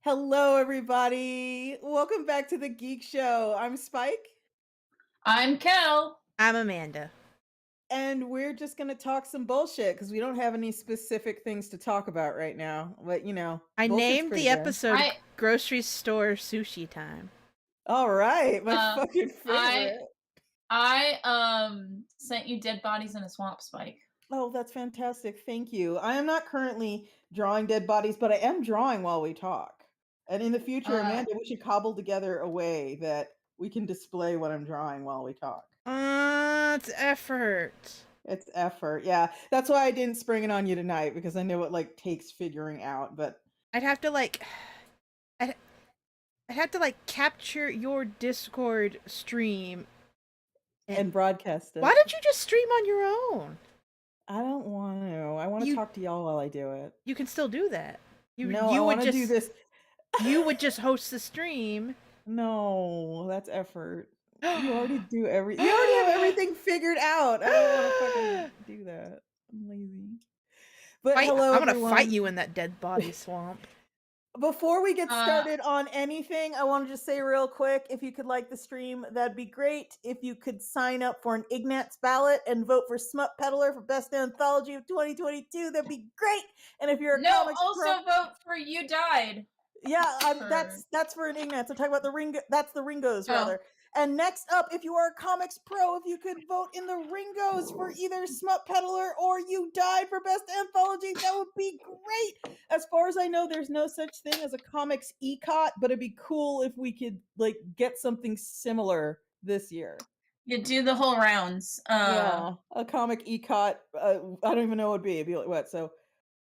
Hello, everybody. Welcome back to the Geek Show. I'm Spike, I'm Kel. I'm Amanda. and we're just going to talk some bullshit because we don't have any specific things to talk about right now. But, I bullshit's named pretty the good. episode Grocery Store Sushi Time. All right. My Uh, fucking I favorite. sent you dead bodies in a swamp, Spike. Oh, that's fantastic. Thank you. I am not currently drawing dead bodies, but I am drawing while we talk. And in the future, Uh, Amanda, we should cobble together a way that we can display what I'm drawing while we talk. It's effort. It's effort. Yeah. That's why I didn't spring it on you tonight because I know it takes figuring out, but I'd have to I'd have to capture your Discord stream and broadcast it. Why don't you just stream on your own? I don't want to. I want to talk to y'all while I do it. You can still do that. I want to do this. You would just host the stream. No, that's effort. You already do everything. You already have everything figured out. I don't want to fucking do that. I'm lazy. But hello, I'm gonna fight you in that dead body swamp. Before we get started on anything, I want to just say real quick, if you could like the stream, that'd be great. If you could sign up for an Ignatz ballot and vote for Smut Peddler for Best Anthology of 2022, that'd be great. And if you're a comics also vote for You Died. Yeah, that's for an Ignatz. I'm talking about the Ringo. That's the Ringos, rather. And next up, if you are a comics pro, if you could vote in the Ringos for either Smut Peddler or You Died for Best Anthology, that would be great. As far as I know, there's no such thing as a comics ECOT, but it'd be cool if we could get something similar this year. You do the whole rounds. Yeah, a comic ECOT. I don't even know what it'd be. It'd be like what? So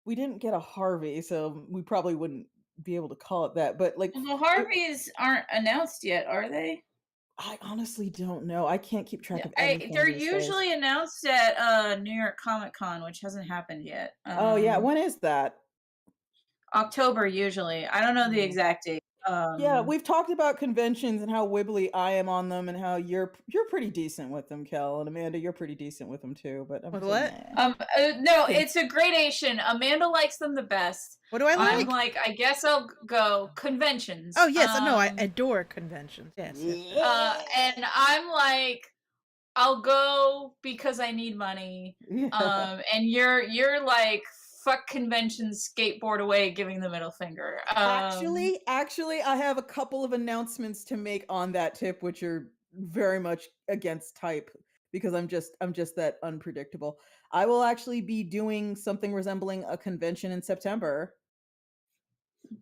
we didn't get a Harvey, so we probably wouldn't be able to call it that. But the Harveys aren't announced yet, are they? I honestly don't know. I can't keep track of everything. They're usually announced at New York Comic Con, which hasn't happened yet. Oh yeah, when is that? October usually. I don't know the exact date. Yeah, we've talked about conventions and how wibbly I am on them, and how you're pretty decent with them, Kel, and Amanda, you're pretty decent with them too. But I'm with what? No, it's a gradation. Amanda likes them the best. What do I like? I'm like, I guess I'll go conventions. Oh yes, no, I adore conventions. Yes. And I'm like, I'll go because I need money. Yeah. And you're like, fuck conventions, skateboard away, giving the middle finger. Actually, I have a couple of announcements to make on that tip, which are very much against type because I'm just that unpredictable. I will actually be doing something resembling a convention in September.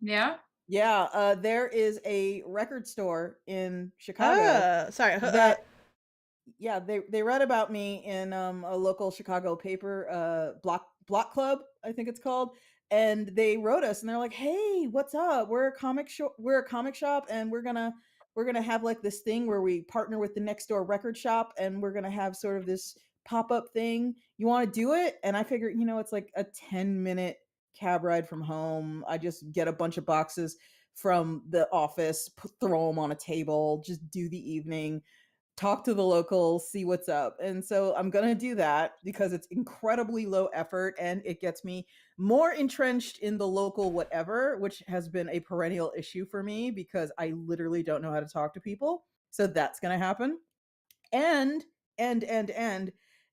Yeah. Yeah, there is a record store in Chicago. Yeah, they read about me in a local Chicago paper, Block Club, I think it's called, and they wrote us and they're like, "Hey, what's up? We're a comic shop, and we're gonna have this thing where we partner with the next door record shop, and we're gonna have sort of this pop up thing. You want to do it?" And I figured, it's like a 10-minute cab ride from home. I just get a bunch of boxes from the office, throw them on a table, just do the evening, talk to the locals, see what's up. And so I'm going to do that because it's incredibly low effort and it gets me more entrenched in the local whatever, which has been a perennial issue for me because I literally don't know how to talk to people. So that's going to happen. And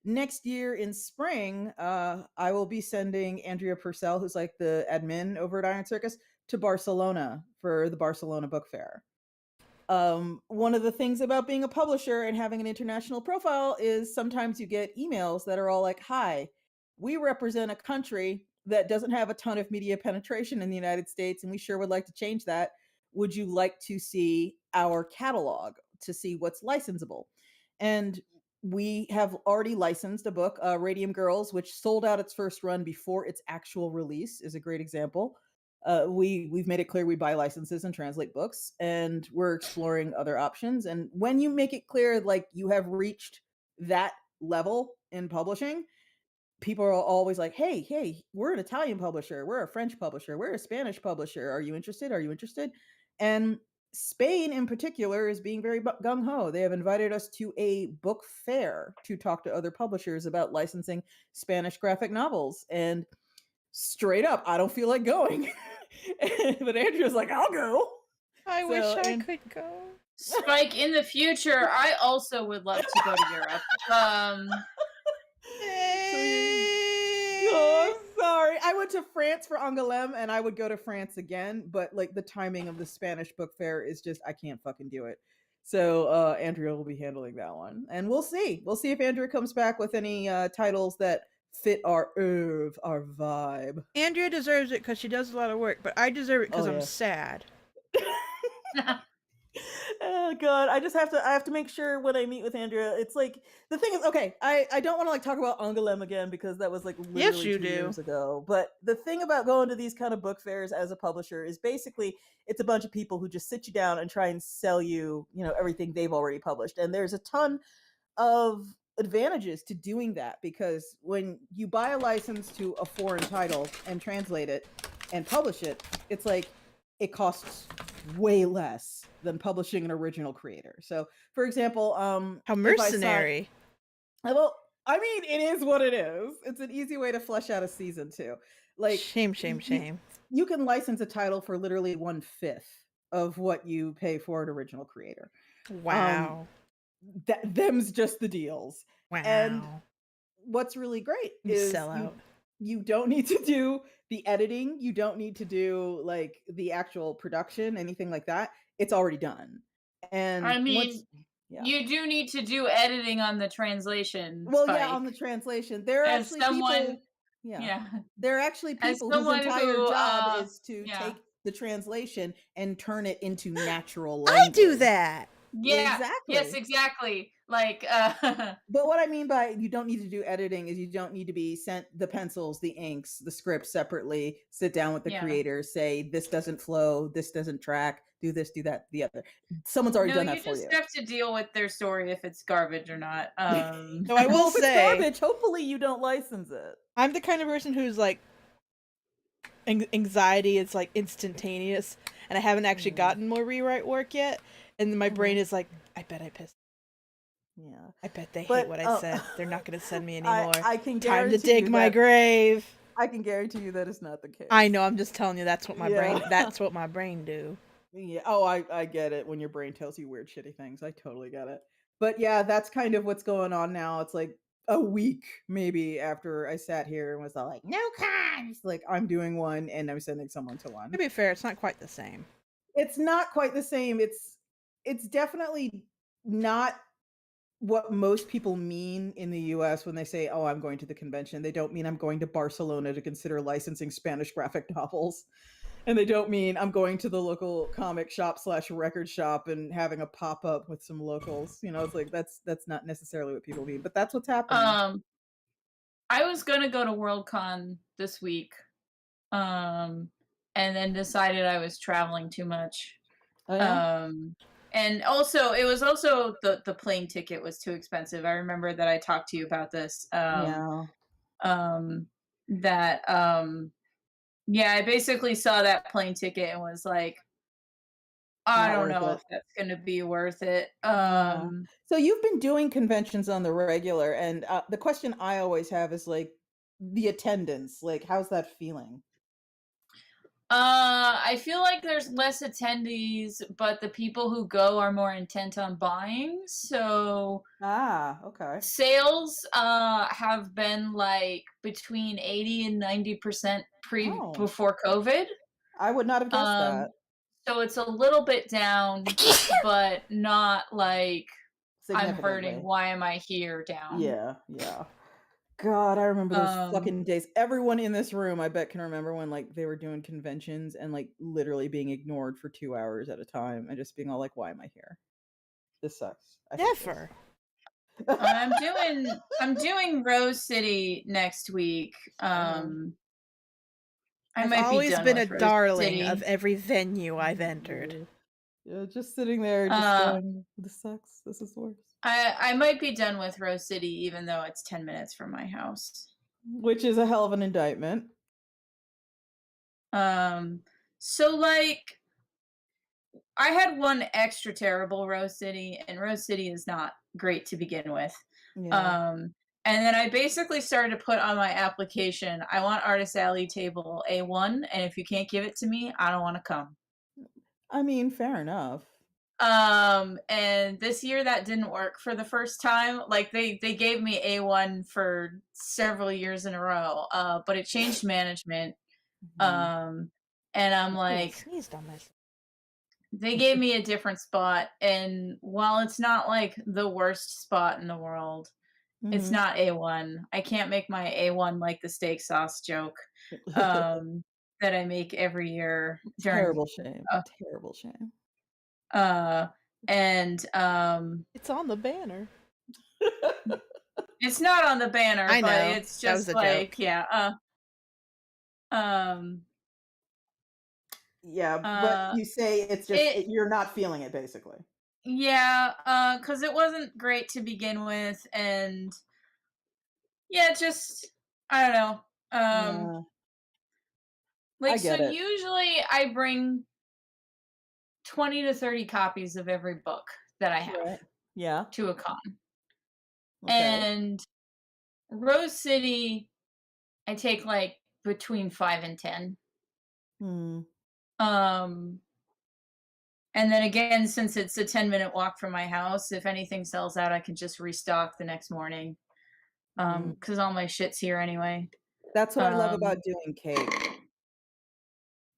next year in spring, I will be sending Andrea Purcell, who's like the admin over at Iron Circus, to Barcelona for the Barcelona Book Fair. One of the things about being a publisher and having an international profile is sometimes you get emails that are all like, "Hi, we represent a country that doesn't have a ton of media penetration in the United States, and we sure would like to change that. Would you like to see our catalog to see what's licensable?" And we have already licensed a book, Radium Girls, which sold out its first run before its actual release, is a great example. We've made it clear we buy licenses and translate books, and we're exploring other options. And when you make it clear you have reached that level in publishing, people are always like, hey, we're an Italian publisher, we're a French publisher, we're a Spanish publisher, are you interested? And Spain in particular is being very gung-ho. They have invited us to a book fair to talk to other publishers about licensing Spanish graphic novels, and straight up, I don't feel like going. But Andrea's like, I'll go. I wish So, I and could go. Spike, in the future, I also would love to go to Europe. so oh, I'm sorry. I went to France for Angoulême, and I would go to France again, but like the timing of the Spanish book fair is just I can't fucking do it. So Andrea will be handling that one, and we'll see. We'll see if Andrea comes back with any titles that fit our our vibe. Andrea deserves it because she does a lot of work, but I deserve it because Oh, I'm yeah. sad. Oh god, I have to make sure when I meet with Andrea, it's like the thing is, okay, I don't want to like talk about Angoulême again because that was like Yes, literally you 2 do. years ago. But the thing about going to these kind of book fairs as a publisher is basically it's a bunch of people who just sit you down and try and sell you, you know, everything they've already published. And there's a ton of advantages to doing that because when you buy a license to a foreign title and translate it and publish it, it's like it costs way less than publishing an original creator. So, for example, How if I mercenary. well, I mean, it is what it is. It's an easy way to flesh out a season too. Like, Shame, shame, shame. you can license a title for literally 1/5 of what you pay for an original creator. Wow. Them's just the deals. Wow. And what's really great is you don't need to do the editing, you don't need to do like the actual production, anything like that. It's already done. And I mean, you do need to do editing on the translation. Well, Spike. yeah, on the translation. There are As actually someone, people. Yeah. There are actually people whose someone entire who, job is to yeah. take the translation and turn it into natural language. I do that. Yeah. Exactly. Yes, exactly. Like, But what I mean by you don't need to do editing is you don't need to be sent the pencils, the inks, the script separately, sit down with the creator, say this doesn't flow, this doesn't track, do this, do that, the other. Someone's already done that for you. You just have to deal with their story if it's garbage or not. So I will well, if say, it's garbage, hopefully you don't license it. I'm the kind of person who's like, anxiety is like instantaneous, and I haven't actually gotten more rewrite work yet, and my brain is like, I bet I pissed. Yeah, I bet they hate what I said. They're not going to send me anymore. I can time to dig my grave. I can guarantee you that is not the case. I know. I'm just telling you that's what my brain. That's what my brain do. Yeah. Oh, I get it. When your brain tells you weird, shitty things, I totally get it. But yeah, that's kind of what's going on now. It's like a week maybe after I sat here and was all like, no cons. Like I'm doing one and I'm sending someone to one. To be fair, it's not quite the same. It's not quite the same. It's definitely not what most people mean in the US when they say, oh, I'm going to the convention. They don't mean I'm going to Barcelona to consider licensing Spanish graphic novels. And they don't mean I'm going to the local comic shop / record shop and having a pop-up with some locals. You know, it's like that's not necessarily what people mean, but that's what's happening. I was gonna go to Worldcon this week. And then decided I was traveling too much. Oh, yeah? And also it was also the plane ticket was too expensive. I remember that I talked to you about this. I basically saw that plane ticket and was like, I don't know if that's gonna be worth it. So you've been doing conventions on the regular, and the question I always have is like the attendance. Like, how's that feeling? I feel like there's less attendees, but the people who go are more intent on buying. So okay. Sales have been like between 80 and 90% before COVID. I would not have guessed that. So it's a little bit down, but not like I'm hurting. Why am I here down? Yeah. God, I remember those fucking days. Everyone in this room, I bet, can remember when like they were doing conventions and like literally being ignored for 2 hours at a time and just being all like, "Why am I here? This sucks." Never. I'm doing Rose City next week. I've always been a darling of every venue I've entered. Yeah, just sitting there, just going, "This sucks. This is worse." I might be done with Rose City, even though it's 10 minutes from my house. Which is a hell of an indictment. So like, I had one extra terrible Rose City, and Rose City is not great to begin with. Yeah. And then I basically started to put on my application, I want Artist Alley table A1, and if you can't give it to me, I don't want to come. I mean, fair enough. And this year that didn't work for the first time. Like they gave me A1 for several years in a row, but it changed management. And I'm I like, sneezed on myself. they gave me a different spot, and while it's not like the worst spot in the world, it's not A1. I can't make my A1 like the steak sauce joke that I make every year during Terrible shame. Terrible shame. and It's on the banner. it's not on the banner, I but know. it's That was just a like, joke. yeah, Yeah, but you say it's just you're not feeling it, basically. yeah, because it wasn't great to begin with, and yeah, just I don't know. Yeah, I Like, so get it. usually I bring 20 to 30 copies of every book that I have Right. Yeah. to a con. Okay. And Rose City, I take like between 5 and 10. Um, and then again, since it's a 10-minute walk from my house, if anything sells out, I can just restock the next morning. Because all my shit's here anyway. That's what I love about Um, doing Cake.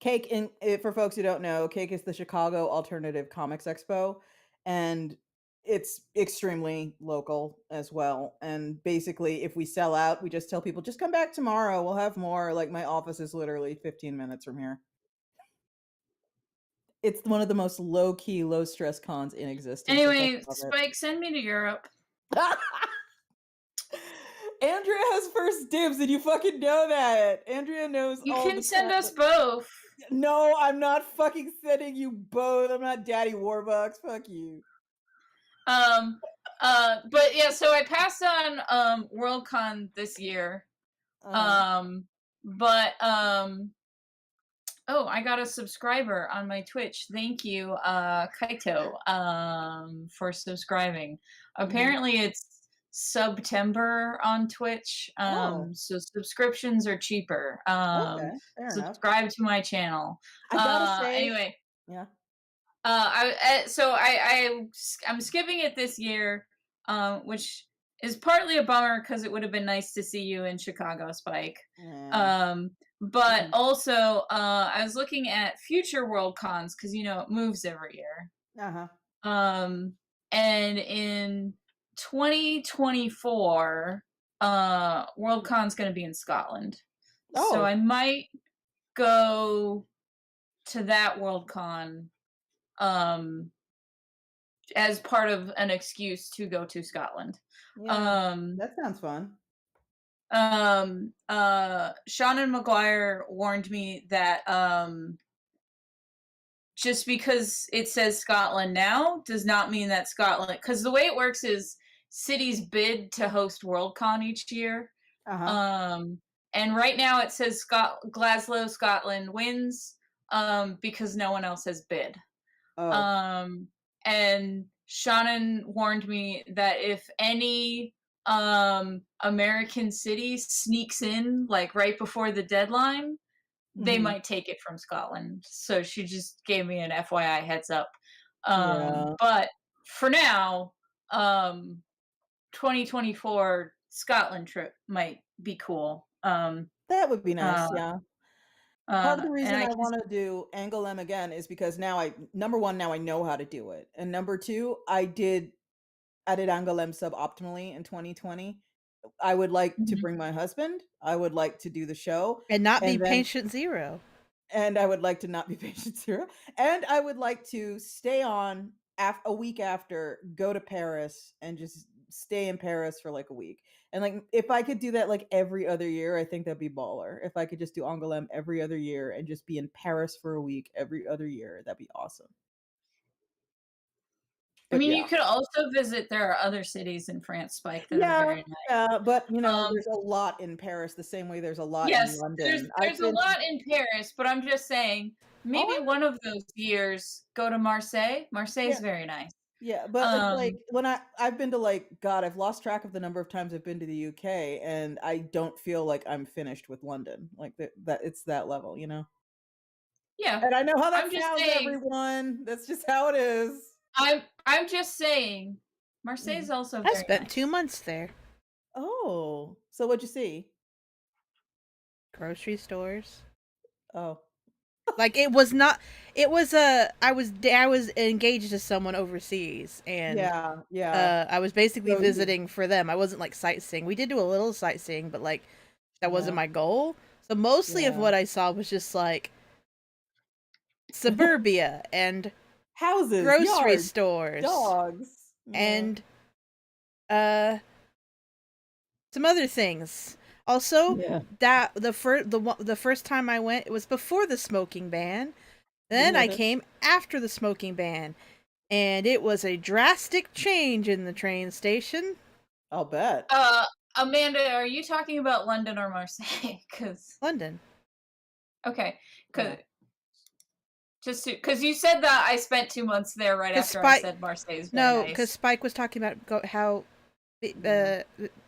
Cake, for folks who don't know, Cake is the Chicago Alternative Comics Expo, and it's extremely local as well. And basically, if we sell out, we just tell people, just come back tomorrow. We'll have more. Like, my office is literally 15 minutes from here. It's one of the most low-key, low-stress cons in existence. anyway, Spike, send me to Europe. Andrea has first dibs, and you fucking know that. Andrea knows You all can the send crap us both. No, I'm not fucking sending you both. I'm not Daddy Warbucks. Fuck you. But yeah, so I passed on Worldcon this year. But oh, I got a subscriber on my Twitch. Thank you, Kaito, for subscribing. Apparently it's September on Twitch. So subscriptions are cheaper. Okay, fair enough. Subscribe to my channel. I gotta say, Anyway, yeah. I'm skipping it this year, which is partly a bummer because it would have been nice to see you in Chicago, Spike. But also, I was looking at future World Cons because it moves every year. And in 2024, Worldcon's going to be in Scotland, so I might go to that Worldcon as part of an excuse to go to Scotland. That sounds fun. Shannon McGuire warned me that just because it says Scotland now does not mean that Scotland, because the way it works is cities bid to host Worldcon each year. And right now it says Glasgow, Scotland wins because no one else has bid. And Shannon warned me that if any American city sneaks in like right before the deadline, they might take it from Scotland. So she just gave me an FYI heads up. But for now, 2024 Scotland trip might be cool. That would be nice, yeah. Part of the reason I want to do Angoulême again is because now number one, now I know how to do it. And number two, I did Angoulême suboptimally in 2020. I would like to bring my husband. I would like to do the show. And not be patient zero. And I would like to not be patient zero. And I would like to stay on a week after, go to Paris and just stay in Paris for like a week. And like, if I could do that like every other year, I think that'd be baller. If I could just do Angoulême every other year and just be in Paris for a week every other year, that'd be awesome. But I mean, you could also visit. There are other cities in France, Spike, that are very nice. Yeah, but there's a lot in Paris the same way there's a lot in London. There's a lot in Paris, but I'm just saying maybe one of those years go to Marseille. Marseille is very nice. Yeah, but it's like when I've been to like God, I've lost track of the number of times I've been to the UK, and I don't feel like I'm finished with London. Like that it's that level, you know? Yeah. And I know how that I'm just sounds, saying everyone. That's just how it is. I'm just saying Marseille is Mhm. also I very spent 2 nice. months there. Oh, so what'd you see? Grocery stores. Oh, Like it was not. It was a. I was engaged to someone overseas, and yeah, yeah. I was basically So you, visiting for them. I wasn't like sightseeing. We did do a little sightseeing, but like that wasn't yeah, my goal. So mostly of yeah. what I saw was just like suburbia and Houses, grocery yards, stores dogs. Yeah, and uh some other things. Also, yeah, that the first time I went, it was before the smoking ban. Then I yeah. came after the smoking ban, and it was a drastic change in the train station. I'll bet. Uh Amanda, are you talking about London or Marseille? Cuz London. okay, cuz Yeah. because you said that I spent 2 months there right Cause after I Spike, said Marseille is very no, because nice. Spike was talking about Yeah.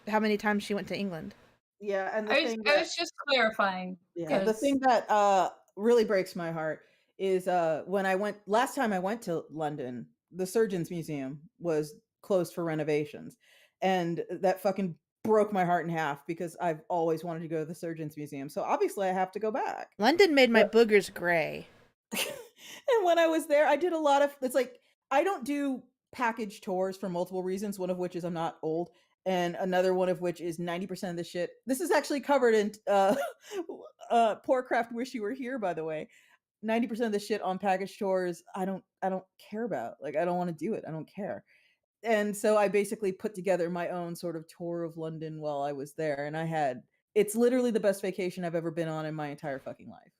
how many times she went to England. Yeah, and the I was thing I that was just clarifying yeah, the because thing that really breaks my heart is when I went last time I went to London, the Surgeons Museum was closed for renovations. And that fucking broke my heart in half because I've always wanted to go to the Surgeons Museum. So obviously I have to go back. London made my But boogers gray. and when I was there, I did a lot of it's like I don't do package tours for multiple reasons, one of which is I'm not old, and another one of which is 90% of the shit. This is actually covered in Poor Craft Wish You Were Here, by the way. 90% of the shit on package tours I don't care about. Like I don't want to do it. I don't care. And so I basically put together my own sort of tour of London while I was there, and it's literally the best vacation I've ever been on in my entire fucking life.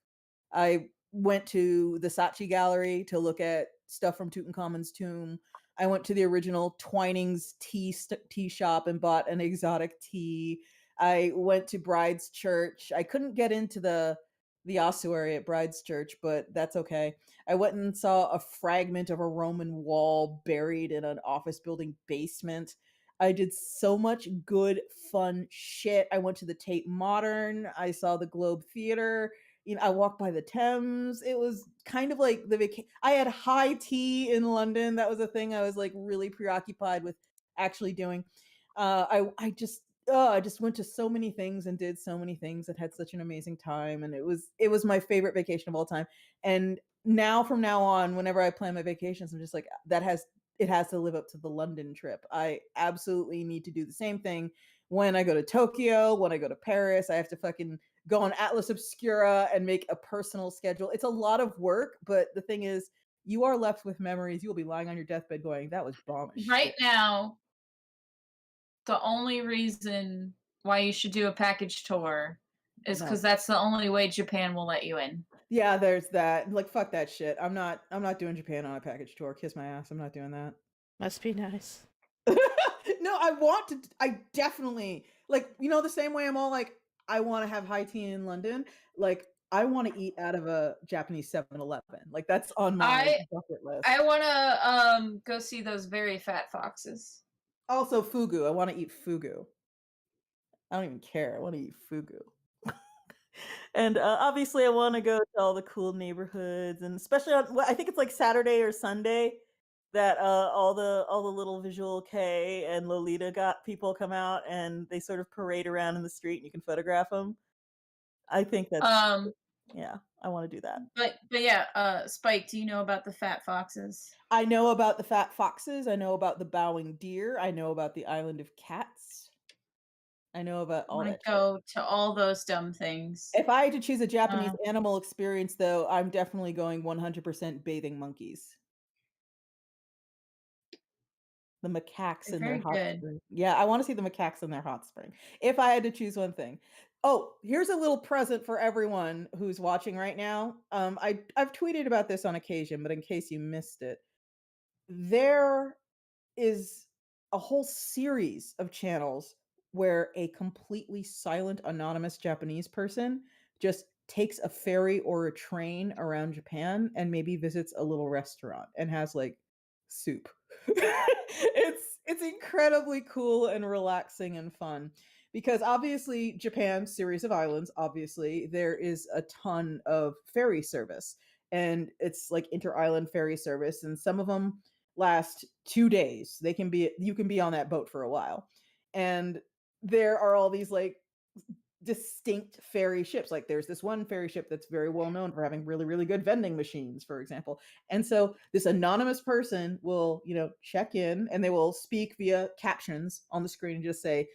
I went to the Saatchi Gallery to look at stuff from Tutankhamun's tomb. I went to the original Twinings tea shop and bought an exotic tea. I went to Bride's Church. I couldn't get into the ossuary at Bride's Church, but that's okay. I went and saw a fragment of a Roman wall buried in an office building basement. I did so much good, fun shit. I went to the Tate Modern. I saw the Globe Theater. I walked by the Thames. It was kind of like I had high tea in London. That was a thing I was like really preoccupied with actually doing. I just went to so many things and did so many things and had such an amazing time, and it was my favorite vacation of all time. And now from now on, whenever I plan my vacations, I'm just like it has to live up to the London trip. I absolutely need to do the same thing when I go to Tokyo, when I go to Paris. I have to fucking go on Atlas Obscura and make a personal schedule. It's a lot of work, but the thing is, you are left with memories. You will be lying on your deathbed going, "That was bomb as right shit." now the only reason why you should do a package tour is No. because that's the only way Japan will let you in. Yeah, there's that. Like, fuck that shit. I'm not doing Japan on a package tour. Kiss my ass. I'm not doing that. Must be nice. No, I definitely like, the same way I'm all like, I want to have high tea in London. Like, I want to eat out of a Japanese 7-Eleven. Like, that's on my I bucket list. I want to go see those very fat foxes. Also, fugu. I want to eat fugu. I don't even care. I want to eat fugu. And obviously, I want to go to all the cool neighborhoods, and especially I think it's like Saturday or Sunday that all the little Visual K and Lolita got people come out and they sort of parade around in the street and you can photograph them. I think that's Um yeah, I want to do that. but yeah, Spike, do you know about the fat foxes? I know about the fat foxes. I know about the bowing deer. I know about the island of cats. I know about I all want that to shit. go to all those dumb things. If I had to choose a Japanese Uh, animal experience, though, I'm definitely going 100% bathing monkeys. The macaques they're in their very hot good. spring. Yeah, I wanna see the macaques in their hot spring, if I had to choose one thing. Oh, here's a little present for everyone who's watching right now. I've tweeted about this on occasion, but in case you missed it, there is a whole series of channels where a completely silent, anonymous Japanese person just takes a ferry or a train around Japan and maybe visits a little restaurant and has, like, soup. It's incredibly cool and relaxing and fun because obviously Japan, series of islands, obviously there is a ton of ferry service, and it's like inter-island ferry service, and some of them last 2 days. You can be on that boat for a while, and there are all these like distinct ferry ships. Like there's this one ferry ship that's very well known for having really, really good vending machines, for example. And so this anonymous person will, check in, and they will speak via captions on the screen and just say,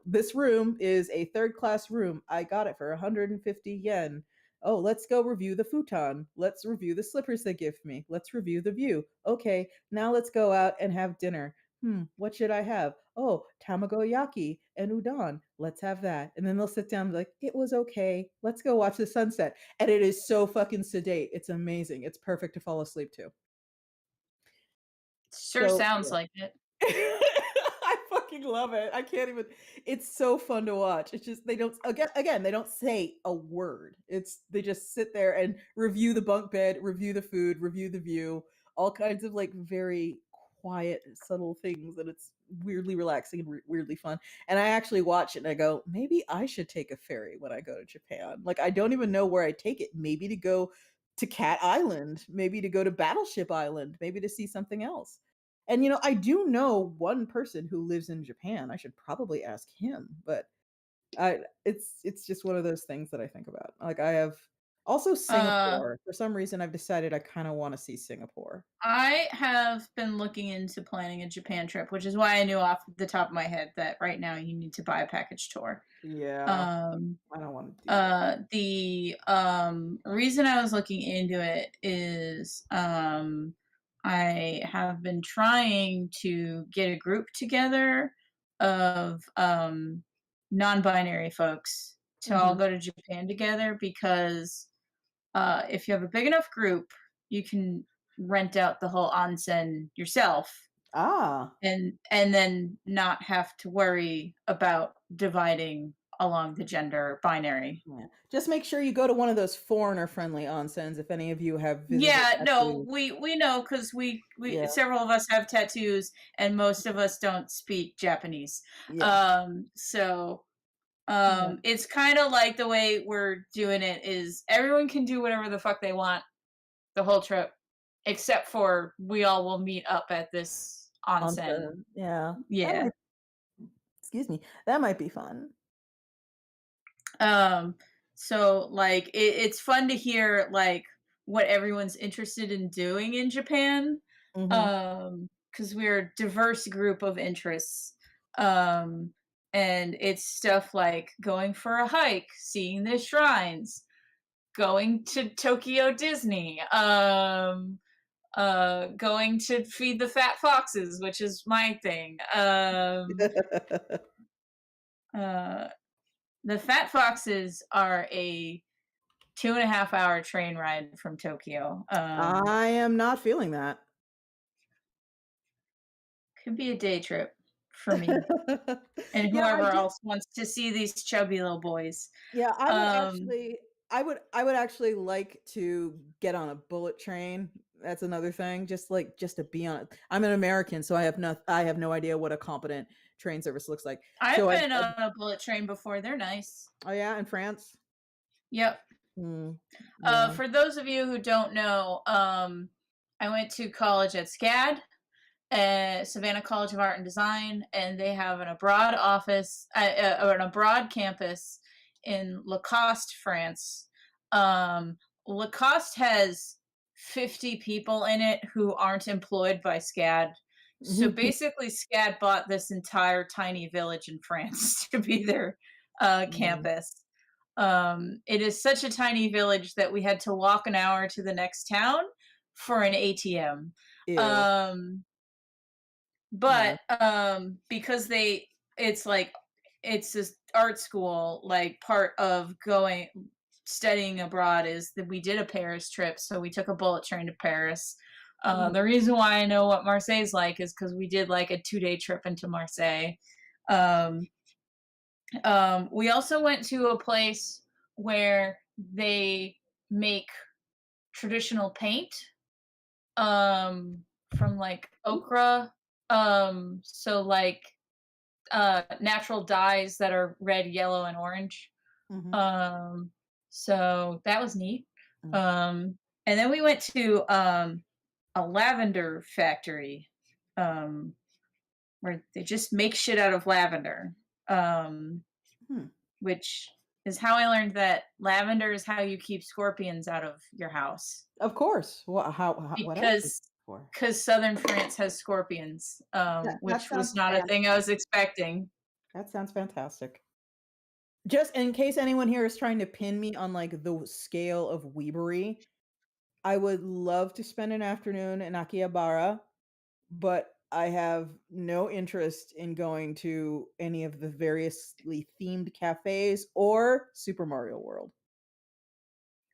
this room is a third class room. I got it for 150 yen. Oh, let's go review the futon. Let's review the slippers they give me. Let's review the view. Okay, now let's go out and have dinner. What should I have? Oh, tamagoyaki and udon. Let's have that. And then they'll sit down and be like, it was okay. Let's go watch the sunset. And it is so fucking sedate. It's amazing. It's perfect to fall asleep to. Sure So, sounds yeah. like it. I fucking love it. I can't even. It's so fun to watch. It's just they don't again they don't say a word. They just sit there and review the bunk bed, review the food, review the view, all kinds of like very quiet, subtle things, and it's weirdly relaxing and weirdly fun. And I actually watch it and I go, maybe I should take a ferry when I go to Japan. Like I don't even know where I take it. Maybe to go to Cat Island, maybe to go to Battleship Island, maybe to see something else. And I do know one person who lives in Japan. I should probably ask him, but it's just one of those things that I think about. Like I have also Singapore. For some reason I've decided I kind of want to see Singapore. I have been looking into planning a Japan trip, which is why I knew off the top of my head that right now you need to buy a package tour. Yeah. I don't want to do that. The reason I was looking into it is I have been trying to get a group together of non-binary folks to all go to Japan together because if you have a big enough group, you can rent out the whole onsen yourself Ah. and then not have to worry about dividing along the gender binary. Yeah. Just make sure you go to one of those foreigner-friendly onsens if any of you have visible Yeah, no, tattoos. we know because we Yeah. several of us have tattoos and most of us don't speak Japanese. Yeah. So Yeah. it's kind of like the way we're doing it is everyone can do whatever the fuck they want the whole trip, except for we all will meet up at this onsen. Onsen. Yeah. Yeah. Excuse me. That might be fun. So like it's fun to hear like what everyone's interested in doing in Japan. Because we're a diverse group of interests. And it's stuff like going for a hike, seeing the shrines, going to Tokyo Disney, going to feed the fat foxes, which is my thing. The fat foxes are a 2.5 hour train ride from Tokyo. I am not feeling that. Could be a day trip for me and Yeah, whoever else wants to see these chubby little boys. yeah, I would actually like to get on a bullet train. That's another thing. Just to be on it. I'm an American, so I have no idea what a competent train service looks like. I've So been on a bullet train before. They're nice. Oh yeah, in France? Yep. Yeah. For those of you who don't know, I went to college at SCAD, Savannah College of Art and Design, and they have an abroad office, or an abroad campus in Lacoste, France. Lacoste has 50 people in it who aren't employed by SCAD. So basically, SCAD bought this entire tiny village in France to be their campus. It is such a tiny village that we had to walk an hour to the next town for an ATM. Ew. But because it's this art school, like part of studying abroad is that we did a Paris trip, so we took a bullet train to Paris. The reason why I know what Marseille's like is because we did like a 2-day trip into Marseille. We also went to a place where they make traditional paint from like okra. So like natural dyes that are red, yellow, and orange. Mm-hmm. So that was neat. Mm. And then we went to a lavender factory, um, where they just make shit out of lavender. Hmm. Which is how I learned that lavender is how you keep scorpions out of your house. Of course. What else is Because it for? southern France has scorpions, That which was sounds not a thing I was fantastic. expecting. That sounds fantastic. Just in case anyone here is trying to pin me on like the scale of weebery, I would love to spend an afternoon in Akihabara, but I have no interest in going to any of the variously themed cafes or Super Mario World.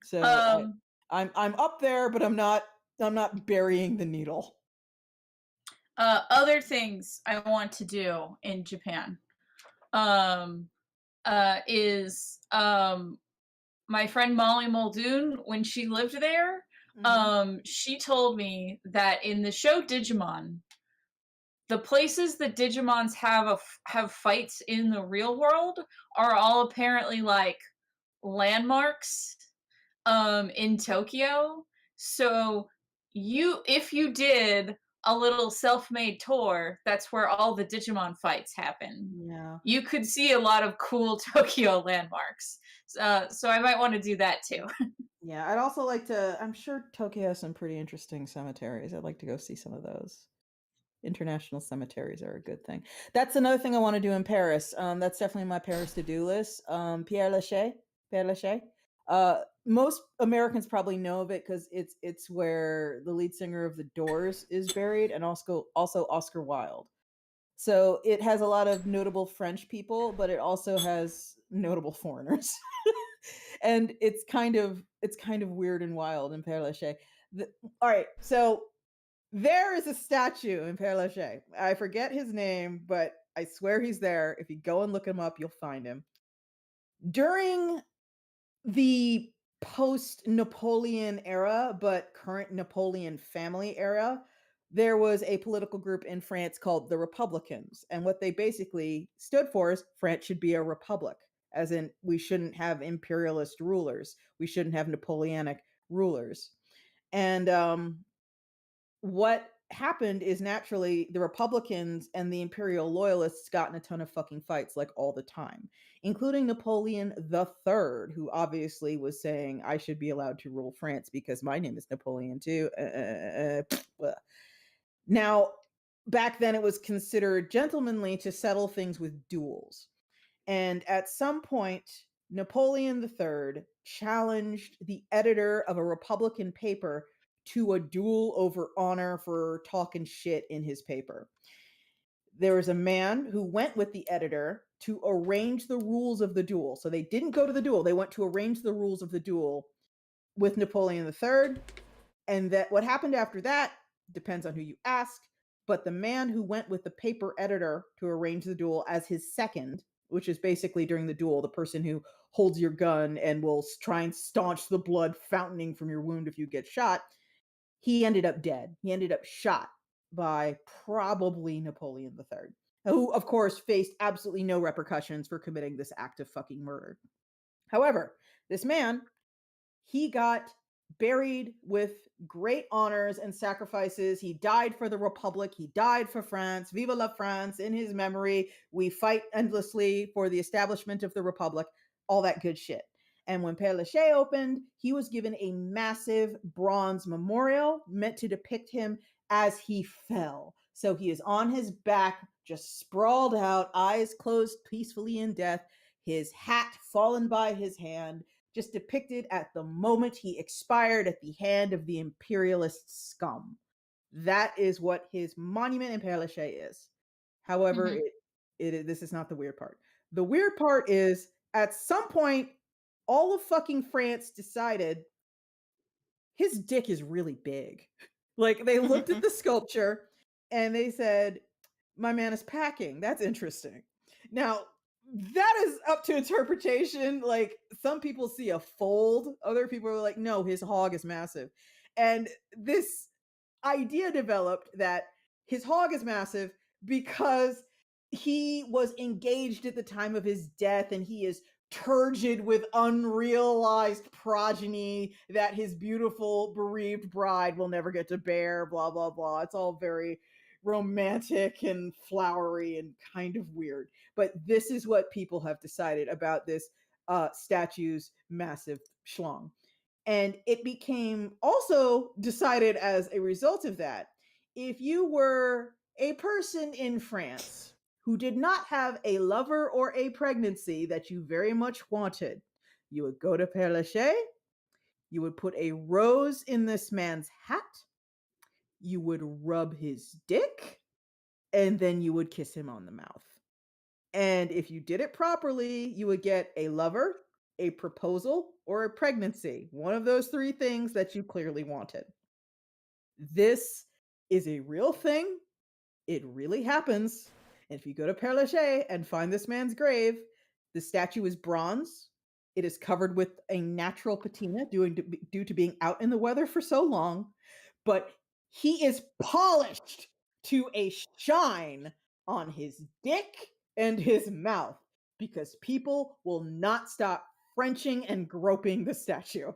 So Um, I'm up there, but I'm not burying the needle. Other things I want to do in Japan, um, is my friend Molly Muldoon, when she lived there, Mhm. she told me that in the show Digimon, the places that Digimons have fights in the real world are all apparently like landmarks in Tokyo. So if you did a little self-made tour, that's where all the Digimon fights happen. Yeah. You could see a lot of cool Tokyo landmarks. So I might want to do that too. Yeah, I'd also like to. I'm sure Tokyo has some pretty interesting cemeteries. I'd like to go see some of those. International cemeteries are a good thing. That's another thing I want to do in Paris. That's definitely my Paris to-do list. Pierre Lachaise. Pierre Lachaise. Most Americans probably know of it because it's where the lead singer of The Doors is buried, and also Oscar Wilde. So it has a lot of notable French people, but it also has notable foreigners. And it's kind of weird and wild in Père Lachaise. All right, so there is a statue in Père Lachaise. I forget his name, but I swear he's there. If you go and look him up, you'll find him. During the post Napoleon era, but current Napoleon family era, there was a political group in France called the Republicans. And what they basically stood for is France should be a republic, as in, we shouldn't have imperialist rulers, we shouldn't have Napoleonic rulers. And what happened is naturally the Republicans and the Imperial loyalists got in a ton of fucking fights like all the time, including Napoleon the Third, who obviously was saying I should be allowed to rule France because my name is Napoleon too. Now, back then it was considered gentlemanly to settle things with duels. And at some point, Napoleon III challenged the editor of a Republican paper to a duel over honor for talking shit in his paper. There was a man who went with the editor to arrange the rules of the duel. So they didn't go to the duel, they went to arrange the rules of the duel with Napoleon III. And that what happened after that depends on who you ask. But the man who went with the paper editor to arrange the duel as his second, which is basically during the duel, the person who holds your gun and will try and staunch the blood fountaining from your wound if you get shot, he ended up dead. He ended up shot by probably Napoleon III, who, of course, faced absolutely no repercussions for committing this act of fucking murder. However, this man, he got buried with great honors and sacrifices. He died for the Republic. He died for France. Viva la France. In his memory, we fight endlessly for the establishment of the Republic. All that good shit. And when Père Lachaise opened, he was given a massive bronze memorial meant to depict him as he fell. So he is on his back, just sprawled out, eyes closed peacefully in death, his hat fallen by his hand, just depicted at the moment he expired at the hand of the imperialist scum. That is what his monument in Père Lachaise is. However, this is not the weird part. The weird part is at some point, all of fucking France decided his dick is really big. Like they looked at the sculpture and they said, my man is packing. That's interesting. Now, that is up to interpretation. Like some people see a fold, other people are like, no, his hog is massive. And this idea developed that his hog is massive because he was engaged at the time of his death and he is turgid with unrealized progeny that his beautiful bereaved bride will never get to bear, blah, blah, blah. It's all very romantic and flowery and kind of weird. But this is what people have decided about this statue's massive schlong. And it became also decided as a result of that, if you were a person in France who did not have a lover or a pregnancy that you very much wanted, you would go to Père Lachaise, you would put a rose in this man's hat, you would rub his dick, and then you would kiss him on the mouth. And if you did it properly, you would get a lover, a proposal, or a pregnancy. One of those three things that you clearly wanted. This is a real thing. It really happens. And if you go to Père Lachaise and find this man's grave, the statue is bronze. It is covered with a natural patina due to being out in the weather for so long. But he is polished to a shine on his dick and his mouth because people will not stop Frenching and groping the statue.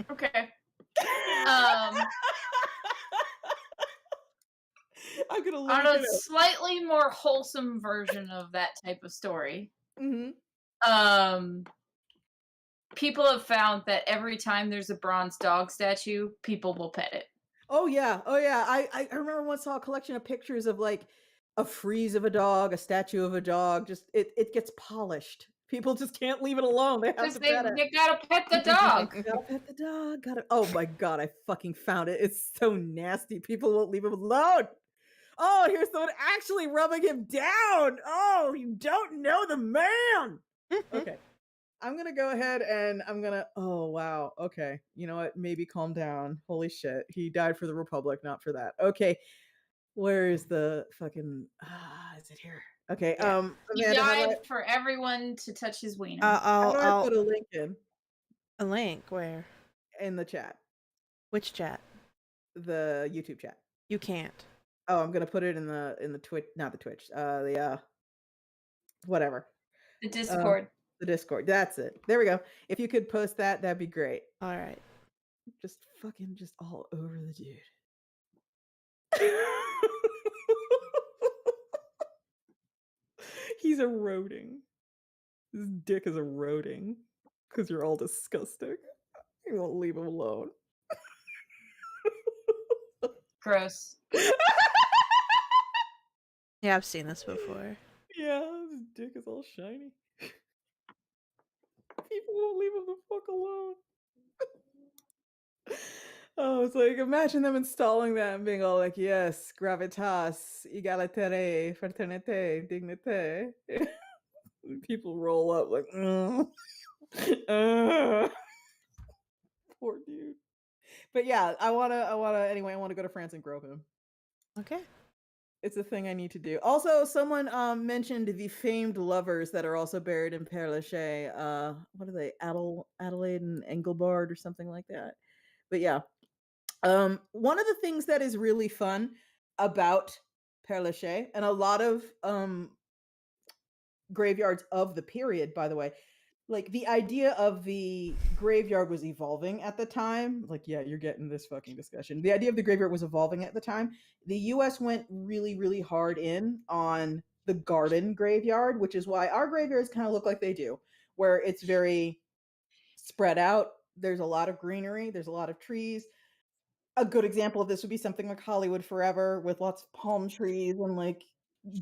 Okay. I'm gonna on a slightly more wholesome version of that type of story. People have found that every time there's a bronze dog statue, people will pet it. Oh yeah. I remember once saw a collection of pictures of like a frieze of a dog, a statue of a dog. Just it gets polished. People just can't leave it alone. They have to pet it. You gotta pet the dog. Gotta pet the dog. Oh my god, I fucking found it. It's so nasty. People won't leave him alone. Oh, here's someone actually rubbing him down. Oh, you don't know the man. Okay. I'm going to go ahead and oh, wow. Okay. You know what? Maybe calm down. Holy shit. He died for the Republic, not for that. Okay. Where is the fucking, is it here? Okay. Yeah. He died for everyone to touch his wiener. I'll put a link in. A link where? In the chat. Which chat? The YouTube chat. You can't. Oh, I'm gonna put it in the Twitch, not the Twitch. Whatever. The Discord. The Discord. That's it. There we go. If you could post that, that'd be great. All right. Just all over the dude. He's eroding. His dick is eroding because you're all disgusting. You won't leave him alone. Gross. Yeah, I've seen this before. Yeah, his dick is all shiny. People won't leave him the fuck alone. Oh, it's like, imagine them installing that and being all like, yes, gravitas, égalité, fraternité, dignité. People roll up like, poor dude. But yeah, I wanna go to France and grope him. Okay. It's a thing I need to do. Also, someone mentioned the famed lovers that are also buried in Père Lachaise. What are they? Adelaide and Engelbard or something like that. But yeah. One of the things that is really fun about Père Lachaise, and a lot of graveyards of the period, by the way, like the idea of the graveyard was evolving at the time. Like, yeah, you're getting this fucking discussion. The idea of the graveyard was evolving at the time. The US went really, really hard in on the garden graveyard, which is why our graveyards kind of look like they do, where it's very spread out. There's a lot of greenery. There's a lot of trees. A good example of this would be something like Hollywood Forever with lots of palm trees and like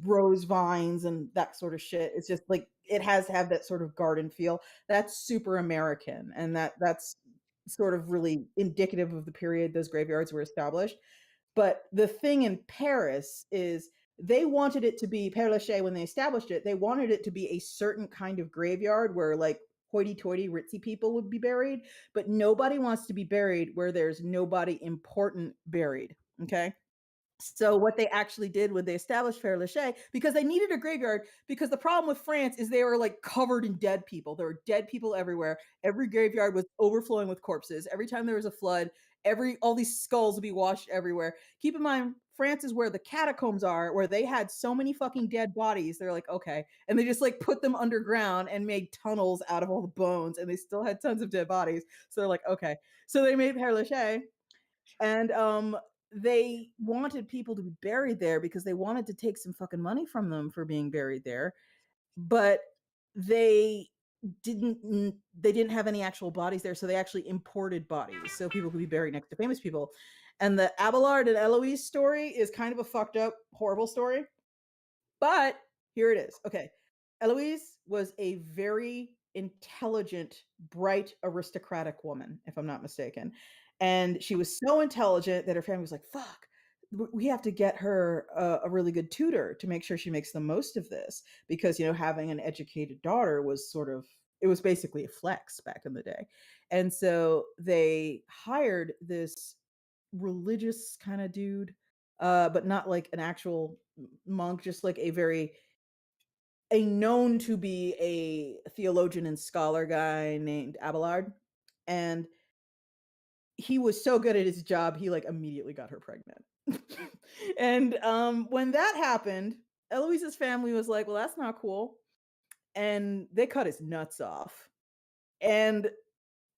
rose vines and that sort of shit. It's just like it has to have that sort of garden feel. That's super American, and that's sort of really indicative of the period those graveyards were established. But the thing in Paris is they wanted it to be Père Lachaise when they established it. They wanted it to be a certain kind of graveyard where like hoity-toity ritzy people would be buried, but nobody wants to be buried where there's nobody important buried. Okay. So what they actually did when they established Père Lachaise, because they needed a graveyard, because the problem with France is they were like covered in dead people. There were dead people everywhere. Every graveyard was overflowing with corpses. Every time there was a flood, all these skulls would be washed everywhere. Keep in mind, France is where the catacombs are, where they had so many fucking dead bodies. They're like, okay. And they just like put them underground and made tunnels out of all the bones, and they still had tons of dead bodies. So they're like, okay. So they made Père Lachaise. And they wanted people to be buried there because they wanted to take some fucking money from them for being buried there, but they didn't have any actual bodies there, so they actually imported bodies so people could be buried next to famous people. And the Abelard and Eloise story is kind of a fucked up, horrible story, but here it is. Okay, Eloise was a very intelligent, bright, aristocratic woman, if I'm not mistaken. And she was so intelligent that her family was like, fuck, we have to get her a really good tutor to make sure she makes the most of this. Because, having an educated daughter was it was basically a flex back in the day. And so they hired this religious kind of dude, but not like an actual monk, just like a known to be a theologian and scholar guy named Abelard. And he was so good at his job, he like immediately got her pregnant. And when that happened, Eloise's family was like, well, that's not cool. And they cut his nuts off. And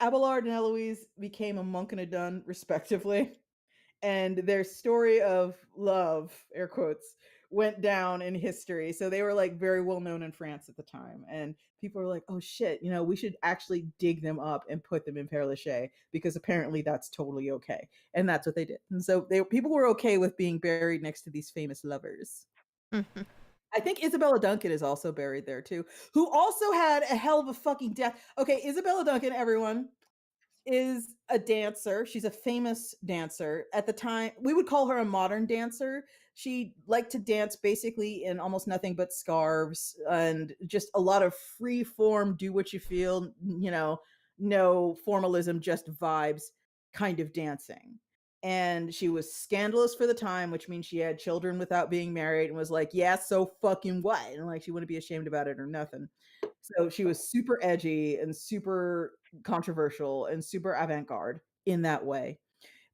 Abelard and Eloise became a monk and a nun, respectively. And their story of love, air quotes, went down in history. So they were like very well known in France at the time. And people were like, oh shit, we should actually dig them up and put them in Père Lachaise, because apparently that's totally okay. And that's what they did. And so people were okay with being buried next to these famous lovers. Mhm. I think Isabella Duncan is also buried there too, who also had a hell of a fucking death. Okay, Isabella Duncan, everyone, is a dancer. She's a famous dancer. At the time, we would call her a modern dancer. She liked to dance basically in almost nothing but scarves and just a lot of free form, do what you feel, no formalism, just vibes kind of dancing. And she was scandalous for the time, which means she had children without being married and was like, yeah, so fucking what? And like, she wouldn't be ashamed about it or nothing. So she was super edgy and super controversial and super avant-garde in that way.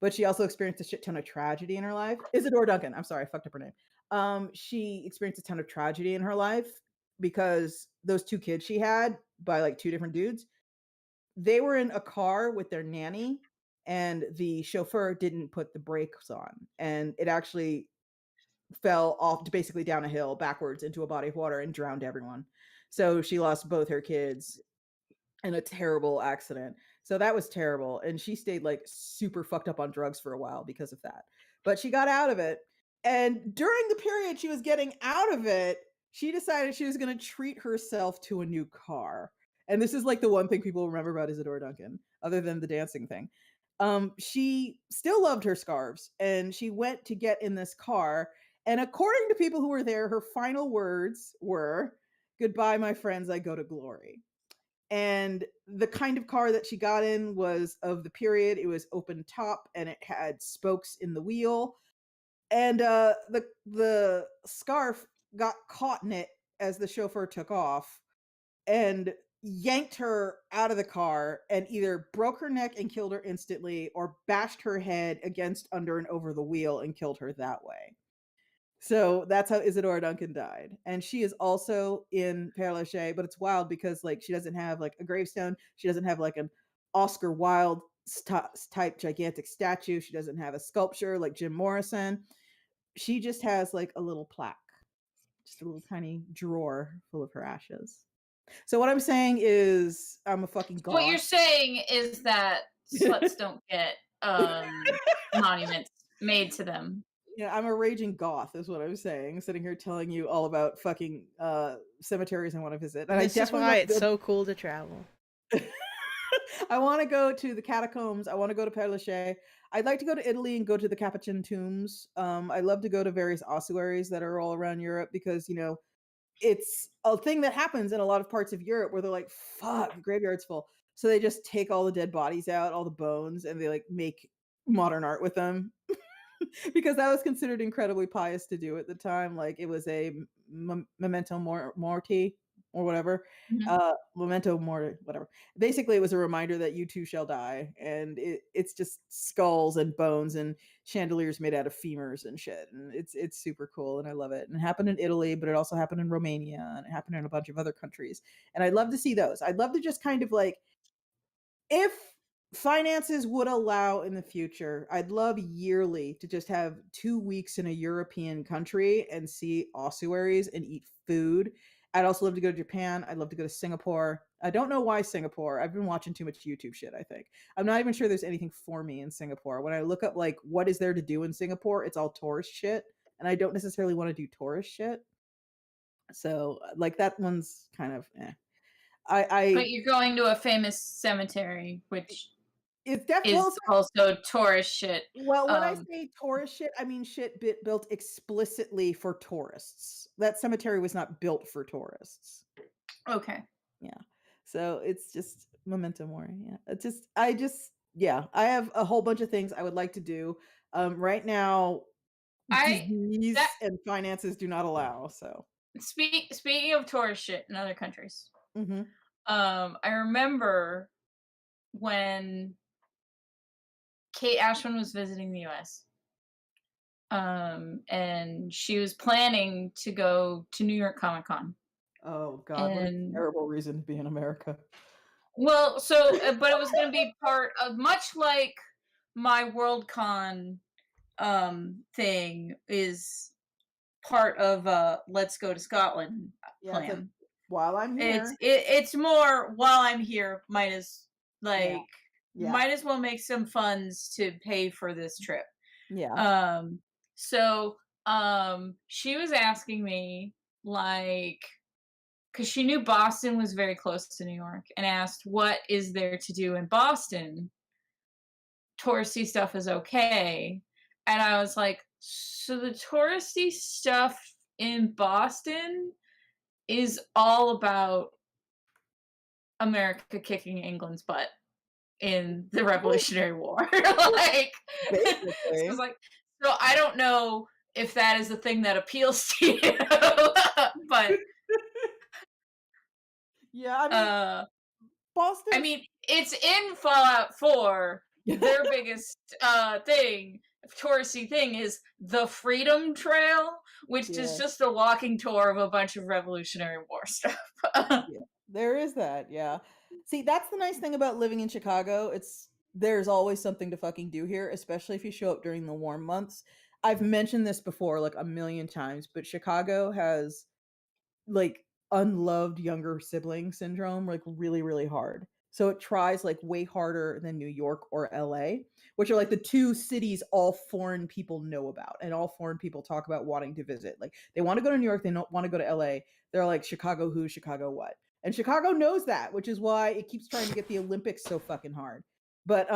But she also experienced a shit ton of tragedy in her life. Isadora Duncan, I'm sorry, I fucked up her name. She experienced a ton of tragedy in her life because those two kids she had by like two different dudes, they were in a car with their nanny, and the chauffeur didn't put the brakes on, and it actually fell off basically down a hill backwards into a body of water and drowned everyone. So she lost both her kids in a terrible accident. So that was terrible. And she stayed like super fucked up on drugs for a while because of that. But she got out of it. And during the period she was getting out of it, she decided she was going to treat herself to a new car. And this is like the one thing people remember about Isadora Duncan, other than the dancing thing. She still loved her scarves, and she went to get in this car. And according to people who were there, her final words were, "Goodbye, my friends, I go to glory." And the kind of car that she got in was of the period. It was open top and it had spokes in the wheel. And the scarf got caught in it as the chauffeur took off and yanked her out of the car and either broke her neck and killed her instantly, or bashed her head against, under, and over the wheel and killed her that way. So that's how Isadora Duncan died. And she is also in Père Lachaise, but it's wild because like she doesn't have like a gravestone. She doesn't have like an Oscar Wilde type gigantic statue. She doesn't have a sculpture like Jim Morrison. She just has like a little plaque, just a little tiny drawer full of her ashes. So what I'm saying is I'm a fucking goth. What you're saying is that sluts don't get monuments made to them. Yeah, I'm a raging goth, is what I'm saying. Sitting here telling you all about fucking cemeteries I want to visit. And this I is why it's so cool to travel. I want to go to the catacombs. I want to go to Père Lachaise. I'd like to go to Italy and go to the Capuchin tombs. I love to go to various ossuaries that are all around Europe because, it's a thing that happens in a lot of parts of Europe where they're like, fuck, the graveyard's full. So they just take all the dead bodies out, all the bones, and they like make modern art with them. because that was considered incredibly pious to do at the time. Like it was a memento morti or whatever. Mhm. Memento mori, whatever. Basically, it was a reminder that you too shall die, and it's just skulls and bones and chandeliers made out of femurs and shit, and it's super cool, and I love it. And it happened in Italy, but it also happened in Romania, and it happened in a bunch of other countries, and I'd love to see those. I'd love to just kind of like if finances would allow in the future, I'd love yearly to just have 2 weeks in a European country and see ossuaries and eat food. I'd also love to go to Japan. I'd love to go to Singapore. I don't know why Singapore. I've been watching too much YouTube shit, I think. I'm not even sure there's anything for me in Singapore. When I look up like what is there to do in Singapore, it's all tourist shit, and I don't necessarily want to do tourist shit. So, like that one's kind of eh. But I you're going to a famous cemetery, which it's definitely is well, also tourist shit. well, when I Um, say tourist shit, I mean shit built explicitly for tourists. That cemetery was not built for tourists. okay. Yeah. So it's just memento mori. Yeah. Yeah, I have a whole bunch of things I would like to do. Right now, I that disease and finances do not allow. So, speaking of tourist shit in other countries. mhm. I remember when Kate Ashman was visiting the US. And she was planning to go to New York Comic Con. Oh God, what a And terrible reason to be in America. well, so but it was going to be part of, much like my Worldcon thing is part of Let's Go to Scotland Yeah, it's like plan. while I'm here. It's more, while I'm here, Yeah. like Yeah. might as well make some funds to pay for this trip. Yeah. Um, so she was asking me, like, because she knew Boston was very close to New York, and asked, what is there to do in Boston? Touristy stuff is okay. And I was like, so the touristy stuff in Boston is all about America kicking England's butt in the Revolutionary War. Like, so I was Basically. like, so I don't know if that is the thing that appeals to you, but Yeah, I mean, uh, I Boston's mean, it's in Fallout 4. Their biggest touristy thing is the Freedom Trail, which is yeah, just a walking tour of a bunch of Revolutionary War stuff. yeah. There is that, yeah. See, that's the nice thing about living in Chicago. There's always something to fucking do here, especially if you show up during the warm months. I've mentioned this before like a million times, but Chicago has like unloved younger sibling syndrome like really really hard, so it tries like way harder than New York or LA, which are like the two cities all foreign people know about and all foreign people talk about wanting to visit. Like they want to go to New York, they don't want to go to LA. They're like Chicago who, Chicago what, and Chicago knows that, which is why it keeps trying to get the Olympics so fucking hard. But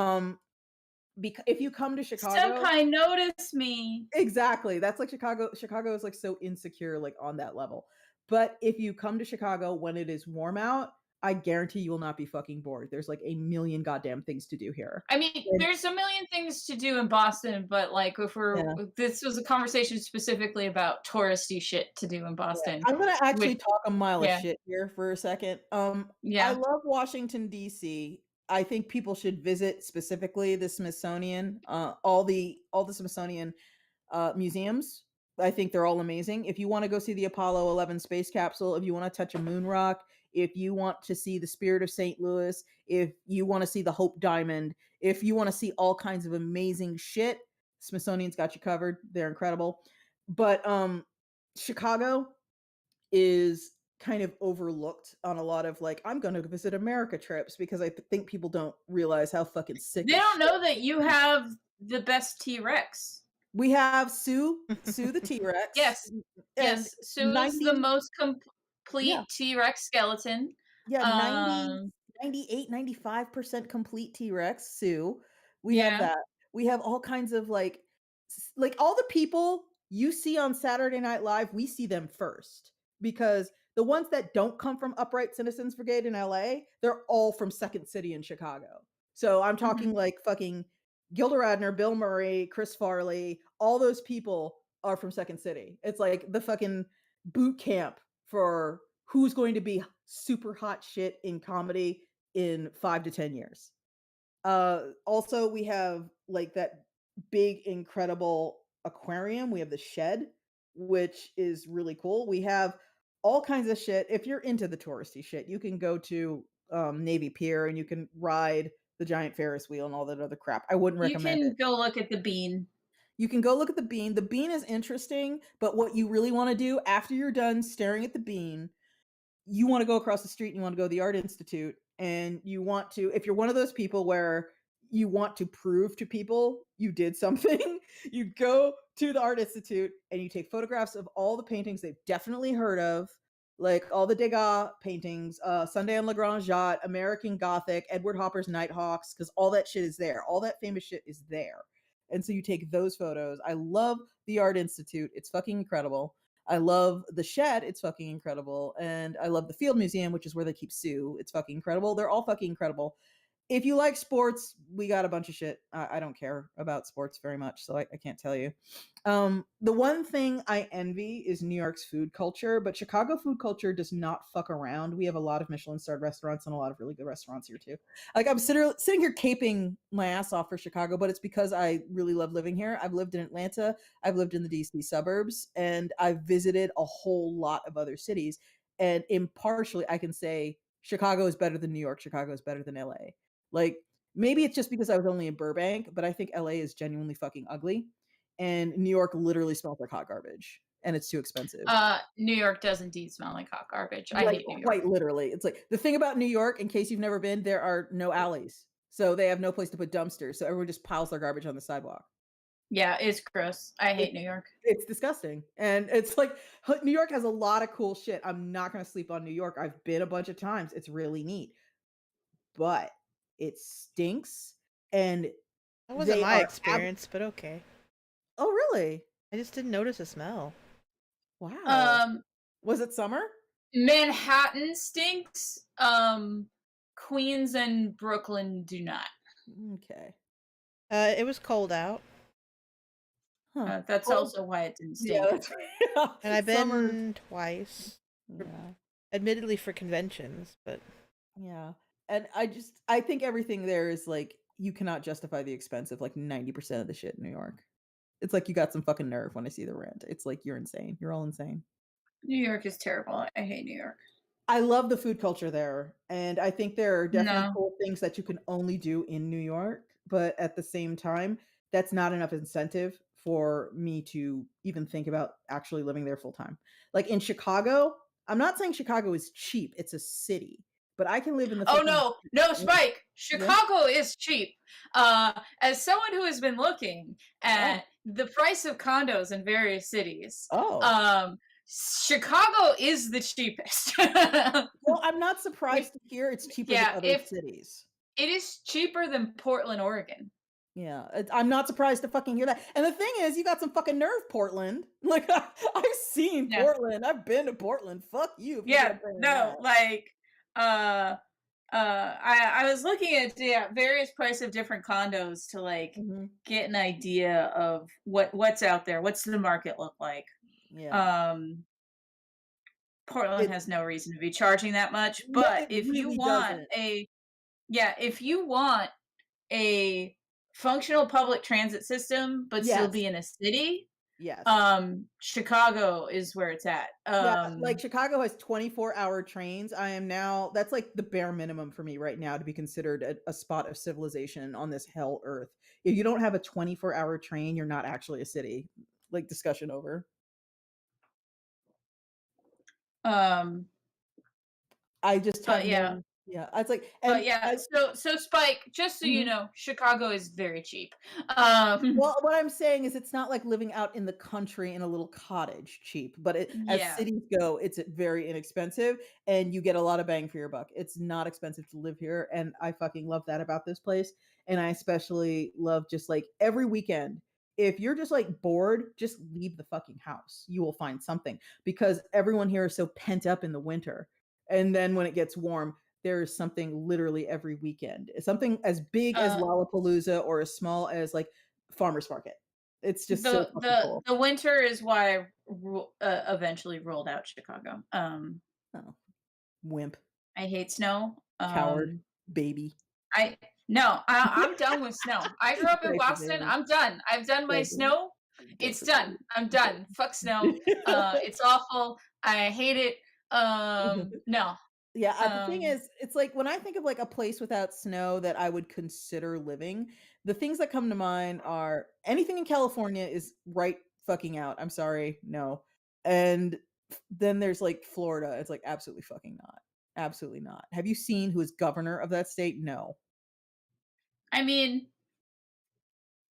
because if you come to Chicago, Senpai, notice me. exactly. That's like Chicago. Chicago is like so insecure, like on that level. But if you come to Chicago when it is warm out, I guarantee you will not be fucking bored. There's like a million goddamn things to do here. I mean, And there's a million things to do in Boston, but like yeah, this was a conversation specifically about touristy shit to do in yeah. Boston, I'm gonna actually which talk a mile of yeah, shit here for a second. I yeah. love Washington D.C. I think people should visit specifically the Smithsonian, all the Smithsonian museums. I think they're all amazing. If you want to go see the Apollo 11 space capsule, if you want to touch a moon rock, if you want to see the Spirit of St. Louis, if you want to see the Hope Diamond, if you want to see all kinds of amazing shit, Smithsonian's got you covered. They're incredible. But Chicago is kind of overlooked on a lot of like I'm going to visit America trips because I think people don't realize how fucking sick They as don't shit. know that you have the best T-Rex. We have Sue the T-Rex, Yes, and yes. Sue's the 90, most yeah, complete T-Rex skeleton. yeah, 90, Um, 98, 95% complete T-Rex, Sue. We have yeah. that. We have all kinds of like all the people you see on Saturday Night Live, we see them first because the ones that don't come from Upright Citizens Brigade in LA, they're all from Second City in Chicago. So I'm Mhm. talking like fucking Gilda Radner, Bill Murray, Chris Farley, all those people are from Second City. It's like the fucking boot camp for who's going to be super hot shit in comedy in 5 to 10 years. Also, we have like that big, incredible aquarium. We have the Shed, which is really cool. We have all kinds of shit. If you're into the touristy shit, you can go to Navy Pier and you can ride the giant Ferris wheel and all that other crap. I wouldn't You recommend can it. go look at the Bean. You can go look at the Bean. The Bean is interesting, but what you really want to do after you're done staring at the Bean, you want to go across the street and you want to go to the Art Institute, and you want to, if you're one of those people where you want to prove to people you did something, you go to the Art Institute and you take photographs of all the paintings they've definitely heard of, like all the Degas paintings, Sunday on Le Grand Jatte, American Gothic, Edward Hopper's Nighthawks, because all that shit is there. All that famous shit is there. And so you take those photos. I love the Art Institute. It's fucking incredible. I love the Shed. It's fucking incredible. And I love the Field Museum, which is where they keep Sue. It's fucking incredible. They're all fucking incredible. If you like sports, we got a bunch of shit. I don't care about sports very much, so I can't tell you. The one thing I envy is New York's food culture, but Chicago food culture does not fuck around. We have a lot of Michelin-starred restaurants and a lot of really good restaurants here too. Like I'm sitting here caping my ass off for Chicago, but it's because I really love living here. I've lived in Atlanta, I've lived in the DC suburbs, and I've visited a whole lot of other cities. And impartially, I can say Chicago is better than New York. Chicago is better than LA. Like maybe it's just because I was only in Burbank, but I think LA is genuinely fucking ugly, and New York literally smells like hot garbage, and it's too expensive. New York does indeed smell like hot garbage. I Like hate New York. quite literally. It's like the thing about New York, in case you've never been, there are no alleys. So they have no place to put dumpsters. So everyone just piles their garbage on the sidewalk. Yeah, it's gross. I hate New York. It's disgusting. And it's like New York has a lot of cool shit. I'm not going to sleep on New York. I've been a bunch of times. It's really neat. But it stinks, and That wasn't they my are experience, but okay. Oh, really? I just didn't notice a smell. Wow. Was it summer? Manhattan stinks. Queens and Brooklyn do not. Okay. It was cold out. Huh. That's also why it didn't stink. Yeah, that's right. And I've been twice. Yeah. Admittedly for conventions, but Yeah. And I think everything there is like, you cannot justify the expense of like 90% of the shit in New York. It's like you got some fucking nerve when I see the rent. It's like you're insane. You're all insane. New York is terrible. I hate New York. I love the food culture there, and I think there are definitely No. cool things that you can only do in New York, but at the same time, that's not enough incentive for me to even think about actually living there full time. Like in Chicago, I'm not saying Chicago is cheap, it's a city, but I can live in the Oh fucking no, Spike. Chicago is cheap. As someone who has been looking at the price of condos in various cities, Chicago is the cheapest. Well, I'm not surprised to hear it's cheaper than other cities. It is cheaper than Portland, Oregon. Yeah, I'm not surprised to fucking hear that. And the thing is, you got some fucking nerve, Portland. Like I've seen Portland. I've been to Portland. Fuck you. Yeah, no, like I was looking at various price of different condos to like get an idea of what's out there. What's the market look like? Yeah. Portland has no reason to be charging that much, but if you want if you want a functional public transit system but still be in a city, Chicago is where it's at. Like Chicago has 24-hour trains. That's like the bare minimum for me right now to be considered a spot of civilization on this hell earth. If you don't have a 24-hour train, you're not actually a city. Like, discussion over. I just have it's like, so Spike, just so you know, Chicago is very cheap. Well, what I'm saying is it's not like living out in the country in a little cottage cheap, but as cities go, it's very inexpensive and you get a lot of bang for your buck. It's not expensive to live here, and I fucking love that about this place. And I especially love just like every weekend, if you're just like bored, just leave the fucking house. You will find something, because everyone here is so pent up in the winter. And then when it gets warm, there's something literally every weekend. It's something as big as Uh, Lollapalooza or as small as like farmers market. It's just so fucking cool. the winter is why I eventually ruled out Chicago. Oh, wimp, I hate snow. coward, baby. I'm done with snow. I grew up in Diaper Boston. baby. I'm done. I've done my Diaper. snow. It's Diaper done. baby. I'm done. Fuck snow. It's awful. I hate it. No. Yeah, the thing Um, is, it's like when I think of like a place without snow that I would consider living, the things that come to mind are anything in California is right fucking out. I'm sorry, no. And then there's like Florida. It's like absolutely fucking not. Absolutely not. Have you seen who is governor of that state? No. I mean,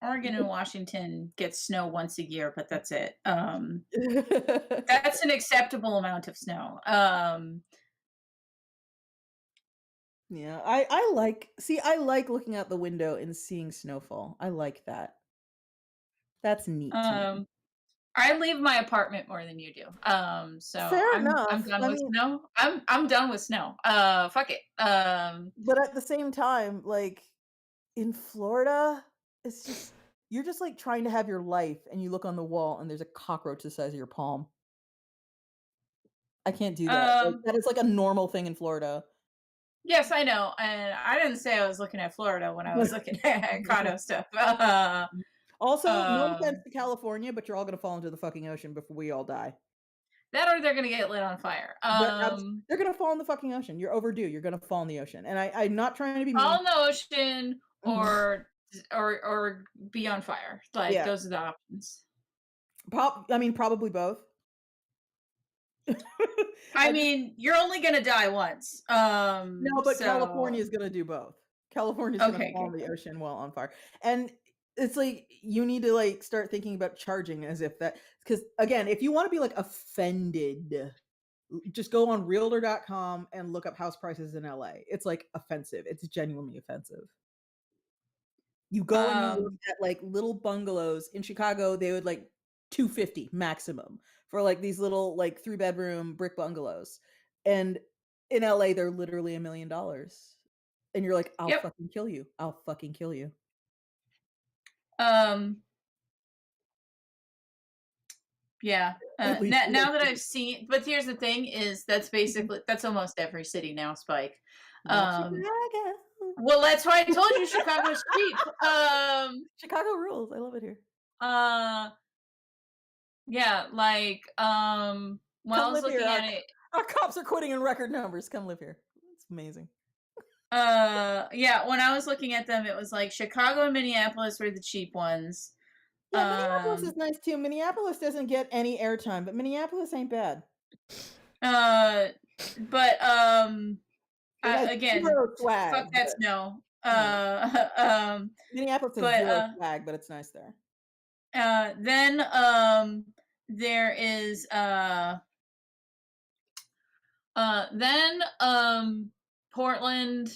Oregon and Washington get snow once a year, but that's it. That's an acceptable amount of snow. Yeah, I like I like looking out the window and seeing snowfall. I like that. That's neat to me. I leave my apartment more than you do. So Fair I'm enough. done I with mean, snow. I'm done with snow. Fuck it. but at the same time, like in Florida, it's just you're just like trying to have your life and you look on the wall and there's a cockroach the size of your palm. I can't do that. Like, um, that is like a normal thing in Florida. yes, I know, and I didn't say I was looking at Florida when I was looking at condo stuff. Also, no offense Um, to California, but you're all gonna fall into the fucking ocean before we all die. that or they're gonna get lit on fire. They're gonna fall in the fucking ocean. You're overdue. You're gonna fall in the ocean. And I'm not trying to be Fall mean. in the ocean Mhm. or be on fire. Like Yeah. those are the options. I mean, probably both. I I just mean, you're only gonna die once. No, but California So is gonna do both. California is gonna okay, fall good, in the good. ocean while on fire. And it's like you need to like start thinking about charging as if that because again, if you want to be like offended, just go on realtor.com and look up house prices in LA. It's like offensive. It's genuinely offensive. You go and you look Um, at like little bungalows in Chicago, they would like 250 maximum for like these little like 3-bedroom brick bungalows. And in LA, they're literally $1 million. And you're like, I'll yep. fucking kill you. I'll fucking kill you. Um, yeah. At least Now that I've seen, but here's the thing: is that's almost every city now, Spike. not Um, Chicago. well, that's why I told you Chicago's cheap. Chicago rules. I love it here. Uh, yeah, like when I Come was live here. looking at it, Our cops are quitting in record numbers. Come live here. It's amazing. yeah, when I was looking at them, it was like Chicago and Minneapolis were the cheap ones. Yeah, Minneapolis is nice too. Minneapolis doesn't get any airtime, but Minneapolis ain't bad. Uh, but It has again, 0 swag, fuck that but snow. yeah. Minneapolis has But 0 swag, but it's nice there. then there is then Portland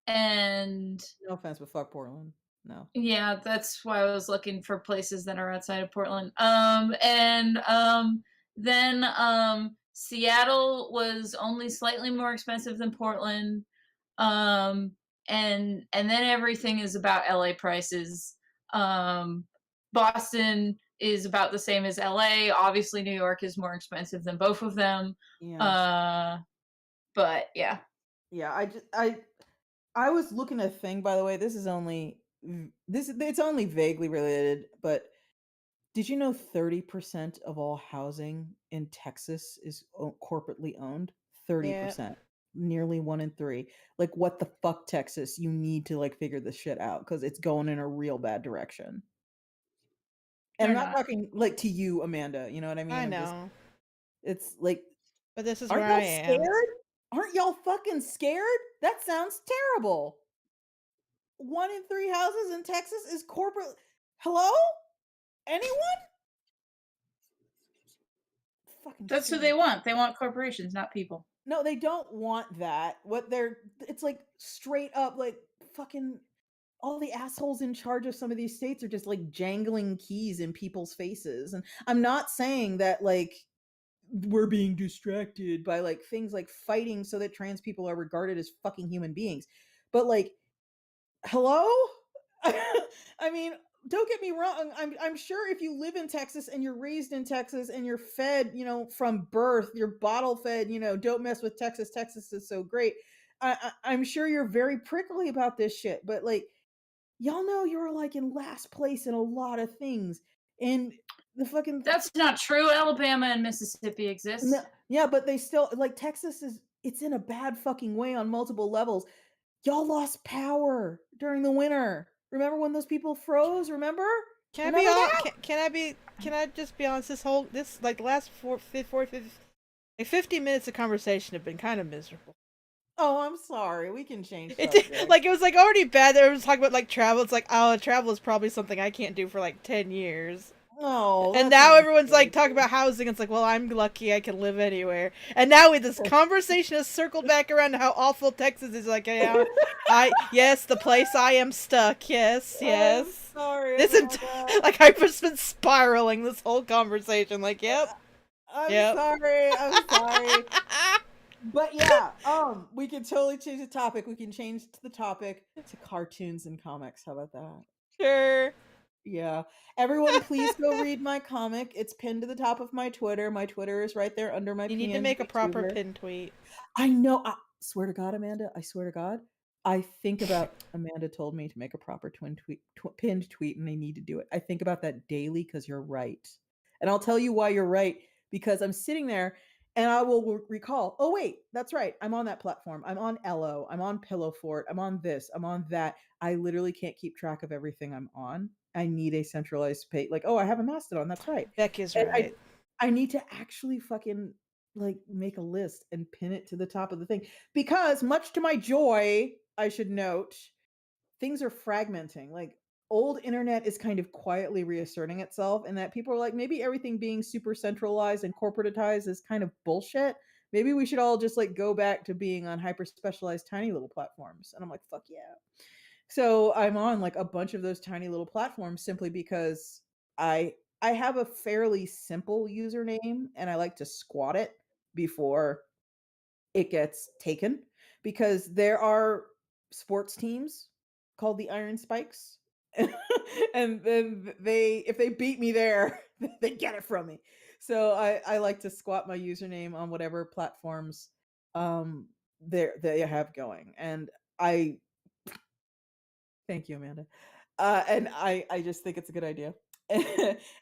and No offense, but fuck Portland. No. yeah, that's why I was looking for places that are outside of Portland. And then Seattle was only slightly more expensive than Portland. Um, and then everything is about LA prices. Boston is about the same as LA. Obviously, New York is more expensive than both of them. Yeah. But yeah. Yeah, I was looking at a thing, by the way. This is only it's only vaguely related, but did you know 30% of all housing in Texas is corporately owned? 30%. Nearly 1 in 3. Like what the fuck, Texas? You need to like figure this shit out because it's going in a real bad direction. And They're I'm not not. talking like to you, Amanda. You know what I mean? I know. It's like, But this is aren't where y'all I am. scared? Aren't y'all fucking scared? That sounds terrible. 1 in 3 houses in Texas is corporate. Hello? Anyone? Fucking That's who shit. they want. They want corporations, not people. No, they don't want that. It's like straight up like fucking all the assholes in charge of some of these states are just like jangling keys in people's faces. And I'm not saying that like we're being distracted by like things like fighting so that trans people are regarded as fucking human beings. But like, hello? I mean, don't get me wrong. I'm sure if you live in Texas and you're raised in Texas and you're fed, from birth, you're bottle fed, don't mess with Texas. Texas is so great. I'm sure you're very prickly about this shit, but like, y'all know you're like in last place in a lot of things. And the fucking That's not true. Alabama and Mississippi exist. no, yeah, but they still like Texas it's in a bad fucking way on multiple levels. Y'all lost power during the winter. Remember when those people froze? Remember? Can I be on? Can I just be honest? This like the last 50 minutes of conversation have been kind of miserable. Oh, I'm sorry. We can change. It was like already bad. They were just talking about like travel. It's like, oh, travel is probably something I can't do for like 10 years. Oh, and now everyone's like talking about housing. It's like, well, I'm lucky I can live anywhere. And now this conversation has circled back around to how awful Texas is. Like, yeah, yes, the place I am stuck. Yes. I'm sorry. Like I've just been spiraling this whole conversation. Like, yep. I'm sorry. But yeah, we can totally change the topic. We can change the topic to cartoons and comics. How about that? Sure. Yeah. Everyone, please go read my comic. It's pinned to the top of my Twitter. My Twitter is right there under my You need to make a proper pin tweet. I know. I swear to God, Amanda. I swear to God. I think about Amanda told me to make a proper pinned tweet, and I need to do it. I think about that daily because you're right. And I'll tell you why you're right. Because I'm sitting there and I will recall, oh, wait, that's right. I'm on that platform. I'm on Elo. I'm on Pillow Fort. I'm on this. I'm on that. I literally can't keep track of everything I'm on. I need a centralized page. Like, oh, I have a Mastodon. That's right. Beck is right. I need to actually fucking like make a list and pin it to the top of the thing. Because much to my joy, I should note, things are fragmenting. Like old internet is kind of quietly reasserting itself, and that people are like, maybe everything being super centralized and corporatized is kind of bullshit. Maybe we should all just like go back to being on hyper specialized tiny little platforms. And I'm like, fuck yeah. So I'm on like a bunch of those tiny little platforms simply because I have a fairly simple username and I like to squat it before it gets taken, because there are sports teams called the Iron Spikes and then if they beat me there, they get it from me. So I like to squat my username on whatever platforms they have going. And I thank you, Amanda. And I just think it's a good idea.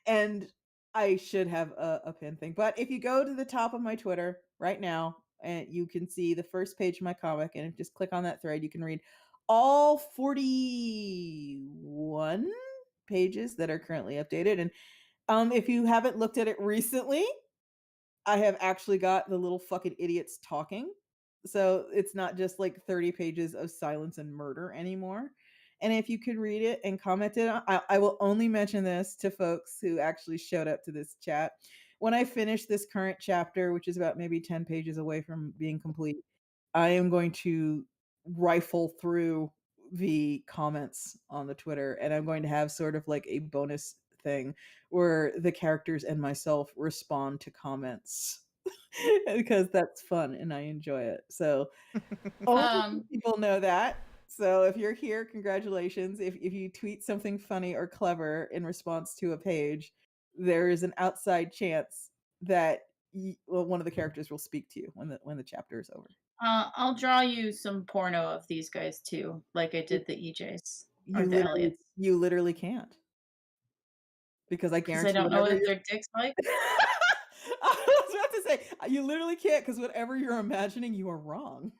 And I should have a pin thing. But if you go to the top of my Twitter right now, and you can see the first page of my comic, and if you just click on that thread, you can read all 41 pages that are currently updated. And if you haven't looked at it recently, I have actually got the little fucking idiots talking. So it's not just like 30 pages of silence and murder anymore. And if you could read it and comment it, I will only mention this to folks who actually showed up to this chat. When I finish this current chapter, which is about maybe 10 pages away from being complete, I am going to rifle through the comments on the Twitter, and I'm going to have sort of like a bonus thing where the characters and myself respond to comments because that's fun and I enjoy it. So only people know that. So if you're here, congratulations. If you tweet something funny or clever in response to a page, there is an outside chance that one of the characters will speak to you when the chapter is over. I'll draw you some porno of these guys too, like I did the EJs or the Elliots. You literally can't, because I guarantee. I don't know what their dicks like. I was about to say you literally can't, because whatever you're imagining, you are wrong.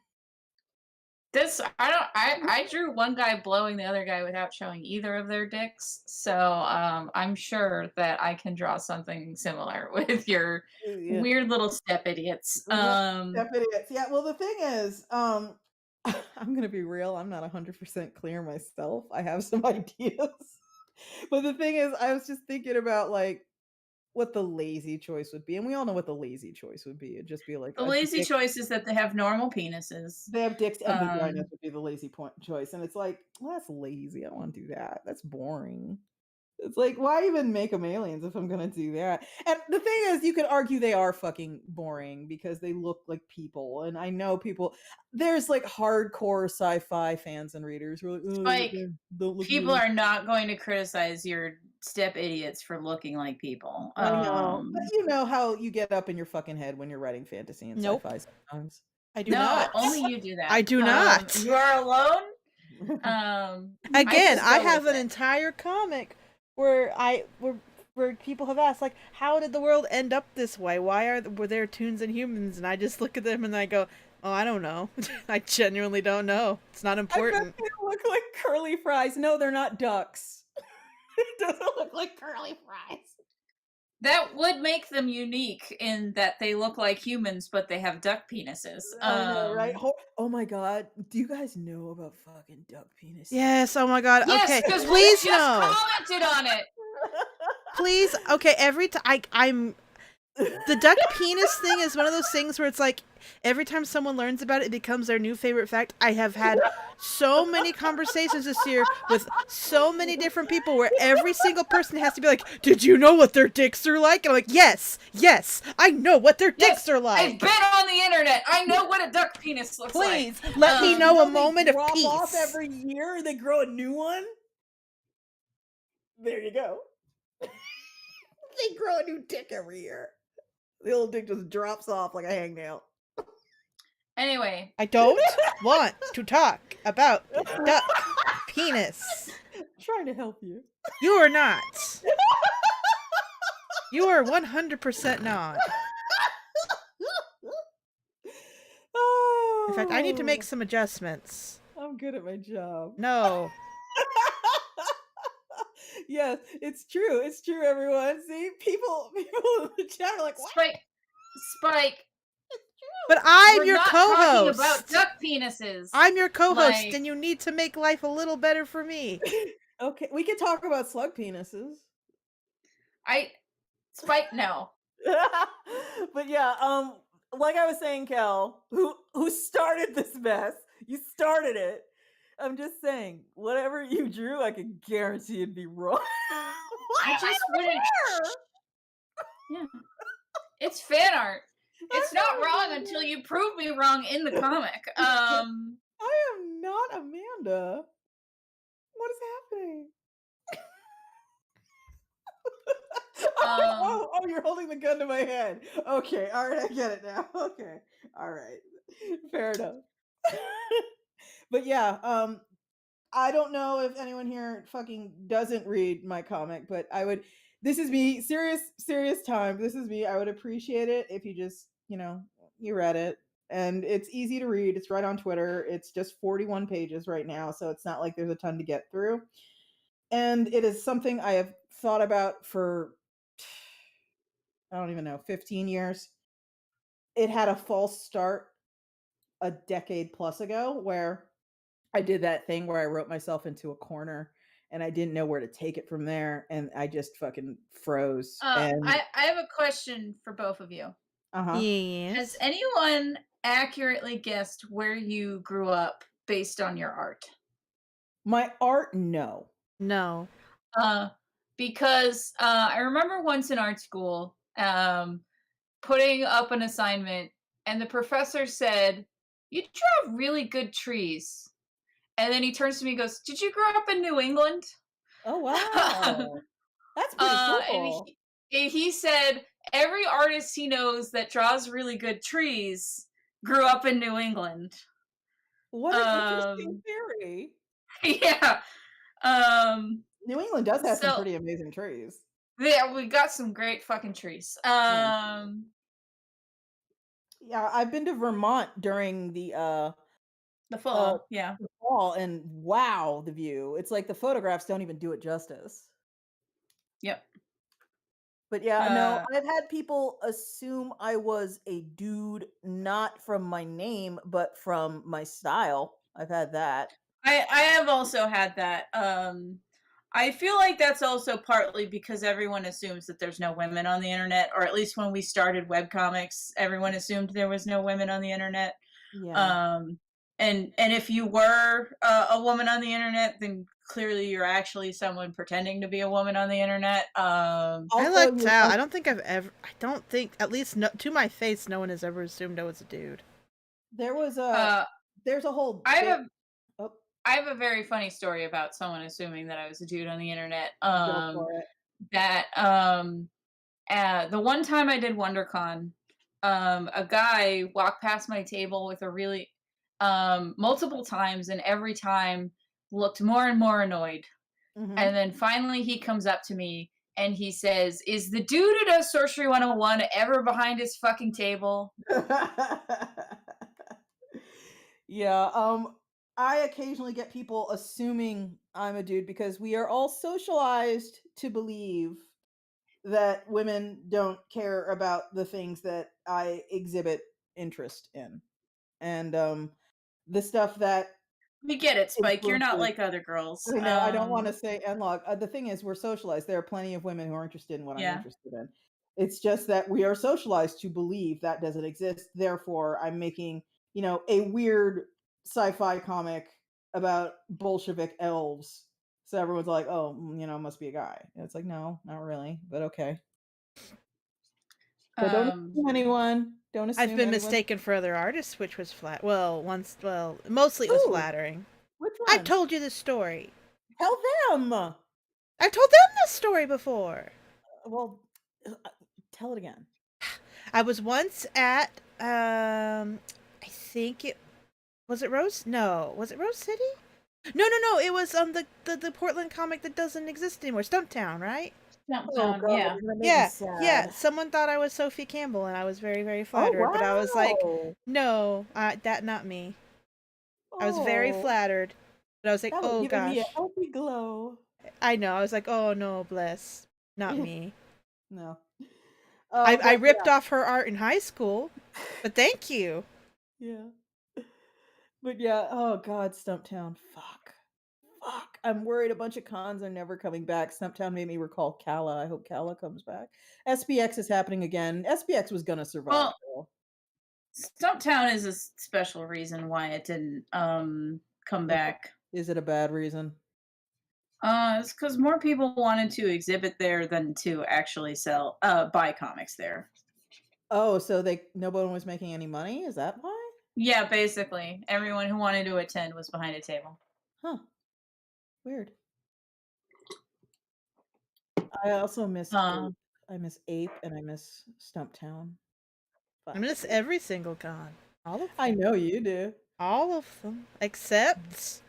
I drew one guy blowing the other guy without showing either of their dicks, so I'm sure that I can draw something similar with your weird little step idiots. Step idiots. Yeah, well the thing is, I'm gonna be real, I'm not 100% clear myself. I have some ideas. But the thing is, I was just thinking about like what the lazy choice would be, and we all know what the lazy choice would be. It'd just be like the lazy choice is that they have normal penises. They have dicks and vaginas would be the lazy choice, and it's like, well, that's lazy. I don't want to do that. That's boring. It's like, why even make them aliens if I'm gonna do that? And the thing is, you could argue they are fucking boring because they look like people. And I know people, there's like hardcore sci-fi fans and readers who are like, oh, Spike, don't look people really. are not going to criticize your step idiots for looking like people. I know, but you know how you get up in your fucking head when you're writing fantasy and Nope. sci-fi sometimes. I do No, not. only you do that. I do not. You are alone. Again, just I go have with an it. entire comic where where people have asked, like, how did the world end up this way? Were there toons and humans? And I just look at them and I go, oh, I don't know. I genuinely don't know. It's not I important. bet they look like curly fries. No, they're not ducks. It doesn't look like curly fries. That would make them unique in that they look like humans, but they have duck penises. I know, right? Oh my god, do you guys know about fucking duck penises? Yes, oh my god. Yes, Okay, because we please just no. commented on it. Please, okay, every time I'm the duck penis thing is one of those things where it's like every time someone learns about it, it becomes their new favorite fact. I have had so many conversations this year with so many different people where every single person has to be like, did you know what their dicks are like? And I'm like, yes, I know what their dicks are like. I've been on the internet. I know what a duck penis looks Please, like. Let me know a moment of drop peace. off every year, they grow a new one. There you go. They grow a new dick every year. The old dick just drops off like a hangnail. Anyway, I don't want to talk about the duck penis. I'm trying to help you. You are not. You are 100% not. In fact, I need to make some adjustments. I'm good at my job. No. Yes, it's true. It's true, everyone. See, people in the chat are like, what? Spike. But I'm We're your not co-host. talking about duck penises. I'm your co-host, Like- and you need to make life a little better for me. Okay, we can talk about slug penises. Spike, no. But yeah, like I was saying, Kel, who started this mess? You started it. I'm just saying, whatever you drew, I can guarantee it'd be wrong. I just wouldn't. Yeah. It's fan art. It's not wrong until you prove me wrong in the comic. I am not Amanda. What is happening? Oh, you're holding the gun to my head. Okay, all right, I get it now. Okay, all right, fair enough. But yeah, I don't know if anyone here fucking doesn't read my comic, but I would. This is me, serious time. This is me. I would appreciate it if you just, you read it, and it's easy to read. It's right on Twitter. It's just 41 pages right now, so it's not like there's a ton to get through. And it is something I have thought about for, I don't even know, 15 years. It had a false start a decade plus ago where I did that thing where I wrote myself into a corner and I didn't know where to take it from there, and I just fucking froze. And I have a question for both of you. Yes. Has anyone accurately guessed where you grew up based on your art? My art, no. No. Because I remember once in art school putting up an assignment, and the professor said, "You draw really good trees." And then he turns to me and goes, "Did you grow up in New England?" Oh, wow. That's pretty cool. And he said, every artist he knows that draws really good trees grew up in New England. What an interesting theory. Yeah. New England does have some pretty amazing trees. Yeah, we got some great fucking trees. Yeah, I've been to Vermont during the fall. Yeah. The fall, and wow, the view. It's like the photographs don't even do it justice. Yep. But yeah, no, I've had people assume I was a dude not from my name, but from my style. I've had that. I have also had that. I feel like that's also partly because everyone assumes that there's no women on the internet, or at least when we started webcomics, everyone assumed there was no women on the internet. Yeah. and if you were a woman on the internet, then clearly you're actually someone pretending to be a woman on the internet. I Also, lucked you're out. I don't think, at least to my face, no one has ever assumed I was a dude. there's a whole I bit. have a Oh, I have a very funny story about someone assuming that I was a dude on the internet. go for it. That the one time I did WonderCon, a guy walked past my table with a really multiple times, and every time looked more and more annoyed. Mhm. And then finally he comes up to me and he says, "Is the dude who does Sorcery 101 ever behind his fucking table?" Yeah, I occasionally get people assuming I'm a dude because we are all socialized to believe that women don't care about the things that I exhibit interest in. And the stuff that We get it, Spike. You're not influences. like other girls. I know, I don't want to say analog. The thing is, we're socialized. There are plenty of women who are interested in what I'm Yeah. interested in. It's just that we are socialized to believe that doesn't exist. Therefore, I'm making, a weird sci-fi comic about Bolshevik elves. So everyone's like, oh, must be a guy. And it's like, no, not really, but okay. So don't Um, assume anyone. Don't assume I've been anyone. mistaken for other artists, which was mostly it was Ooh, flattering. which I've one? told you this story. Tell them. I've told them this story before. Well, tell it again. I was once at I think it was it Rose? No, was it Rose City? No. It was the Portland comic that doesn't exist anymore, Stumptown, right? Oh Stumptown, God, yeah. you're gonna make me Yeah, sad. yeah. Someone thought I was Sophie Campbell, and I was very, very Oh flattered. But I was like, wow. no, that not me. I was very Oh, flattered, but I was like, that was oh giving me a gosh, healthy glow. I know. I was like, oh no, bless, not Yeah. me. No. I But ripped off her art in high school, but thank you. yeah. But yeah, oh God, Stumptown. Fuck. Fuck. I'm worried a bunch of cons are never coming back. Stumptown made me recall Kala. I hope Kala comes back. SPX is happening again. SPX was gonna survive. Well, though. Stumptown is a special reason why it didn't come back. Is it a bad reason? It's because more people wanted to exhibit there than to actually buy comics there. Oh, so no one was making any money? Is that why? Yeah, basically, everyone who wanted to attend was behind a table. Huh. Weird. I also miss Uh, Ape. I miss Ape and I miss Stumptown. I miss Fuck. every single con, all of I them, know you do. all of them, except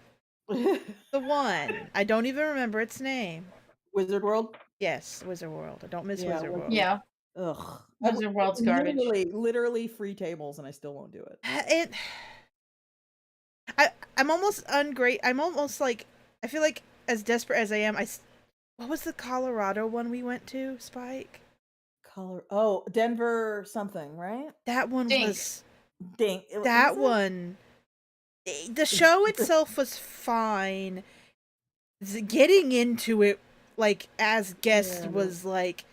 the one I don't even remember its name. Wizard World? Yes, Wizard World. I don't miss Yeah, Wizard World. yeah, Ugh. Wizard World's garbage. Literally free tables and I still won't do it. It. I'm almost ungreat. I'm almost like I feel like as desperate as I am. What was the Colorado one we went to, Spike? Denver something, right? That one Dink. was. Dink. That Was it? one. The show itself was fine. Getting into it, like as guests, Yeah. was like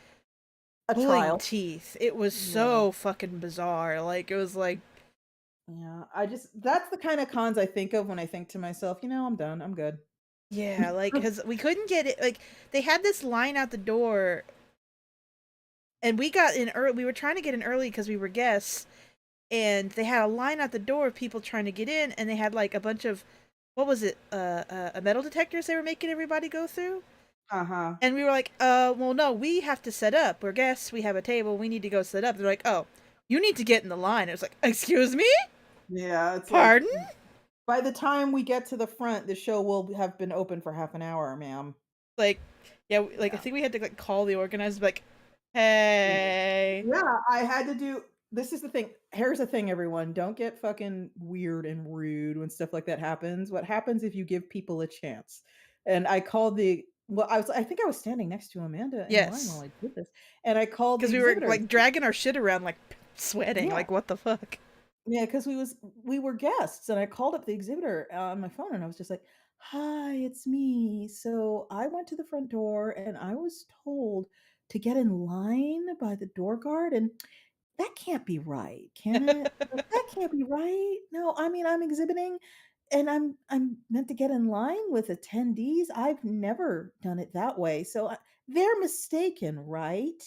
A pulling trial. teeth. It was so fucking bizarre. Like it was like. Yeah, that's the kind of cons I think of when I think to myself, I'm done. I'm good. Yeah, like because we couldn't get it. Like they had this line out the door, and we got in early. We were trying to get in early because we were guests, and they had a line out the door of people trying to get in, and they had like a bunch of what was it? Metal detectors they were making everybody go through. Uh-huh. And we were like, well, no, we have to set up. We're guests. We have a table. We need to go set up. They're like, oh, you need to get in the line. It was like, excuse me? Yeah, it's Pardon? like, by the time we get to the front, the show will have been open for half an hour, ma'am. Like, yeah, like I think we had to like call the organizers, like, hey. Yeah, I had to do. This is the thing. Here's the thing, everyone. Don't get fucking weird and rude when stuff like that happens. What happens if you give people a chance? And I called I think I was standing next to Amanda in line Yes. while I did this. And I called the Because we were exhibitors. like dragging our shit around, like sweating, Yeah. like what the fuck? Yeah, because we were guests, and I called up the exhibitor on my phone, and I was just like, "Hi, it's me." So I went to the front door, and I was told to get in line by the door guard, and that can't be right, can it? Like, that can't be right. No, I mean, I'm exhibiting and I'm meant to get in line with attendees. I've never done it that way. So they're mistaken, right?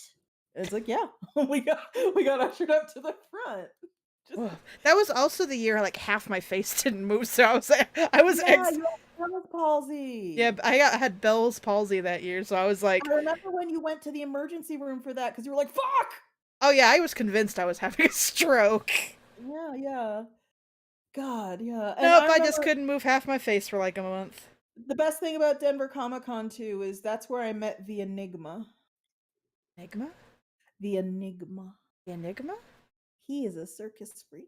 It's like, yeah, we got ushered up to the front. Just Ugh. That was also the year like half my face didn't move, so I was yeah, you have Bell's palsy. yeah, I had Bell's palsy that year, so I was like, I remember when you went to the emergency room for that because you were like, "Fuck!" oh yeah, I was convinced I was having a stroke. Yeah, yeah. God, yeah. And Nope, I I just remember couldn't move half my face for like a month. the best thing about Denver Comic Con too is that's where I met the Enigma. Enigma? The Enigma. The Enigma? He is a circus freak.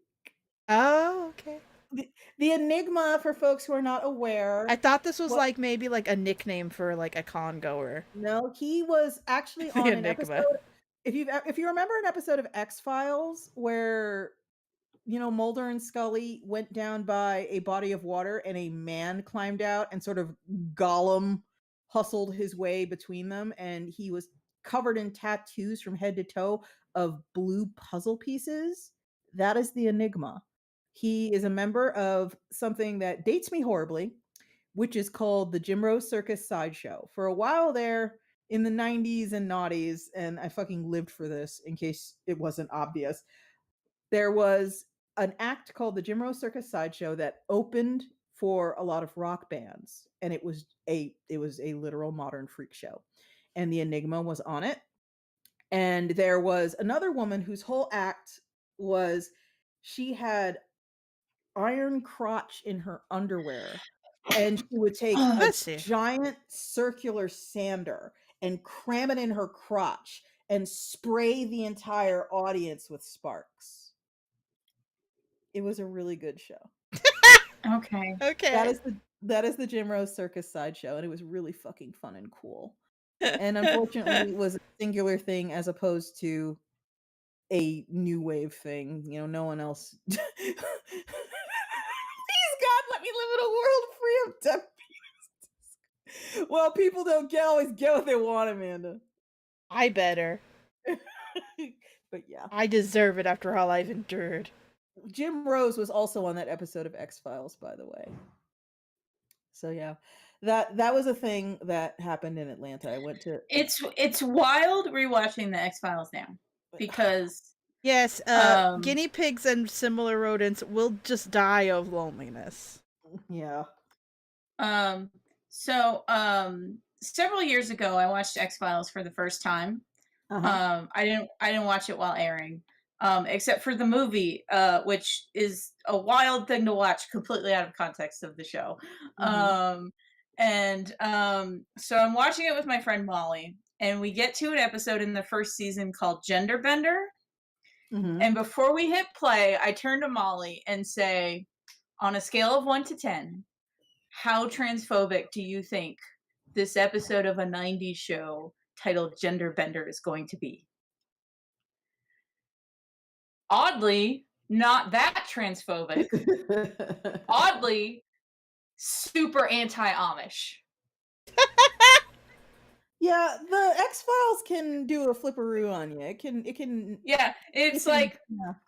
Oh, okay. The Enigma, for folks who are not aware, I thought this was what like maybe like a nickname for like a con goer. no, he was actually The on an Enigma. episode. If you remember an episode of X-Files where Mulder and Scully went down by a body of water and a man climbed out and sort of Gollum hustled his way between them, and he was covered in tattoos from head to toe of blue puzzle pieces. That is the Enigma. He is a member of something that dates me horribly, which is called the Jim Rose Circus Sideshow. For a while there in the 90s and noughties, and I fucking lived for this in case it wasn't obvious, there was an act called the Jim Rose Circus Sideshow that opened for a lot of rock bands, and it was a literal modern freak show, and the Enigma was on it. And there was another woman whose whole act was she had iron crotch in her underwear, and she would take a Let's see. giant circular sander and cram it in her crotch and spray the entire audience with sparks. It was a really good show. Okay. Okay. That is the Jim Rose Circus Sideshow, and it was really fucking fun and cool. And unfortunately, it was a singular thing as opposed to a new wave thing. No one else. Please, God, let me live in a world free of deaf penises. Well, people don't always get what they want, Amanda. I better. But yeah, I deserve it after all I've endured. Jim Rose was also on that episode of X-Files, by the way. So yeah, that was a thing that happened in Atlanta. I went to It's wild rewatching the X-Files now because Yes, guinea pigs and similar rodents will just die of loneliness. yeah. So several years ago I watched X-Files for the first time. Uh-huh. I didn't watch it while airing. Except for the movie, which is a wild thing to watch completely out of context of the show. So I'm watching it with my friend Molly, and we get to an episode in the first season called Gender Bender. And before we hit play, I turn to Molly and say, on a scale of 1 to 10, how transphobic do you think this episode of a 90s show titled Gender Bender is going to be? Oddly, not that transphobic. Oddly, super anti-Amish. Yeah, the X-Files can do a flipperoo on you. It can Yeah, it's like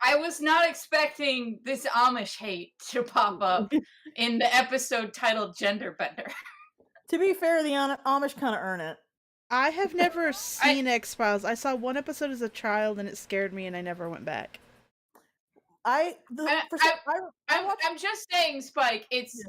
I was not expecting this Amish hate to pop up in the episode titled Gender Bender. To be fair, the Amish kind of earn it. I have never seen X-Files. I saw one episode as a child and it scared me and I never went back. I'm just saying, Spike, it's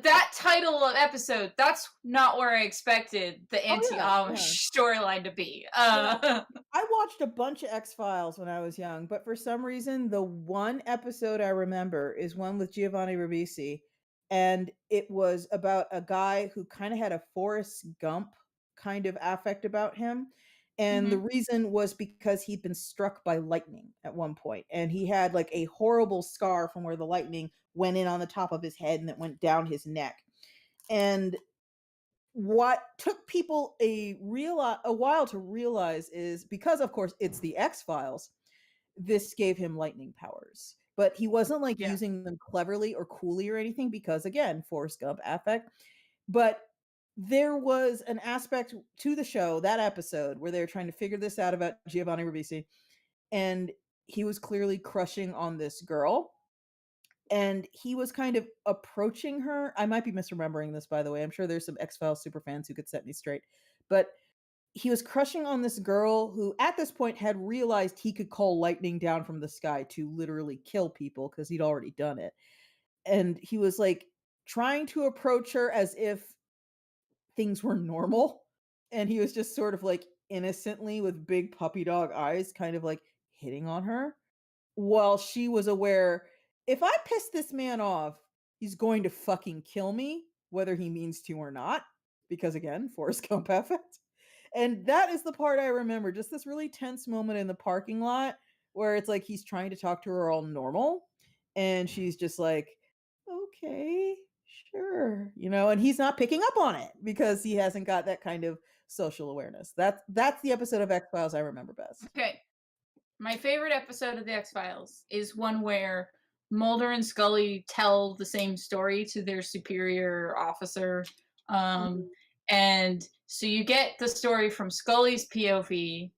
that title of episode, that's not where I expected the anti-Amish storyline to be. I watched a bunch of X-Files when I was young, but for some reason, the one episode I remember is one with Giovanni Ribisi, and it was about a guy who kind of had a Forrest Gump kind of affect about him. And the reason was because he'd been struck by lightning at one point, and he had like a horrible scar from where the lightning went in on the top of his head and it went down his neck. And what took people a while to realize is because, of course, it's the X-Files, this gave him lightning powers. But he wasn't like using them cleverly or coolly or anything because, again, Forrest Gump affect. But there was an aspect to the show, that episode, where they were trying to figure this out about Giovanni Ribisi. And he was clearly crushing on this girl. And he was kind of approaching her. I might be misremembering this, by the way. I'm sure there's some X-Files super fans who could set me straight. But he was crushing on this girl who, at this point, had realized he could call lightning down from the sky to literally kill people because he'd already done it. And he was like trying to approach her as if things were normal. And he was just sort of like innocently with big puppy dog eyes, kind of like hitting on her, while she was aware, if I piss this man off, he's going to fucking kill me, whether he means to or not. Because again, Forrest Gump effect. And that is the part I remember. Just this really tense moment in the parking lot where it's like he's trying to talk to her all normal. And she's just like, okay, sure. And he's not picking up on it because he hasn't got that kind of social awareness. That's the episode of X-Files I remember best. Okay. My favorite episode of the X-Files is one where Mulder and Scully tell the same story to their superior officer. And so you get the story from Scully's POV,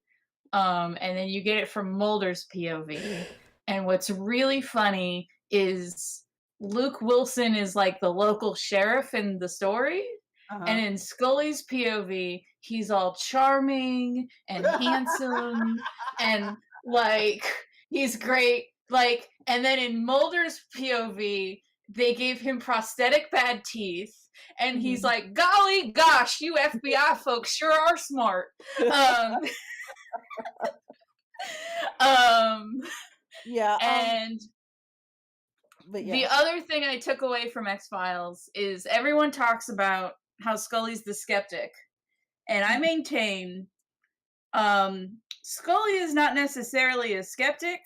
and then you get it from Mulder's POV. And what's really funny is Luke Wilson is like the local sheriff in the story. And in Scully's POV, he's all charming and handsome and like he's great. Like, and then in Mulder's POV, they gave him prosthetic bad teeth, and he's like, golly gosh, you FBI folks sure are smart. Yeah. But yeah. The other thing I took away from X-Files is everyone talks about how Scully's the skeptic. And I maintain Scully is not necessarily a skeptic.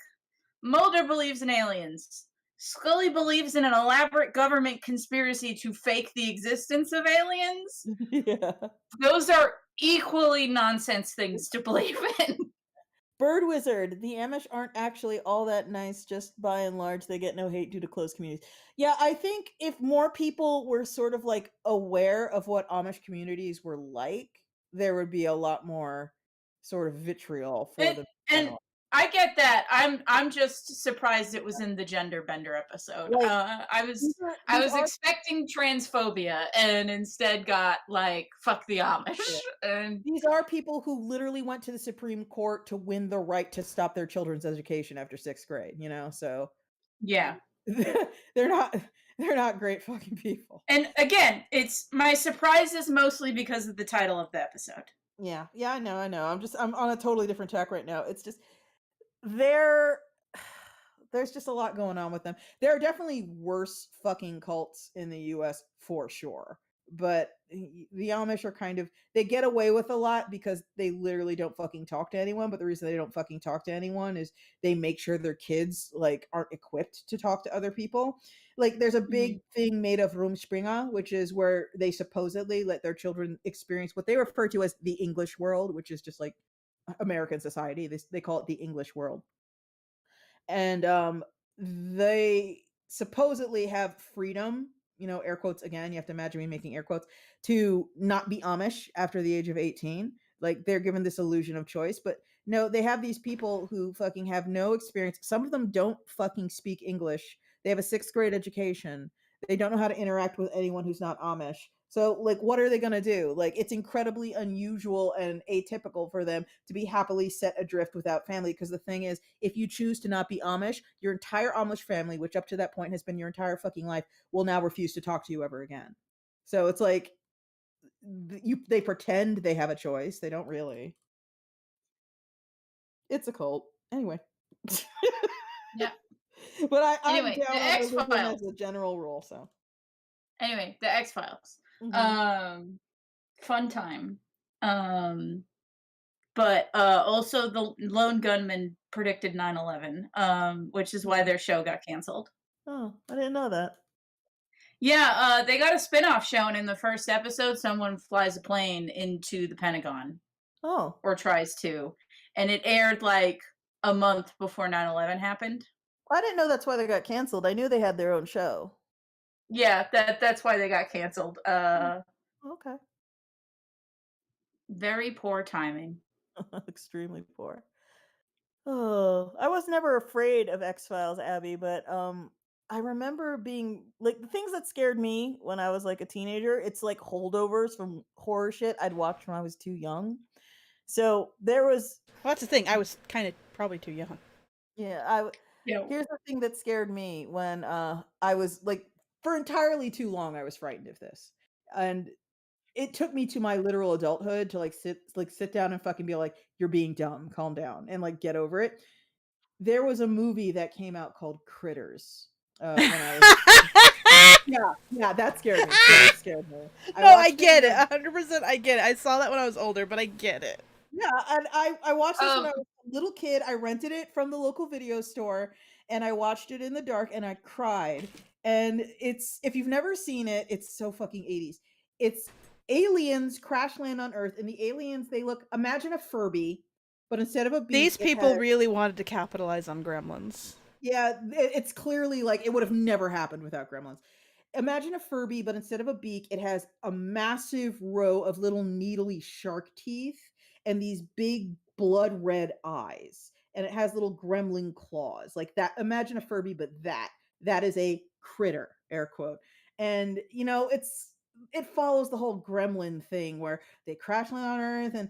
Mulder believes in aliens. Scully believes in an elaborate government conspiracy to fake the existence of aliens. Yeah. Those are equally nonsense things to believe in. Bird Wizard, the Amish aren't actually all that nice, just by and large. They get no hate due to closed communities. Yeah, I think if more people were sort of like aware of what Amish communities were like, there would be a lot more sort of vitriol for them. And I get that. I'm just surprised it was in the gender bender episode. Like, I was expecting transphobia and instead got like fuck the Amish. Yeah. And these are people who literally went to the Supreme Court to win the right to stop their children's education after 6th grade, so yeah. they're not great fucking people. And again, it's my surprise is mostly because of the title of the episode. Yeah, I know. I'm on a totally different track right now. It's just there's just a lot going on with them. There are definitely worse fucking cults in the US for sure. But the Amish are kind of, they get away with a lot because they literally don't fucking talk to anyone. But the reason they don't fucking talk to anyone is they make sure their kids like aren't equipped to talk to other people. Like there's a big thing made of Rumspringa, which is where they supposedly let their children experience what they refer to as the English world, which is just like American society. They call it the English world. And they supposedly have freedom, air quotes again, you have to imagine me making air quotes, to not be Amish after the age of 18. Like they're given this illusion of choice, but no, they have these people who fucking have no experience. Some of them don't fucking speak English. They have a 6th grade education. They don't know how to interact with anyone who's not Amish. So, like, what are they going to do? Like, it's incredibly unusual and atypical for them to be happily set adrift without family. Because the thing is, if you choose to not be Amish, your entire Amish family, which up to that point has been your entire fucking life, will now refuse to talk to you ever again. So it's like, they pretend they have a choice. They don't really. It's a cult. Anyway. Yeah. But I'm anyway, down on religion as a general rule, so. Anyway, the X-Files. Fun time. But also the lone gunman predicted 9/11, which is why their show got canceled. Oh, I didn't know that. Yeah, they got a spin-off show, and in the first episode, someone flies a plane into the Pentagon. Oh. Or tries to. And it aired like a month before 9/11 happened. I didn't know that's why they got canceled. I knew they had their own show. Yeah, that's why they got canceled. Okay. Very poor timing. Extremely poor. Oh, I was never afraid of X-Files, Abby, but I remember being like the things that scared me when I was like a teenager, it's like holdovers from horror shit I'd watched when I was too young. So there was Well, that's the thing. I was kind of probably too young. yeah, Yeah. here's the thing that scared me when I was like for entirely too long I was frightened of this. And it took me to my literal adulthood to sit down and fucking be like, "You're being dumb, calm down," and like get over it. There was a movie that came out called Critters, when I was yeah, yeah, that scared me. Critters scared me. I No, I watched it get when it. I 100%. I get it. I saw that when I was older, but I get it. yeah, and I watched this when I Um, was a little kid. I rented it from the local video store, and I watched it in the dark, and I cried. And it's if you've never seen it, it's so fucking 80s. It's aliens crash land on Earth, and the aliens, they look imagine a Furby, but instead of a beak, These it people has really wanted to capitalize on Gremlins. yeah, it's clearly like it would have never happened without gremlins. Imagine a Furby, but instead of a beak, it has a massive row of little needly shark teeth and these big blood red eyes. And it has little gremlin claws. Like that. Imagine a Furby, but that is a critter, air quote. And it follows the whole gremlin thing where they crash land on Earth and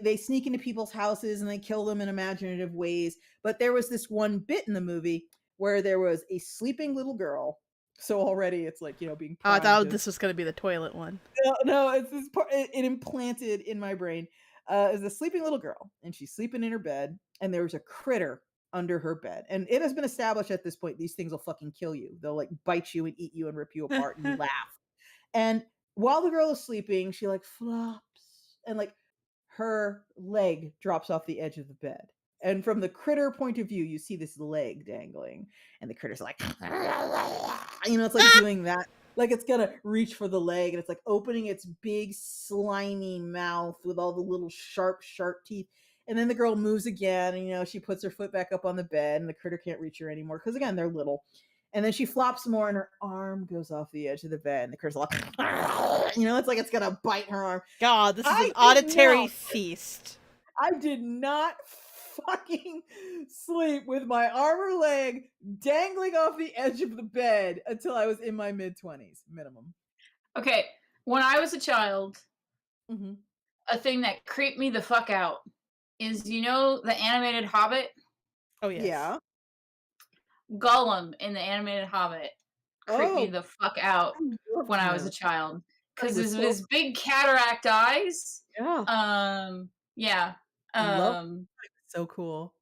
they sneak into people's houses and they kill them in imaginative ways. But there was this one bit in the movie where there was a sleeping little girl. So already it's like, being Oh, I primed thought to this was going to be the toilet one. no, it's this part it implanted in my brain. Is a sleeping little girl, and she's sleeping in her bed, and there was a critter under her bed. And it has been established at this point, these things will fucking kill you. They'll like bite you and eat you and rip you apart, and you laugh. And while the girl is sleeping, she like flops and like her leg drops off the edge of the bed. And from the critter point of view, you see this leg dangling, and the critter's like, it's like doing that. Like it's gonna reach for the leg, and it's like opening its big, slimy mouth with all the little sharp teeth. And then the girl moves again, and she puts her foot back up on the bed, and the critter can't reach her anymore because again, they're little. And then she flops more, and her arm goes off the edge of the bed, and the critter's like, it's like it's gonna bite her arm. God, this is an auditory feast. I did not fucking sleep with my arm or leg dangling off the edge of the bed until I was in my mid-20s, minimum. Okay, when I was a child, Mm-hmm. a thing that creeped me the fuck out is, the animated Hobbit? Oh, yes. Yeah. Gollum in the animated Hobbit creeped me the fuck out when I was a child. Because his big cataract eyes. Yeah. Yeah. So cool.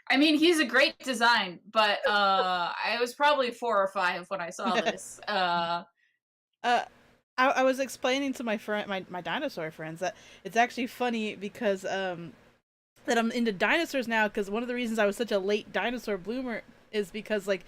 I mean, he's a great design, but I was probably 4 or 5 when I saw this. I was explaining to my friend, my dinosaur friends, that it's actually funny because that I'm into dinosaurs now. Because one of the reasons I was such a late dinosaur bloomer is because like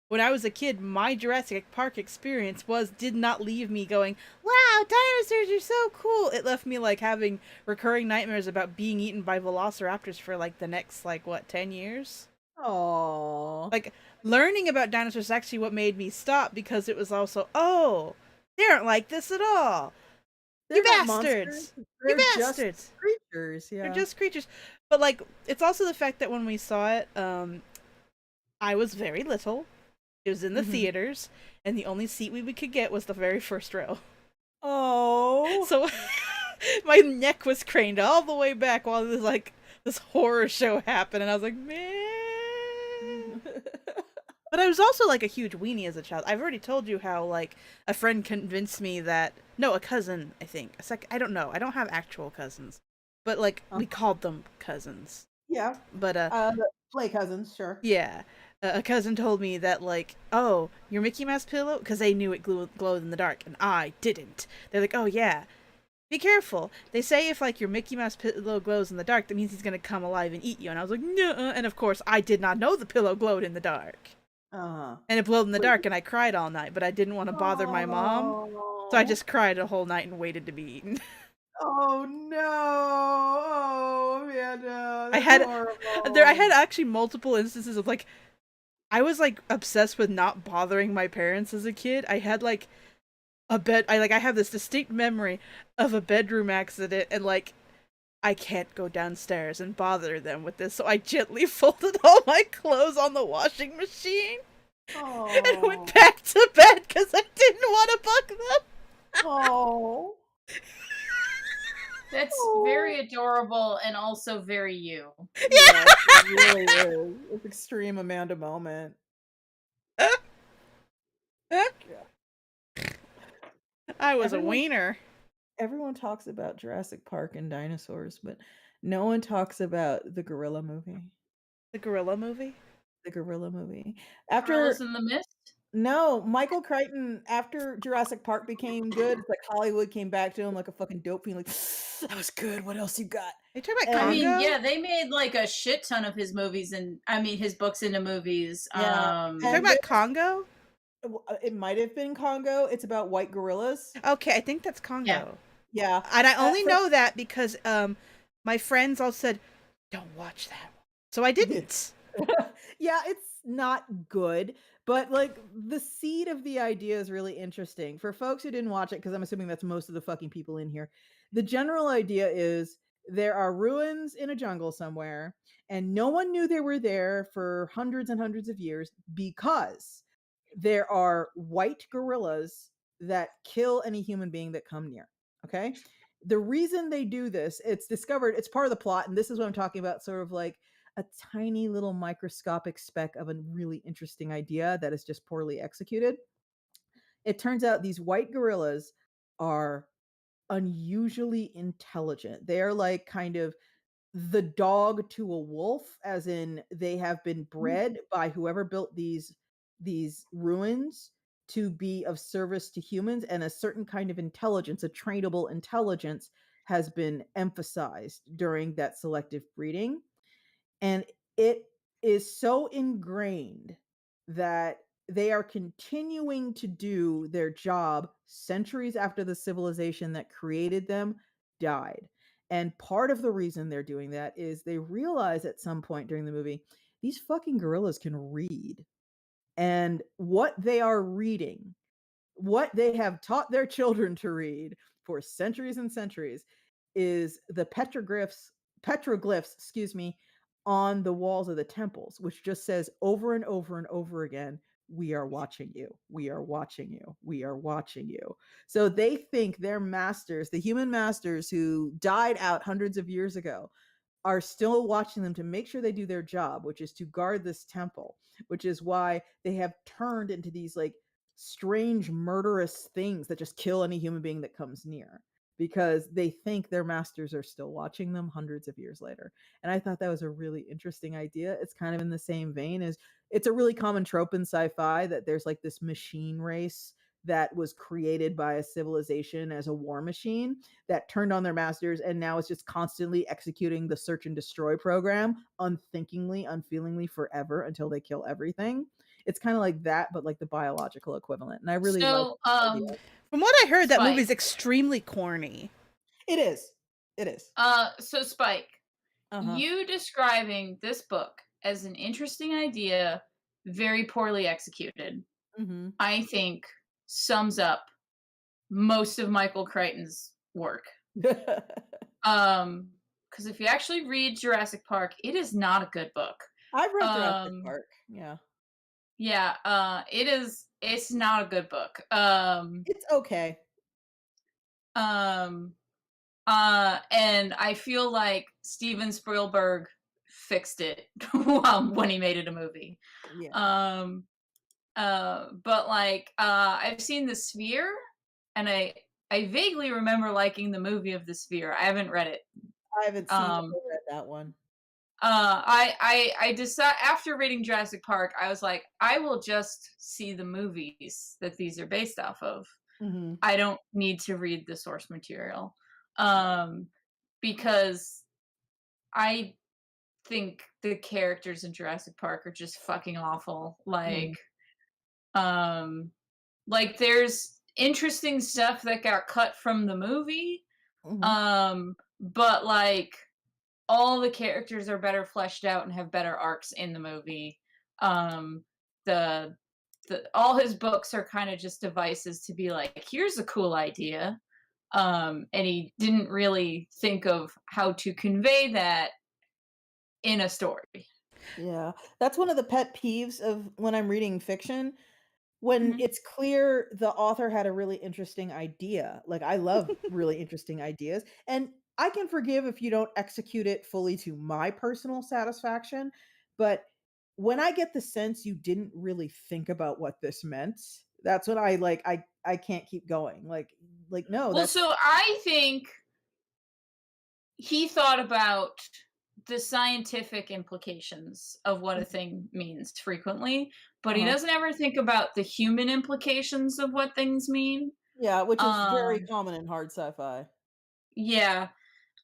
when I was a kid, my Jurassic Park experience did not leave me going, wow, dinosaurs are so cool. It left me like having recurring nightmares about being eaten by velociraptors for like the next 10 years. Aww. Like learning about dinosaurs is actually what made me stop, because it was also, oh, they aren't like this at all. They're You not bastards. monsters. You They're bastards. just creatures. Yeah. They're just creatures. But like, it's also the fact that when we saw it, I was very little. It was in the theaters, and the only seat we could get was the very first row. Oh. So my neck was craned all the way back while this horror show happened, and I was like, man. But I was also like a huge weenie as a child. I've already told you how like a friend convinced me that a cousin, I think. I don't know. I don't have actual cousins, but like we called them cousins. Yeah. But play cousins, sure. yeah. A cousin told me that, like, oh, your Mickey Mouse pillow? Because they knew it glowed in the dark, and I didn't. They're like, oh, yeah. Be careful. They say if, like, your Mickey Mouse pillow glows in the dark, that means he's going to come alive and eat you. And I was like, no. And, of course, I did not know the pillow glowed in the dark. Uh-huh. And it glowed in the dark, and I cried all night, but I didn't want to bother my mom. So I just cried a whole night and waited to be eaten. Oh, no. Oh, Amanda. I had actually multiple instances of, like, I was like obsessed with not bothering my parents as a kid. I had like I have this distinct memory of a bedroom accident, and like I can't go downstairs and bother them with this, so I gently folded all my clothes on the washing machine and went back to bed because I didn't want to bug them. Oh. That's very adorable and also very you. Yeah, it really is. It's extreme Amanda moment. I was a wiener. Everyone talks about Jurassic Park and dinosaurs, but no one talks about the gorilla movie. The gorilla movie? The gorilla movie. Gorillas in the Mist? No, Michael Crichton, after Jurassic Park became good, it's like Hollywood came back to him like a fucking dope fiend, like, that was good. What else you got? Are you talking about And- I Congo? mean, yeah, they made like a shit ton of his movies and his books into movies. Yeah, Are you and talking about Congo? It might have been Congo. It's about white gorillas. Okay, I think that's Congo. Yeah. And I only know that because my friends all said, don't watch that one. So I didn't. Yeah, it's not good, but like the seed of the idea is really interesting. For folks who didn't watch it, because I'm assuming that's most of the fucking people in here, the general idea is there are ruins in a jungle somewhere, and no one knew they were there for hundreds and hundreds of years because there are white gorillas that kill any human being that come near. Okay. The reason they do this, it's discovered, it's part of the plot, and this is what I'm talking about, sort of like a tiny little microscopic speck of a really interesting idea that is just poorly executed. It turns out these white gorillas are unusually intelligent. They are like kind of the dog to a wolf, as in they have been bred by whoever built these ruins to be of service to humans, and a certain kind of intelligence, a trainable intelligence, has been emphasized during that selective breeding. And it is so ingrained that they are continuing to do their job centuries after the civilization that created them died. And part of the reason they're doing that is they realize at some point during the movie, these fucking gorillas can read. And what they are reading, what they have taught their children to read for centuries and centuries, is the petroglyphs, excuse me, on the walls of the temples, which just says over and over and over again, we are watching you. We are watching you. We are watching you. So they think their masters, the human masters who died out hundreds of years ago, are still watching them to make sure they do their job, which is to guard this temple, which is why they have turned into these like strange murderous things that just kill any human being that comes near, because they think their masters are still watching them hundreds of years later. And I thought that was a really interesting idea. It's kind of in the same vein as, it's a really common trope in sci-fi that there's like this machine race that was created by a civilization as a war machine that turned on their masters, and now it's just constantly executing the search and destroy program unthinkingly, unfeelingly, forever until they kill everything. It's kind of like that, but like the biological equivalent. And I really like that idea. From what I heard, that Spike. movie's extremely corny. It is. It is. So Spike, you describing this book as an interesting idea, very poorly executed, I think sums up most of Michael Crichton's work. Because if you actually read Jurassic Park, it is not a good book. I've read Jurassic Park. Yeah. Yeah, it's not a good book. It's okay. And I feel like Steven Spielberg fixed it when he made it a movie. Yeah. But like I've seen The Sphere, and I vaguely remember liking the movie of The Sphere. I haven't read it. I haven't seen or read that one. I decided after reading Jurassic Park, I was like, I will just see the movies that these are based off of. I don't need to read the source material. Because I think the characters in Jurassic Park are just fucking awful. Like there's interesting stuff that got cut from the movie. But like all the characters are better fleshed out and have better arcs in the movie. All his books are kind of just devices to be like, here's a cool idea. And he didn't really think of how to convey that in a story. Yeah. That's one of the pet peeves of when I'm reading fiction. When Mhm. it's clear the author had a really interesting idea. Like, I love really interesting ideas, and I can forgive if you don't execute it fully to my personal satisfaction, but when I get the sense you didn't really think about what this meant, that's when I can't keep going. No, Well, that's so I think he thought about the scientific implications of what a thing means frequently, but he uh-huh. doesn't ever think about the human implications of what things mean. Yeah, which is very Um, common in hard sci-fi. yeah.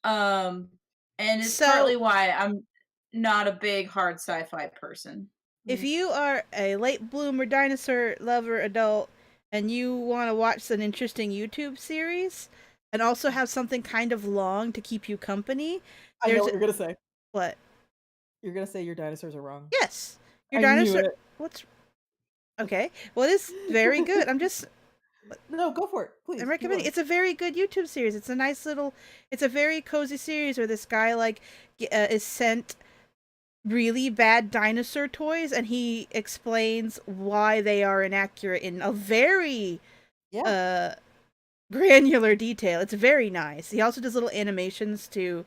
Um, and it's So, partly why I'm not a big hard sci-fi person. if Mm, you are a late bloomer dinosaur lover adult and you want to watch an interesting YouTube series and also have something kind of long to keep you company, I know there's what you're gonna say. what? You're gonna say your dinosaurs are wrong. Yes. Your I knew dinosaur it. what's okay. Well, it is very good. No, go for it. I'm Please, keep recommending. going. It's a very good YouTube series. It's a nice little. It's a very cozy series where this guy is sent really bad dinosaur toys, and he explains why they are inaccurate in a very Yeah. uh granular detail. It's very nice. He also does little animations to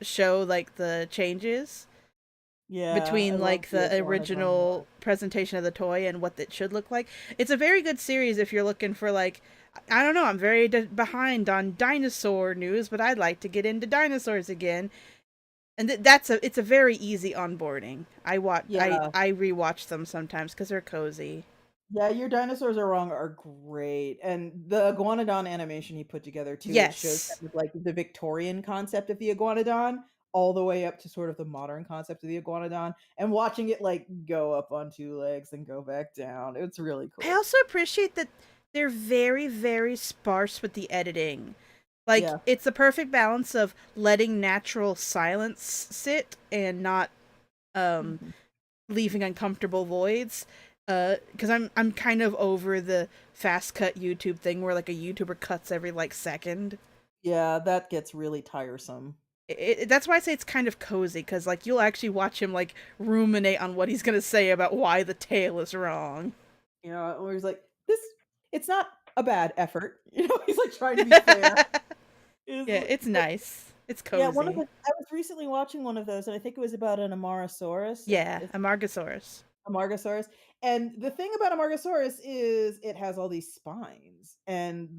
show like the changes Yeah, I between love like the the iguanodon original one. presentation of the toy and what it should look like. It's a very good series if you're looking for like I don't know, I'm very behind on dinosaur news, but I'd like to get into dinosaurs again. And it's a very easy onboarding. Yeah. I rewatch them sometimes cuz they're cozy. Yeah, Your Dinosaurs Are Wrong are great, and the iguanodon animation he put together too, which shows Yes. kind of like the Victorian concept of the iguanodon, all the way up to sort of the modern concept of the iguanodon, and watching it, like, go up on 2 legs and go back down, it's really I cool. also appreciate that they're very, very sparse with the editing. Like, Yeah. it's the perfect balance of letting natural silence sit and not um Mhm. leaving uncomfortable voids. Because I'm kind of over the fast cut YouTube thing where like a YouTuber cuts every like second. Yeah, that gets really tiresome. That's why I say it's kind of cozy because like you'll actually watch him like ruminate on what he's gonna say about why the tale is wrong. You know, where he's like, "This it's not a bad effort." You know, he's, like, trying to be fair. Yeah, Is it's but nice. It's yeah, one of cozy. the I was recently watching one of those, and I think it was about an Amarasaurus, Yeah, if Amargasaurus. Amargasaurus, and the thing about Amargasaurus is it has all these spines, and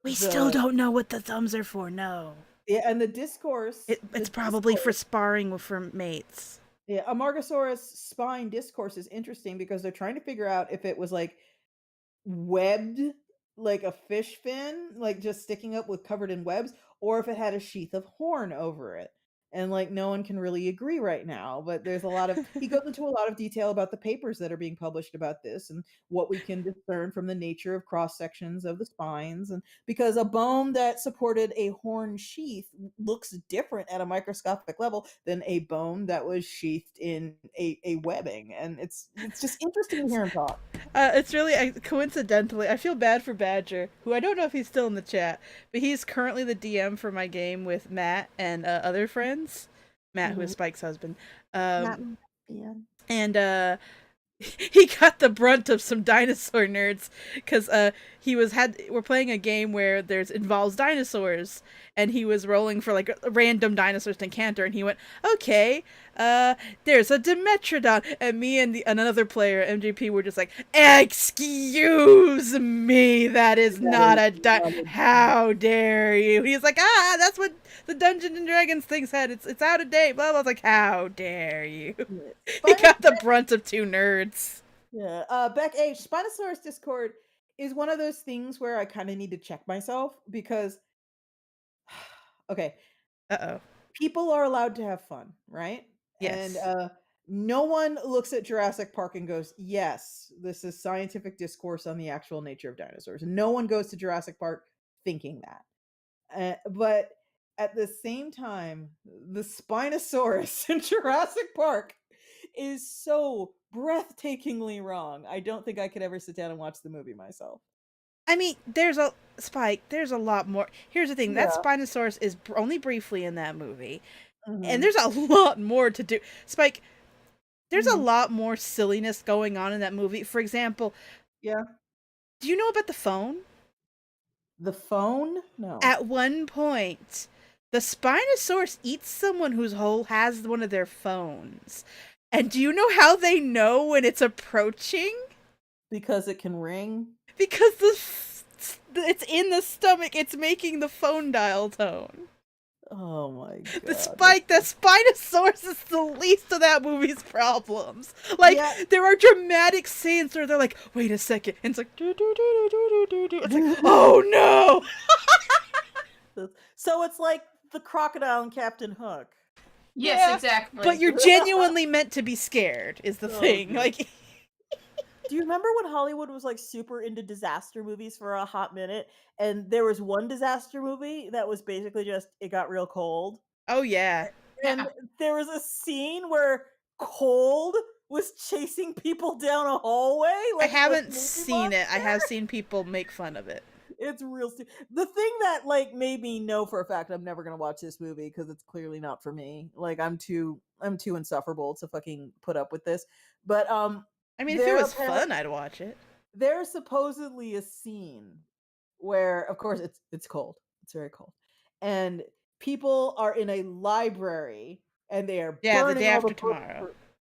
We still don't know what the thumbs are for. No, the discourse it's probably for sparring with for mates. yeah, Amargasaurus spine discourse is interesting because they're trying to figure out if it was, like, webbed like a fish fin, like, just sticking up with covered in webs, or if it had a sheath of horn over it. And, like, no one can really agree right now, but there's a lot of he goes into a lot of detail about the papers that are being published about this and what we can discern from the nature of cross sections of the spines, and because a bone that supported a horn sheath looks different at a microscopic level than a bone that was sheathed in a webbing, and it's just interesting to hear him talk. It's really coincidentally, I feel bad for Badger, who I don't know if he's still in the chat, but he's currently the DM for my game with Matt and other friends. Matt, who is Mhm. Spike's husband. Not Um, yeah. and he got the brunt of some dinosaur nerds because we're playing a game where there's involves dinosaurs, and he was rolling for like random dinosaurs to encounter, and he went, okay, there's a Dimetrodon, and me and another player MJP were just like, excuse me, that is That not is a not a how dare you. He's like, that's what the Dungeons and Dragons thing said, it's out of date, blah blah. I was like, how dare you. He Spino got the brunt of two nerds. yeah, Beck H, Spinosaurus Discord is one of those things where I kinda need to check myself because okay, Uh-oh. people are allowed to have fun, right? And, Yes. no one looks at Jurassic Park and goes, "Yes, this is scientific discourse on the actual nature of dinosaurs." No one goes to Jurassic Park thinking that. But at the same time, the Spinosaurus in Jurassic Park is so breathtakingly wrong. I don't think I could ever sit down and watch the movie myself. I mean, there's a Spike. There's a lot more. Here's the thing: that Yeah. Spinosaurus is only briefly in that movie, and Mhm. there's a lot more to do. Spike, there's a Mhm. lot more silliness going on in that movie. For example, Yeah. do you know about the phone? The phone? No. At one point, the Spinosaurus eats someone whose hole has one of their phones. And do you know how they know when it's approaching? Because it can ring? Because it's in the stomach. It's making the phone dial tone. Oh my The god. Spinosaurus is the least of that movie's problems. Like, Yeah. there are dramatic scenes where they're like, wait a second. And it's like, do, do, do, do, do, do, do. It's like, oh no. So it's like the crocodile and Captain Hook. Yes, Yeah, exactly. But you're genuinely meant to be scared, is the Oh, thing. God. Like, Do you remember when Hollywood was like super into disaster movies for a hot minute? And there was one disaster movie that was basically just it got real cold. oh yeah. And Yeah. there was a scene where cold was chasing people down a hallway. I Like haven't movie seen it. I monster. have seen people make fun of it. It's real the thing that like made me know for a fact I'm never gonna watch this movie because it's clearly not for me. Like I'm too insufferable to fucking put up with this. But I mean, if it there was fun, I'd watch it. there's supposedly a scene where of course it's cold. It's very cold. And people are in a library and they are Yeah, the burning day all after the books tomorrow.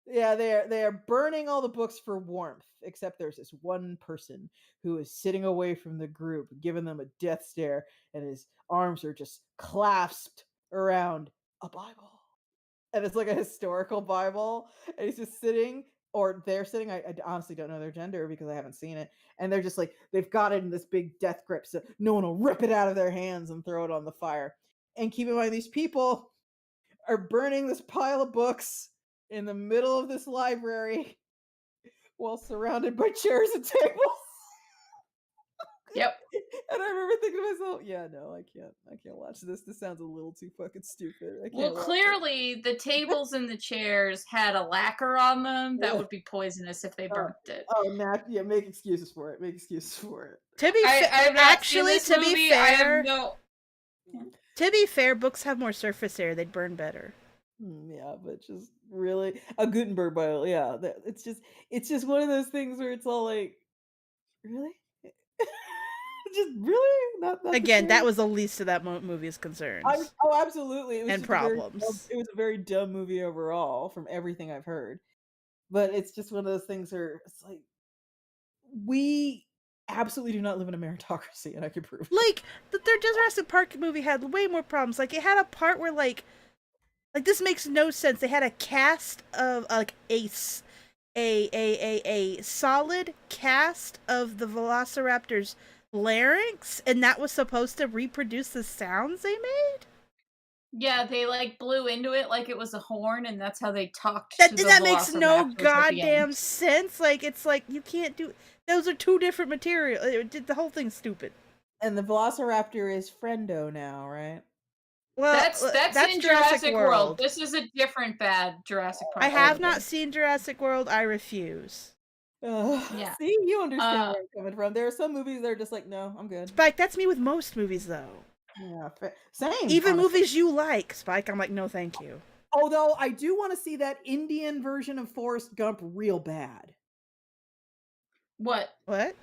yeah, they are burning all the books for warmth, except there's this one person who is sitting away from the group, giving them a death stare, and his arms are just clasped around a Bible. And it's like a historical Bible, and he's just sitting, or they're sitting. I honestly don't know their gender because I haven't seen it, and they're just like they've got it in this big death grip, so no one will rip it out of their hands and throw it on the fire. And keep in mind, these people are burning this pile of books in the middle of this library while surrounded by chairs and tables. Yep. And I remember thinking to myself, yeah, no, I can't watch this. This sounds a little too fucking stupid. I Well, can't watch it. clearly the tables and the chairs had a lacquer on them that Yeah. would be poisonous if they burnt it. Oh, Matt, yeah, make excuses for it. Make excuses for it. To be I have not seen actually, this to movie. be I have fair, no. to be fair, books have more surface area. They'd burn better. Yeah, but just really a Gutenberg Bible. Yeah, it's just one of those things where it's all like, really, just really not Again, that serious? was the least of that movie's concerns Oh, absolutely. It was and just a very problems. it was a very dumb movie overall from everything I've heard. But it's just one of those things where it's like we absolutely do not live in a meritocracy, and I can prove it. Like the third Jurassic Park movie had way more problems. Like it had a part where like this makes no sense. They had a cast of like a solid cast of the Velociraptor's larynx, and that was supposed to reproduce the sounds they made. Yeah, they like blew into it like it was a horn, and that's how they talked That to the that makes no Velociraptors at the goddamn end. sense. Like it's like you can't do. Those are two different materials. The whole thing's stupid. And the Velociraptor is Friendo now, right? Well, That's in Jurassic World. This is a different bad Jurassic Park. I have movie. not seen Jurassic World. I refuse. Yeah. See, you understand where I'm coming from. There are some movies that are just like, no, I'm good. Spike, that's me with most movies, though. Yeah, same. Even honestly. movies you like, Spike, I'm like, no, thank you. Although I do want to see that Indian version of Forrest Gump real bad. What? What?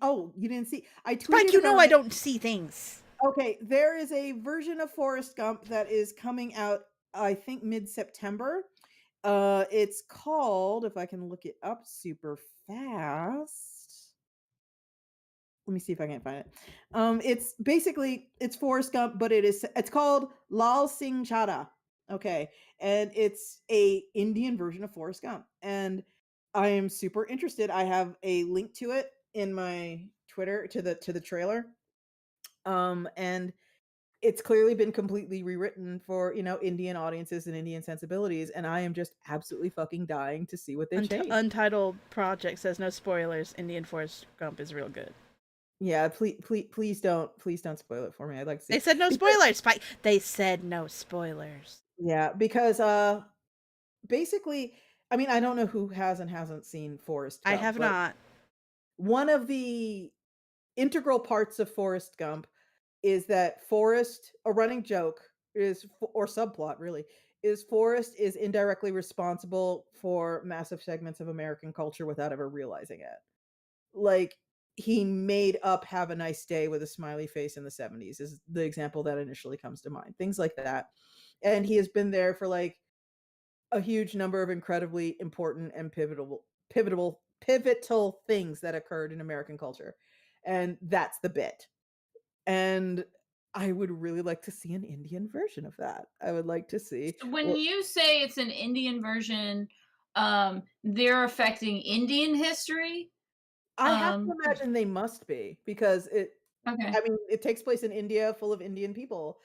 Oh, you didn't see? I tweeted. Spike, you know I don't see things. Okay, there is a version of Forrest Gump that is coming out, I think, mid-September. It's called, if I can look it up super fast. Let me see if I can find it. It's basically it's Forrest Gump, but it's called Lal Singh Chada. Okay, and it's a Indian version of Forrest Gump, and I am super interested. I have a link to it in my Twitter to the trailer. And it's clearly been completely rewritten for, Indian audiences and Indian sensibilities, and I am just absolutely fucking dying to see what they changed. Untitled Project says no spoilers. Indian Forrest Gump is real good. Yeah, please don't spoil it for me. I'd like to see. They said no spoilers, Spike. They said no spoilers. Yeah, because basically, I mean, I don't know who has and hasn't seen Forrest Gump. I have not. One of the integral parts of Forrest Gump is that Forrest, a running joke is, or subplot really, is Forrest is indirectly responsible for massive segments of American culture without ever realizing it. Like, he made up "Have a Nice Day" with a smiley face in the 70s is the example that initially comes to mind. Things like that. And he has been there for like a huge number of incredibly important and pivotal things that occurred in American culture. And that's the bit. And I would really like to see an Indian version of that. I would like to see When what you say it's an Indian version, they're affecting Indian history. I have to Um, imagine they must be because okay, I mean, it takes place in India full of Indian people.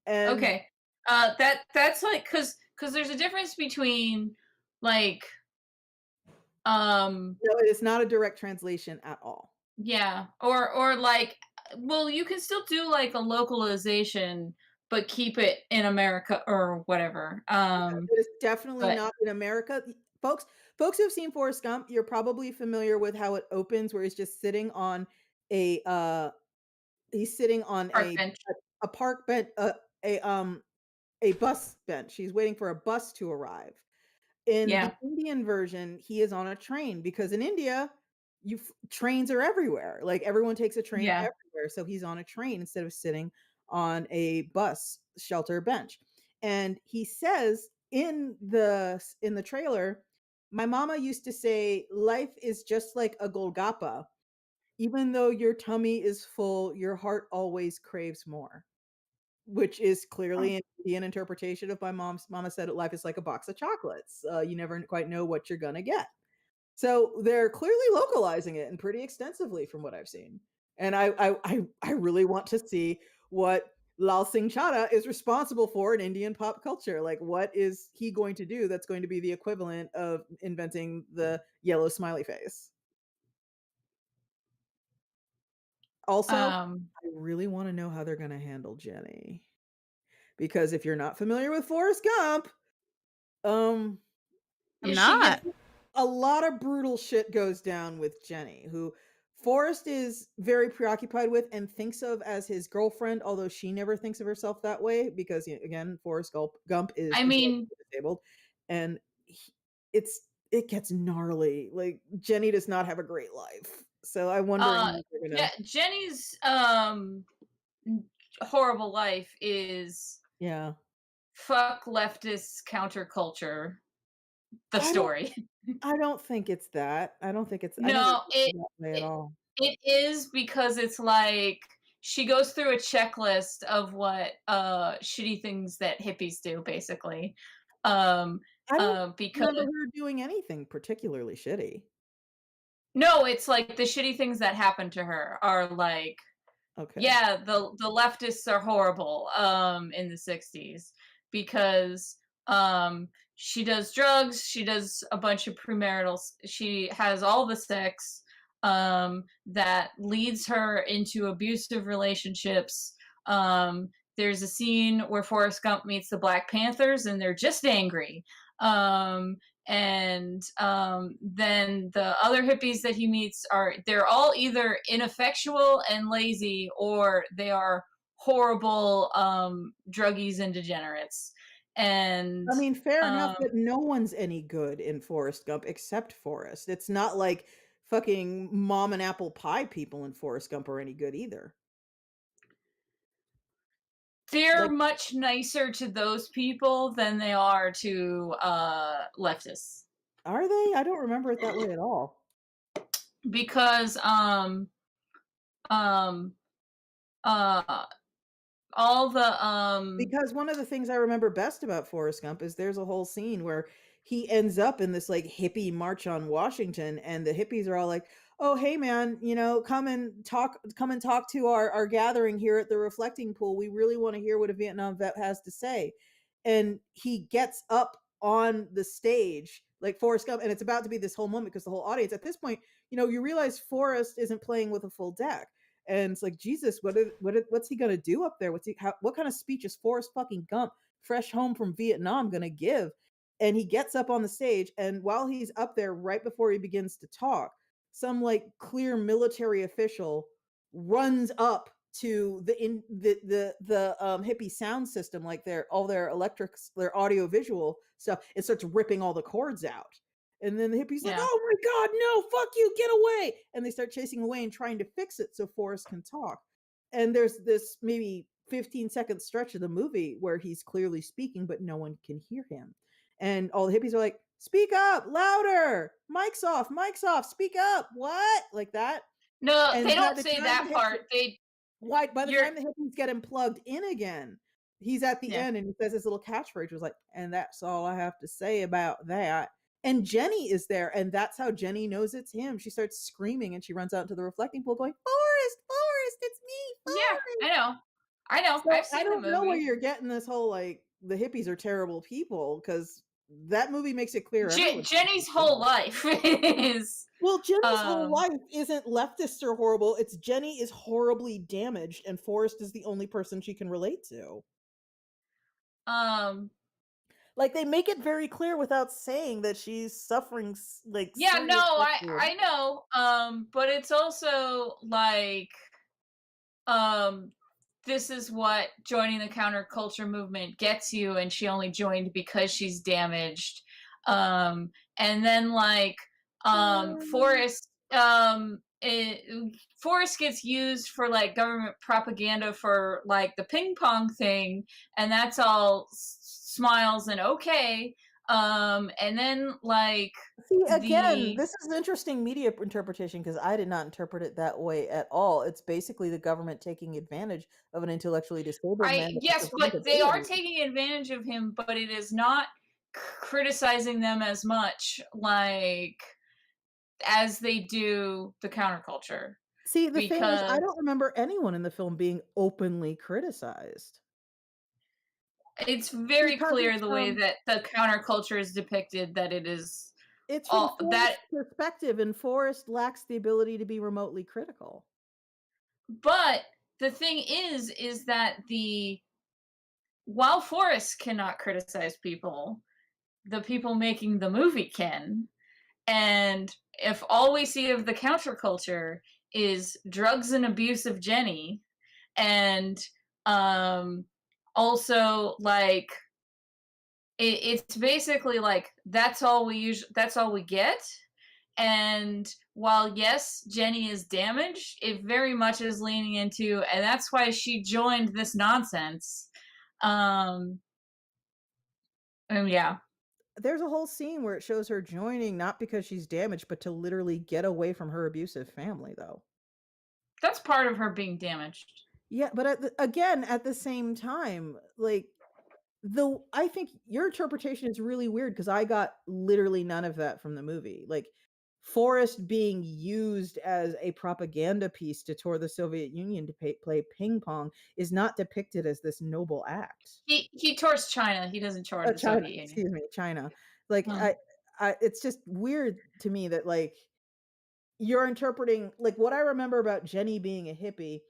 And okay. That's like because there's a difference between like um no, it is not a direct translation at all. yeah, or like, well, you can still do like a localization, but keep it in America or whatever. It is definitely But not in America. Folks who've seen Forrest Gump, you're probably familiar with how it opens where he's just sitting on a, he's sitting on park bench. a park bench, a bus bench. He's waiting for a bus to arrive. In the Yeah, Indian version, he is on a train because in India, trains are everywhere. Like everyone takes a train yeah. everywhere, so he's on a train instead of sitting on a bus shelter bench. And he says in the trailer, "My mama used to say life is just like a Golgappa. Even though your tummy is full, your heart always craves more." Which is clearly an Indian interpretation of my mama said life is like a box of chocolates. You never quite know what you're gonna get. So they're clearly localizing it and pretty extensively from what I've seen. And I really want to see what Lal Singh Chadha is responsible for in Indian pop culture. Like, what is he going to do that's going to be the equivalent of inventing the yellow smiley face? Also, Um, I really want to know how they're going to handle Jenny. Because if you're not familiar with Forrest Gump, um, I'm is she not. his? a lot of brutal shit goes down with Jenny, who Forrest is very preoccupied with and thinks of as his girlfriend, although she never thinks of herself that way because, again, Gump is I mean, intellectually disabled, and it gets gnarly. Like Jenny does not have a great life, so I'm wondering uh, how they're gonna. yeah, Jenny's horrible life is Yeah, fuck leftist counterculture. The I don't. story. I don't think it's that. I don't think it's. I never No, took it that way at it all. it is because it's like she goes through a checklist of what shitty things that hippies do, basically. Um, I don't because remember her doing anything particularly shitty. no, it's like the shitty things that happen to her are like, Okay. yeah, the leftists are horrible in the 60s because she does drugs, she does a bunch of she has all the sex that leads her into abusive relationships. There's a scene where Forrest Gump meets the Black Panthers and they're just angry. Um, and then the other hippies that he meets they're all either ineffectual and lazy or they are horrible druggies and degenerates. And I mean, fair enough, um but no one's any good in Forrest Gump except Forrest. It's not like fucking mom and apple pie people in Forrest Gump are any good either. they're Like, much nicer to those people than they are to leftists are they? I don't remember it that way at all. because um uh all the Because one of the things I remember best about Forrest Gump is there's a whole scene where he ends up in this like hippie march on Washington, and the hippies are all like, "Oh, hey man, come and talk to our gathering here at the reflecting pool. We really want to hear what a Vietnam vet has to say." And he gets up on the stage like Forrest Gump, and it's about to be this whole moment because the whole audience at this point, you realize Forrest isn't playing with a full deck. And it's like, Jesus, what's he gonna do up there? What kind of speech is Forrest fucking Gump, fresh home from Vietnam, gonna give? And he gets up on the stage, and while he's up there, right before he begins to talk, some like clear military official runs up to the hippie sound system, like all their electrics, their audio visual stuff, and starts ripping all the cords out. And then the hippie's like, Yeah. "Oh my god, no, fuck you, get away!" And they start chasing away and trying to fix it so Forrest can talk. And there's this maybe 15-second stretch of the movie where he's clearly speaking, but no one can hear him. And all the hippies are like, "Speak up, louder! Mic's off, speak up!" What? Like that. No, And they by don't the say time that the part. by the You're time the hippies get him plugged in again, he's at the yeah. end and he says his little catchphrase was like, "And that's all I have to say about that." And Jenny is there, and that's how Jenny knows it's him. She starts screaming and she runs out into the reflecting pool going, "Forrest, Forrest, it's me, Yeah, Forrest." I know. So I've I seen the don't know where movie. you're getting this whole like the hippies are terrible people, because that movie makes it clear everyone's Jenny's whole life is well, Jenny's whole um life isn't leftists are horrible. It's Jenny is horribly damaged, and Forrest is the only person she can relate to. um Like they make it very clear without saying that she's suffering like yeah, serious no, sexual I know. But it's also like this is what joining the counterculture movement gets you, and she only joined because she's damaged. And then like Forrest Forrest gets used for like government propaganda for like the ping pong thing, and that's all smiles and okay. And then like See, again, the this is interesting media interpretation because I did not interpret it that way at all. It's basically the government taking advantage of an intellectually disabled man with yes, but different they are abilities. taking advantage of him, but it is not criticizing them as much like as they do the counterculture. See, the thing is, I Because don't remember anyone in the film being openly criticized it's very because clear the way that the counterculture is depicted, that it is it's from all that. Forrest's perspective, and Forrest lacks the ability to be remotely critical. But the thing is that while Forrest cannot criticize people, the people making the movie can. And if all we see of the counterculture is drugs and abuse of Jenny, and also like it's basically like that's all we get. And while yes, Jenny is damaged, it very much is leaning into, and that's why she joined this nonsense. And yeah, There's a whole scene where it shows her joining not because she's damaged, but to literally get away from her abusive family, though. that's part of her being damaged. Yeah, but again, at the same time, like I think your interpretation is really weird because I got literally none of that from the movie. Like Forrest being used as a propaganda piece to tour the Soviet Union to play ping pong is not depicted as this noble act. He tours China. He doesn't tour the China, Soviet Union. excuse me, China. Like Hmm. it's just weird to me that like you're interpreting like what I remember about Jenny being a hippie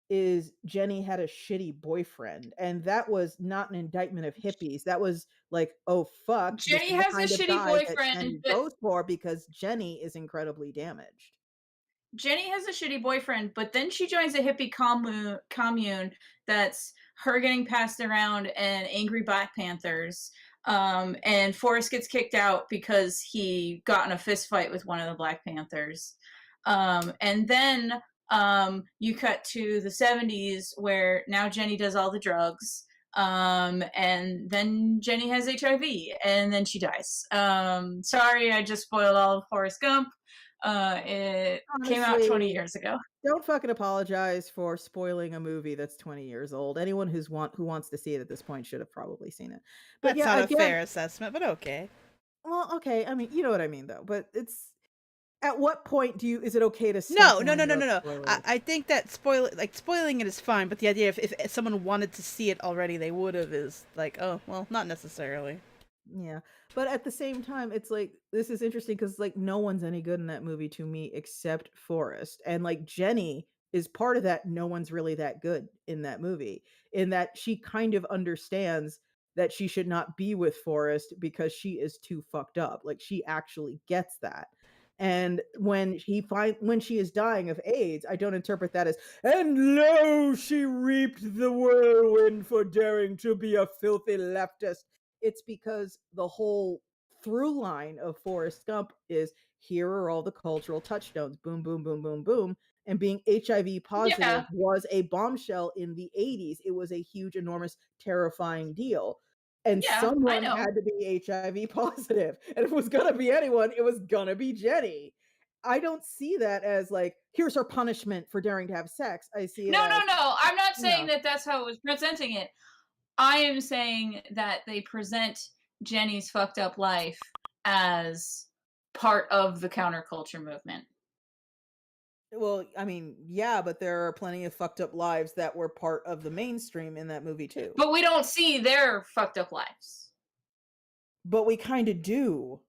is Jenny had a shitty boyfriend, and that was not an indictment of hippies. That was like, oh fuck, this Jenny is the has a kind of shitty guy that boyfriend, Jenny but goes for because Jenny is incredibly damaged. Jenny has a shitty boyfriend, but then she joins a hippie commune that's her getting passed around and angry Black Panthers. And Forrest gets kicked out because he got in a fist fight with one of the Black Panthers. And then you cut to the 70s where now Jenny does all the drugs. And then Jenny has HIV and then she dies. Sorry, I just spoiled all of Forrest Gump. It came out 20 Honestly, years ago. don't fucking apologize for spoiling a movie that's 20 years old. Anyone who wants to see it at this point should have probably seen it. But That's yeah, not a again, fair assessment, but okay. well, okay. I mean, you know what I mean, though. But it's at what point is it okay to No, stop no, no, warning no, no, about no. spoilers? I think that spoiling it is fine, but the idea if someone wanted to see it already, they would have is like, oh, well, not necessarily. Yeah, but at the same time, it's like this is interesting because like no one's any good in that movie to me except Forrest, and like Jenny is part of that. No one's really that good in that movie, in that she kind of understands that she should not be with Forrest because she is too fucked up. Like she actually gets that. And when when she is dying of AIDS, I don't interpret that as, and lo, she reaped the whirlwind for daring to be a filthy leftist. It's because the whole through line of Forrest Gump is, here are all the cultural touchstones, boom, boom, boom, boom, boom. And being HIV positive Yeah. was a bombshell in the 80s. It was a huge, enormous, terrifying deal. And Yeah, I someone know. had to be HIV positive. And if it was gonna be anyone, it was gonna be Jenny. I don't see that as like, here's her punishment for daring to have sex. I see it No, no, as, no. I'm not saying no. that that's how it was presenting it. I am saying that they present Jenny's fucked up life as part of the counterculture movement. Well, I mean, yeah, but there are plenty of fucked up lives that were part of the mainstream in that movie too. But we don't see their fucked up lives. But we kind of do.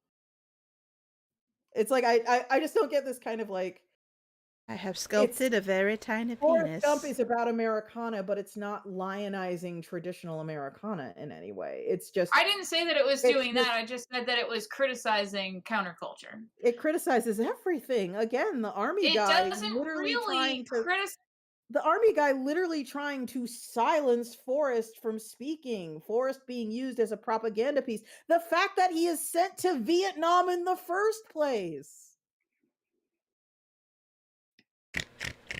It's like I just don't get this kind of like, I have it's sculpted a very tiny Forrest Gump penis. is about Americana, but it's not lionizing traditional Americana in any way. It's just I didn't say that it was it's doing just that. I just said that it was criticizing counterculture. it criticizes everything. Again, the army It guy doesn't literally really trying to criticize. the army guy literally trying to silence Forrest from speaking, Forrest being used as a propaganda piece. The fact that he is sent to Vietnam in the first place.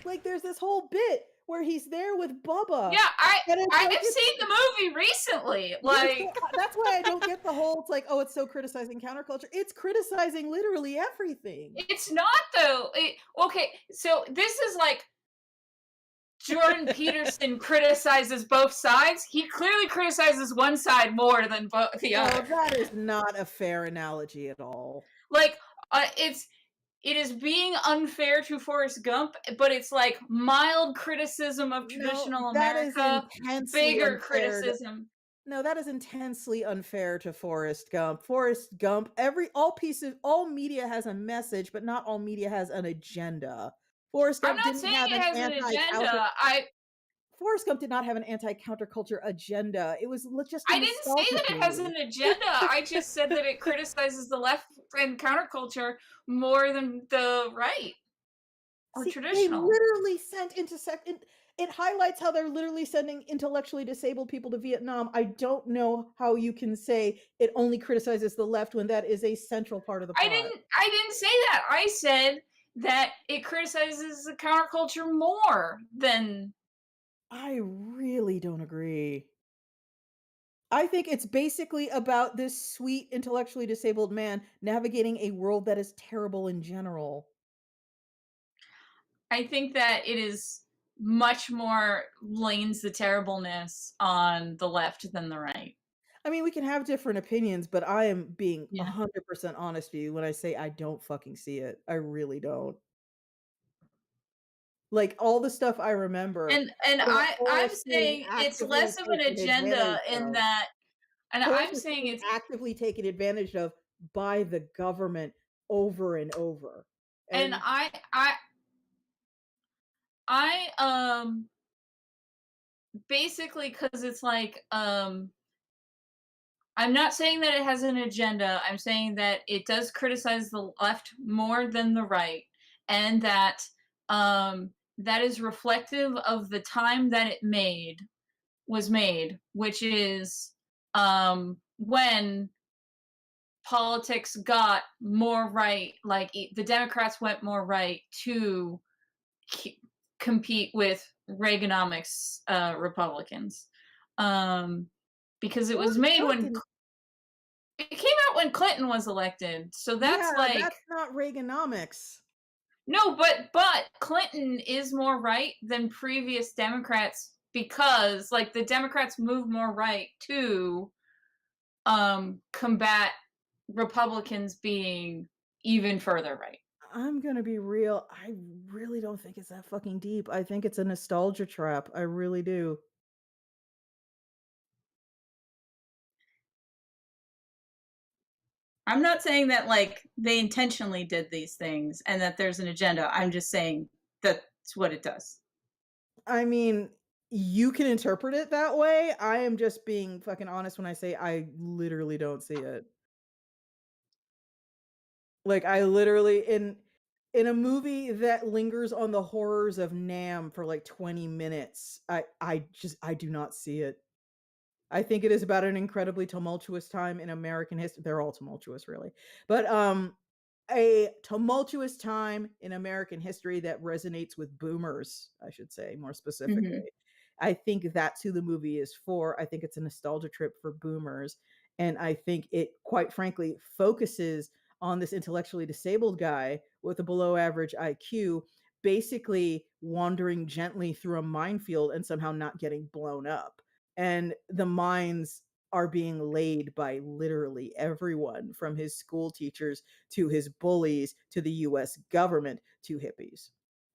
Like, there's this whole bit where he's there with Bubba. Yeah, And it's I've like, seen the movie recently. yes, Like, that's why I don't get the whole, it's like, oh, it's so criticizing counterculture. It's criticizing literally everything. it's not though. Okay, so this is like Jordan Peterson criticizes both sides. He clearly criticizes one side more than the No, other. that is not a fair analogy at all. Like, it is being unfair to Forrest Gump, but it's like mild criticism of No, traditional that is America, intensely bigger unfair to criticism. no, that is intensely unfair to Forrest Gump. Forrest Gump, all media has a message, but not all media has an agenda. Forrest I'm Gump not didn't saying have it an has an anti-counter agenda. Forrest Gump did not have an anti-counterculture agenda. It was just a I didn't say nostalgia that it has movie. an agenda. I just said that it criticizes the left and counterculture more than the right or See, they traditional. literally sent it highlights how they're literally sending intellectually disabled people to Vietnam. I don't know how you can say it only criticizes the left when that is a central part of the plot. I didn't say that. I said that it criticizes the counterculture more than. I really don't agree. I think it's basically about this sweet, intellectually disabled man navigating a world that is terrible in general. I think that it is much more lanes the terribleness on the left than the right. I mean, we can have different opinions, but I am being Yeah. 100% honest with you when I say I don't fucking see it. I really don't. Like, all the stuff I remember And about I'm Forrest being saying it's actively less of an taken advantage agenda in of. that, and Forrest I'm was saying being it's actively taken advantage of by the government over and over. and And I basically, because it's like, I'm not saying that it has an agenda. I'm saying that it does criticize the left more than the right, and that that is reflective of the time that it was made, which is when politics got more right. Like the Democrats went more right to compete with Reaganomics Republicans, um, because it was Forrest made Gump when didn't. it came out when Clinton was elected. So that's Yeah, like, that's not Reaganomics. no, but Clinton is more right than previous Democrats because like the Democrats moved more right to combat Republicans being even further right. I'm gonna be real. I really don't think it's that fucking deep. I think it's a nostalgia trap. I really do. I'm not saying that like they intentionally did these things and that there's an agenda. I'm just saying that's what it does. I mean, you can interpret it that way. I am just being fucking honest when I say I literally don't see it. Like, I literally in a movie that lingers on the horrors of Nam for like 20 minutes, I do not see it. I think it is about an incredibly tumultuous time in American history. They're all tumultuous, really. But a tumultuous time in American history that resonates with boomers, I should say, more specifically. Mhm. I think that's who the movie is for. I think it's a nostalgia trip for boomers. And I think it, quite frankly, focuses on this intellectually disabled guy with a below average IQ, basically wandering gently through a minefield and somehow not getting blown up. And the mines are being laid by literally everyone, from his school teachers to his bullies to the US government to hippies.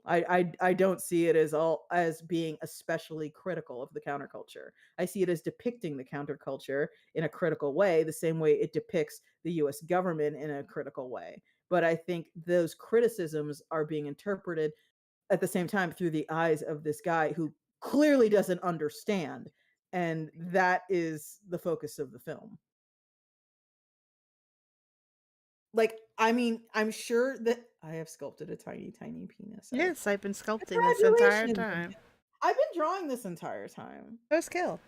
I don't see it as being especially critical of the counterculture. I see it as depicting the counterculture in a critical way, the same way it depicts the US government in a critical way. But I think those criticisms are being interpreted at the same time through the eyes of this guy who clearly doesn't understand. And that is the focus of the film. Like, I mean, I'm sure that I have sculpted a tiny, tiny penis. Yes, I've been sculpting this entire Congratulations. time. I've been drawing this entire time. No skill.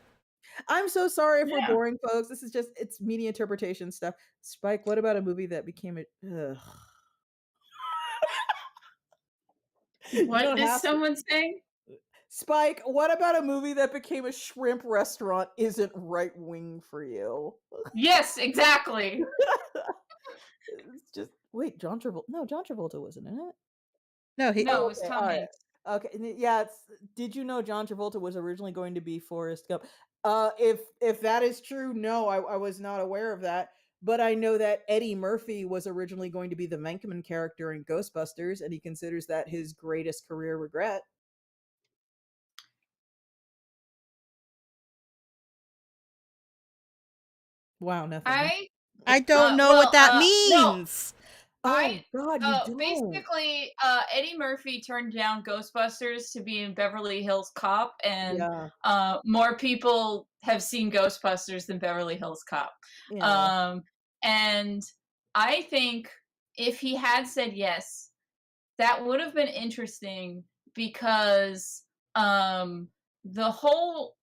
I'm so sorry if we're Yeah. boring, folks. This is just, it's media interpretation stuff. Spike, what about a movie that became a. Ugh. You What don't is have to. someone saying? Spike, what about a movie that became a shrimp restaurant isn't right wing for you? Yes, exactly. It's just, wait, John Travolta. No, John Travolta wasn't in it. No, he. No, Oh, it was okay, Tom all right. Hanks. Okay, yeah. Did you know John Travolta was originally going to be Forrest Gump? If that is true, no, I was not aware of that. But I know that Eddie Murphy was originally going to be the Venkman character in Ghostbusters, and he considers that his greatest career regret. Wow, nothing. I don't know what that No, means. Oh God, you don't. basically, Eddie Murphy turned down Ghostbusters to be in Beverly Hills Cop, and Yeah, more people have seen Ghostbusters than Beverly Hills Cop. yeah. And I think if he had said yes, that would have been interesting because the whole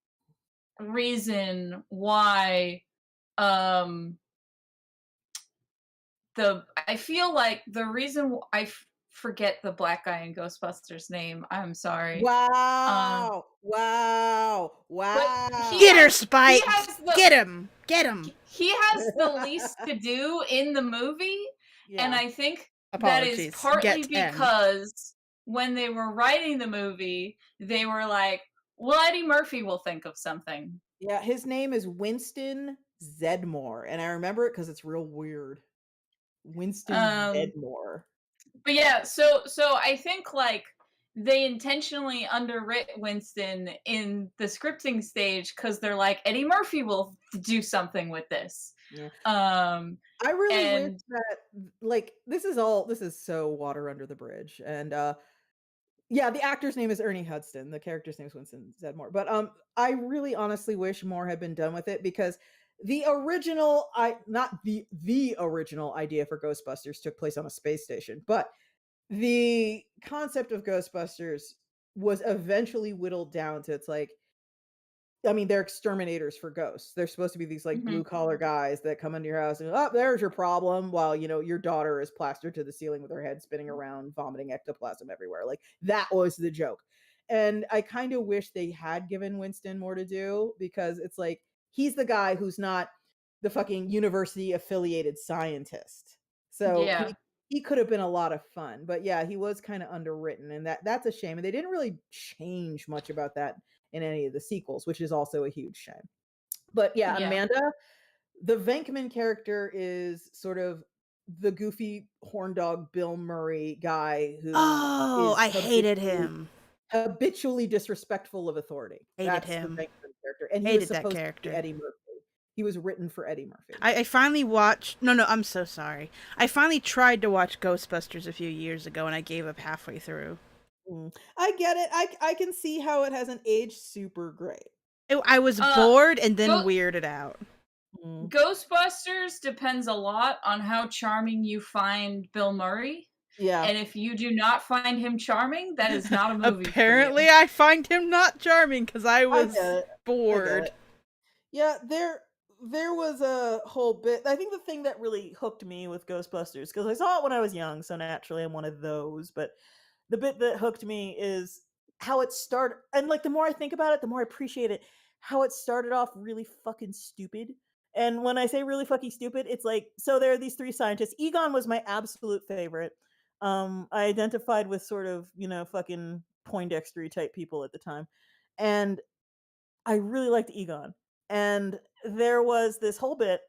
reason why um I feel like the reason forget the black guy in Ghostbusters name. I'm sorry. Wow, wow, But wow. Get her, he Spike. has the Get him. Get him. he has the least to do in the movie, and Yeah. I think that is Apologies. partly Get him. because when they were writing the movie, they were like, "Well, Eddie Murphy will think of something." Yeah, his name is Winston Zedmore, and I remember it because it's real weird. Winston Um, Zedmore. but yeah, so I think like they intentionally underwrit Winston in the scripting stage because they're like, Eddie Murphy will do something with this. Yeah. Um, I really wish and that, like, this is so water under the bridge. And yeah, the actor's name is Ernie Hudson. The character's name is Winston Zedmore. But I really honestly wish more had been done with it, because the original, not the original idea for Ghostbusters took place on a space station, but the concept of Ghostbusters was eventually whittled down to, it's like, I mean, they're exterminators for ghosts. They're supposed to be these like blue mhm, collar guys that come into your house and, oh, there's your problem. While, your daughter is plastered to the ceiling with her head spinning around, vomiting ectoplasm everywhere. Like, that was the joke. And I kind of wish they had given Winston more to do, because it's like, he's the guy who's not the fucking university affiliated scientist. So yeah, he could have been a lot of fun. But yeah, he was kind of underwritten, and that's a shame. And they didn't really change much about that in any of the sequels, which is also a huge shame. But yeah, yeah. Amanda, the Venkman character is sort of the goofy horn dog Bill Murray guy who Oh, is I hated him. habitually disrespectful of authority. Hated That's him. the Venkman character. And he was Hated that supposed to be character. Eddie Murphy. He was written for Eddie Murphy. I finally watched. No, I'm so sorry. I finally tried to watch Ghostbusters a few years ago, and I gave up halfway through. I get it. I can see how it hasn't aged super great. I was Uh, bored and then Go- weirded out. Ghostbusters depends a lot on how charming you find Bill Murray. Yeah. And if you do not find him charming, that is not a movie Apparently, for you. I find him not charming because I was bored. Yeah, there was a whole bit. I think the thing that really hooked me with Ghostbusters, because I saw it when I was young, so naturally I'm one of those. But the bit that hooked me is how it started, and like the more I think about it, the more I appreciate it. How it started off really fucking stupid. And when I say really fucking stupid, it's like, so there are these three scientists. Egon was my absolute favorite. I identified with sort of, fucking Poindextery type people at the time. And I really liked Egon. And there was this whole bit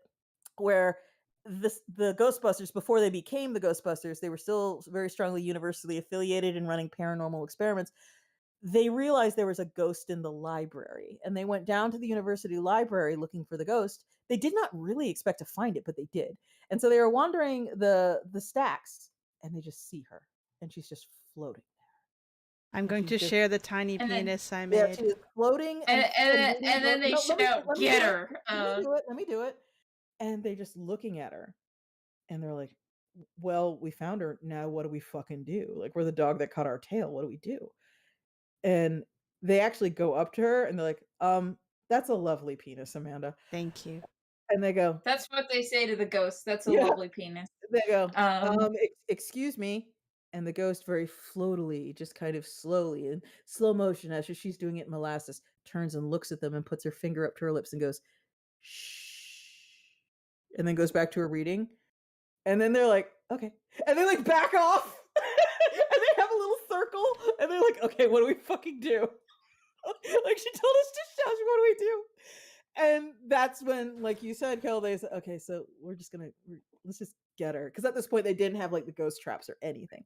where the Ghostbusters, before they became the Ghostbusters, they were still very strongly universally affiliated and running paranormal experiments. They realized there was a ghost in the library, and they went down to the university library looking for the ghost. They did not really expect to find it, but they did. And so they were wandering the stacks, and they just see her, and she's just floating. I'm going to share the tiny penis I made. Yeah, she is floating. And then they shout, "Get her!" Let me do it. And they're just looking at her. And they're like, well, we found her. Now what do we fucking do? Like, we're the dog that caught our tail. What do we do? And they actually go up to her and they're like, that's a lovely penis, Amanda. Thank you. And they go, that's what they say to the ghost. That's a lovely penis. They go, excuse me. And the ghost very floatily, just kind of slowly in slow motion as she's doing it in molasses, turns and looks at them and puts her finger up to her lips and goes, shh. And then goes back to her reading. And then they're like, okay. And they like back off. And they have a little circle. And they're like, okay, what do we fucking do? Like, she told us to shush. What do we do? And that's when, like you said, Kel, they said, okay, so let's just get her. Because at this point, they didn't have like the ghost traps or anything.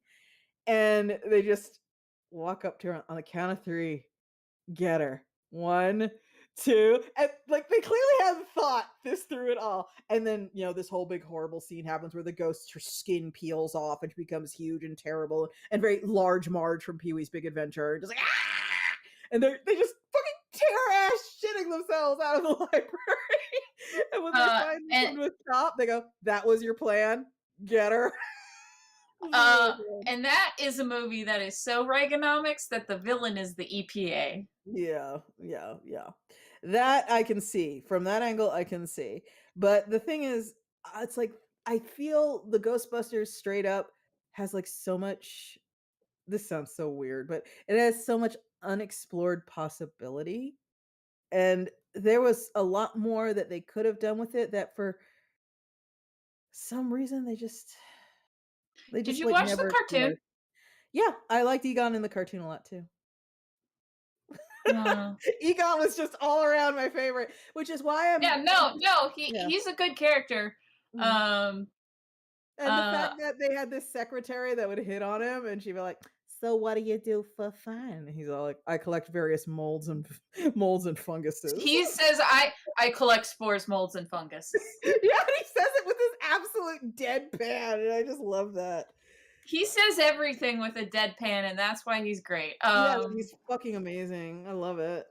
And they just walk up to her on the count of 3, get her. 1, 2, and like they clearly hadn't thought this through at all. And then, this whole big horrible scene happens where the ghost, her skin peels off and she becomes huge and terrible and very large Marge from Pee-wee's Big Adventure. And just like, ah! And they just fucking tear ass shitting themselves out of the library. And when they find someone with top, they go, that was your plan? Get her. And that is a movie that is so Reaganomics that the villain is the EPA. Yeah. That I can see. From that angle, I can see. But the thing is, it's like, I feel the Ghostbusters straight up has like so much, this sounds so weird, but it has so much unexplored possibility. And there was a lot more that they could have done with it that for some reason they just Did you like, watch the cartoon? Yeah, I liked Egon in the cartoon a lot too. Egon was just all around my favorite, which is why I'm he's a good character. And the fact that they had this secretary that would hit on him and she'd be like, so what do you do for fun? And he's all like, I collect various molds and funguses. He says, I collect spores, molds, and fungus. Yeah, he says it with this absolute deadpan, and I just love that. He says everything with a deadpan, and that's why he's great. Yeah, he's fucking amazing. I love it.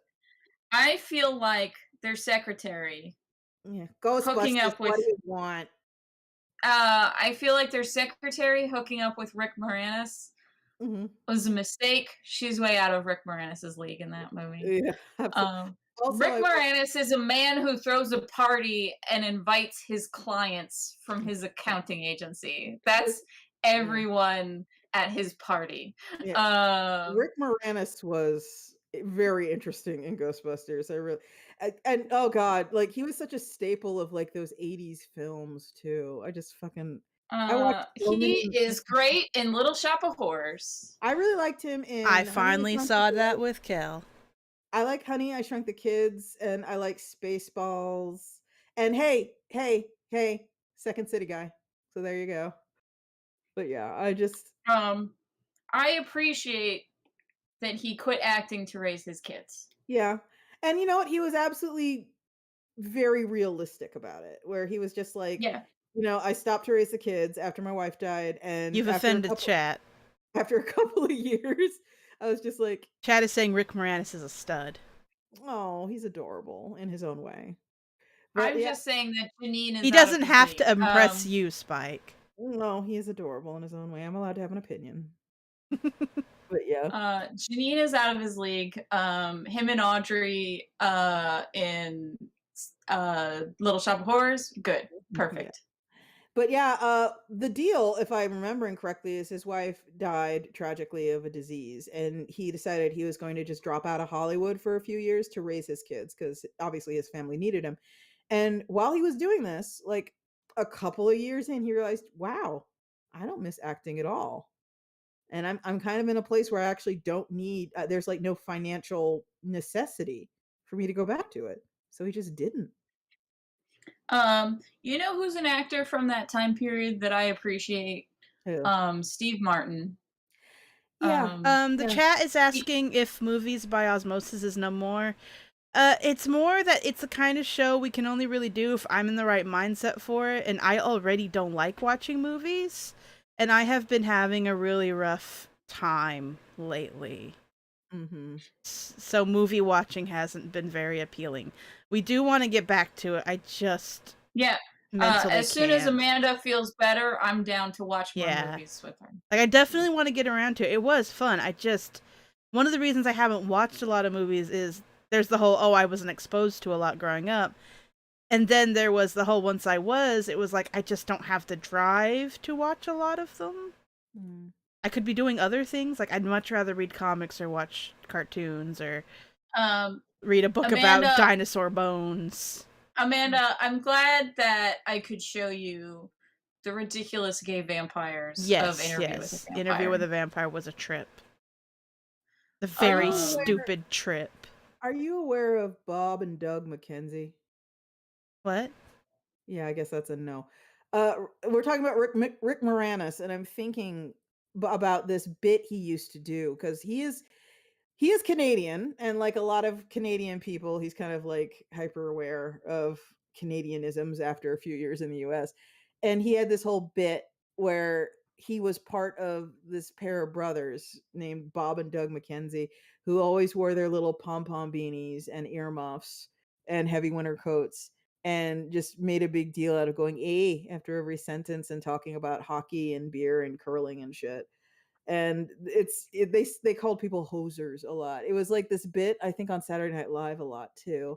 I feel like their secretary. Yeah, hooking up with. What do you want? I feel like their secretary hooking up with Rick Moranis was a mistake. She's way out of Rick Moranis' league in that movie. Yeah. Rick Moranis is a man who throws a party and invites his clients from his accounting agency. That's everyone at his party. Yeah. Rick Moranis was very interesting in Ghostbusters. And oh god, like he was such a staple of like those 80s films too. I just fucking he is great in Little Shop of Horrors. I really liked him in I finally saw that with Kel. I like Honey, I Shrunk the Kids, and I like Spaceballs. And hey, Second City guy. So there you go. But yeah, I appreciate that he quit acting to raise his kids. Yeah. And you know what? He was absolutely very realistic about it, where he was just like, I stopped to raise the kids after my wife died. And you've offended Chat. After a couple of years, I was just like... Chat is saying Rick Moranis is a stud. Oh, he's adorable in his own way. I'm just saying that Janine is He out of doesn't his have league. to impress you, Spike. No, he is adorable in his own way. I'm allowed to have an opinion. But yeah. Janine is out of his league. Him and Audrey in Little Shop of Horrors, good. Perfect. Yeah. But yeah, the deal, if I'm remembering correctly, is his wife died tragically of a disease, and he decided he was going to just drop out of Hollywood for a few years to raise his kids, because obviously his family needed him. And while he was doing this, like a couple of years in, he realized, wow, I don't miss acting at all. And I'm kind of in a place where I actually don't need there's like no financial necessity for me to go back to it. So he just didn't. You know who's an actor from that time period that I appreciate? Who? Steve Martin. Yeah. The chat is asking if movies by osmosis is no more. It's more that it's the kind of show we can only really do if I'm in the right mindset for it, and I already don't like watching movies, and I have been having a really rough time lately. Mm-hmm. So movie watching hasn't been very appealing. We do want to get back to it. I just mentally as soon as can't. Amanda feels better, I'm down to watch more movies with her. Like, I definitely want to get around to it. It was fun. One of the reasons I haven't watched a lot of movies is there's the whole, I wasn't exposed to a lot growing up. And then there was the whole, once I was, it was like, I just don't have the drive to watch a lot of them. Mm. I could be doing other things. Like, I'd much rather read comics or watch cartoons or read a book about dinosaur bones. Amanda, I'm glad that I could show you The Ridiculous Gay Vampires of Interview with a Vampire. Interview with a Vampire was a trip. The very stupid trip. Are you aware of Bob and Doug McKenzie? What? Yeah, I guess that's a no. We're talking about Rick Moranis, and I'm thinking about this bit he used to do, because he is Canadian, and like a lot of Canadian people, he's kind of like hyper aware of Canadianisms after a few years in the US. And he had this whole bit where he was part of this pair of brothers named Bob and Doug McKenzie, who always wore their little pom-pom beanies and earmuffs and heavy winter coats, and just made a big deal out of going after every sentence and talking about hockey and beer and curling and shit. And they called people hosers a lot. It was like this bit, I think, on Saturday Night Live a lot too.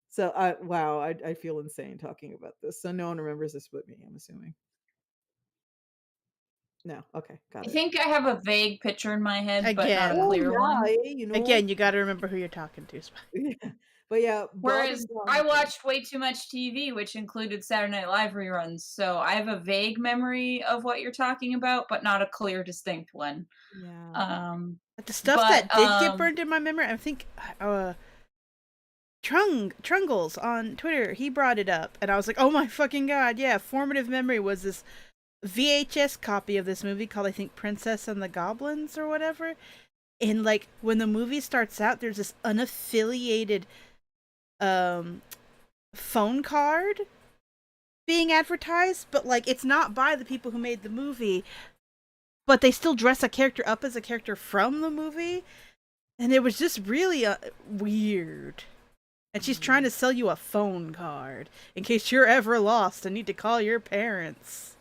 So I feel insane talking about this. So no one remembers this but me, I'm assuming. No, okay, got it. I think I have a vague picture in my head, but not a clear one. Again, you got to remember who you're talking to. But yeah, whereas I watched way too much TV, which included Saturday Night Live reruns, so I have a vague memory of what you're talking about, but not a clear, distinct one. Yeah. The stuff that did get burned in my memory, I think Trungles on Twitter, he brought it up, and I was like, oh my fucking god, yeah, formative memory was this VHS copy of this movie called, I think, Princess and the Goblins or whatever. And like when the movie starts out, there's this unaffiliated phone card being advertised, but like it's not by the people who made the movie, but they still dress a character up as a character from the movie, and it was just really weird. And she's trying to sell you a phone card in case you're ever lost and need to call your parents.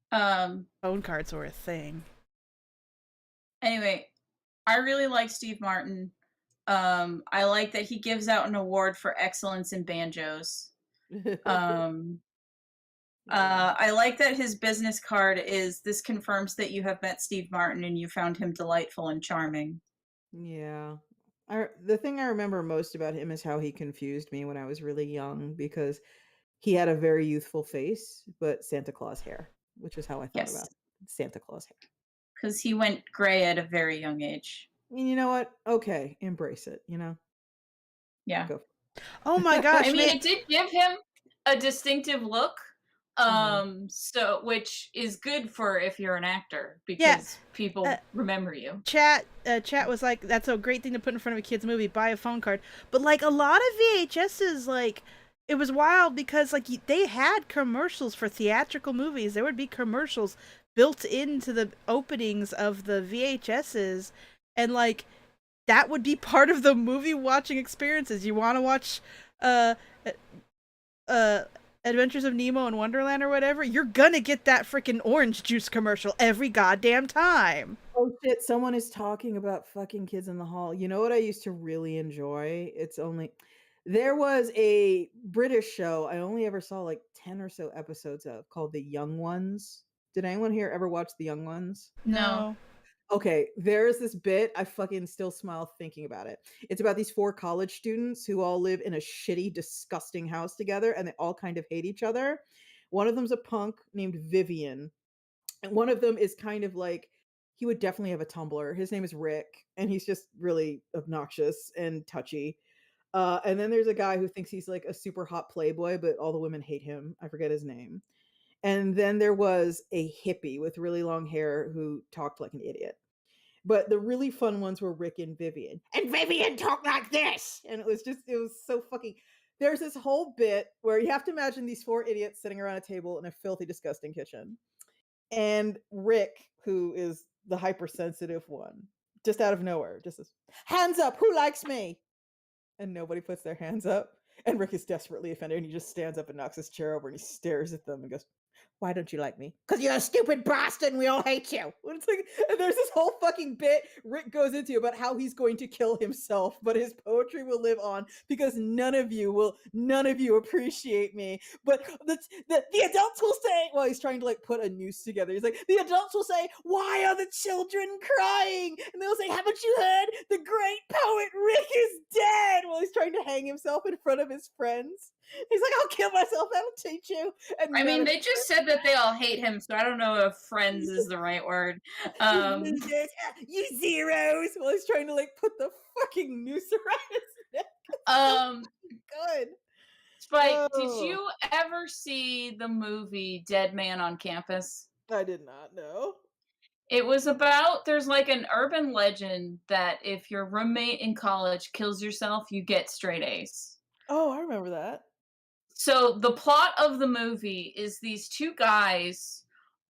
Phone cards were a thing. Anyway, I really like Steve Martin. I like that he gives out an award for excellence in banjos. I like that his business card is, this confirms that you have met Steve Martin and you found him delightful and charming. Yeah. The thing I remember most about him is how he confused me when I was really young, because he had a very youthful face, but Santa Claus hair, which is how I thought about Santa Claus hair. Because he went gray at a very young age. And you know what? Okay, embrace it, Yeah. Go. Oh my gosh. I mean, it did give him a distinctive look, so which is good for if you're an actor, because people remember you. Chat was like, that's a great thing to put in front of a kid's movie, buy a phone card. But like a lot of VHSs, like, it was wild because like they had commercials for theatrical movies. There would be commercials built into the openings of the VHSs, and like that would be part of the movie watching experiences. You want to watch uh, uh, Adventures of Nemo and Wonderland or whatever, you're gonna get that freaking orange juice commercial every goddamn time. Oh shit, someone is talking about fucking Kids in the Hall. You know what I used to really enjoy? There was a British show I only ever saw like 10 or so episodes of called The Young Ones. Did anyone here ever watch The Young Ones? No. Okay, there's this bit, I fucking still smile thinking about it. It's about these 4 college students who all live in a shitty, disgusting house together, and they all kind of hate each other. One of them's a punk named Vivian, and one of them is kind of like, he would definitely have a Tumblr. His name is Rick, and he's just really obnoxious and touchy. And then there's a guy who thinks he's like a super hot playboy, but all the women hate him. I forget his name. And then there was a hippie with really long hair who talked like an idiot. But the really fun ones were Rick and Vivian. And Vivian talked like this. And it was so fucking. There's this whole bit where you have to imagine these 4 idiots sitting around a table in a filthy, disgusting kitchen. And Rick, who is the hypersensitive one, just out of nowhere, just says, "Hands up, who likes me?" And nobody puts their hands up. And Rick is desperately offended, and he just stands up and knocks his chair over, and he stares at them and goes, "Why don't you like me?" "Because you're a stupid bastard and we all hate you." And it's like, and there's this whole fucking bit Rick goes into about how he's going to kill himself, but his poetry will live on because none of you appreciate me. But the adults will say, well, he's trying to like put a noose together. He's like, the adults will say, "Why are the children crying?" And they'll say, "Haven't you heard? The great poet Rick is dead." While he's trying to hang himself in front of his friends. He's like, "I'll kill myself, that'll teach you." And I mean, they just said that they all hate him, so I don't know if friends is the right word. You zeros. While he's trying to like put the fucking noose around his neck. Good. Spike, did you ever see the movie Dead Man on Campus? I did not know. It was about, there's like an urban legend that if your roommate in college kills yourself, you get straight A's. Oh, I remember that. So the plot of the movie is these 2 guys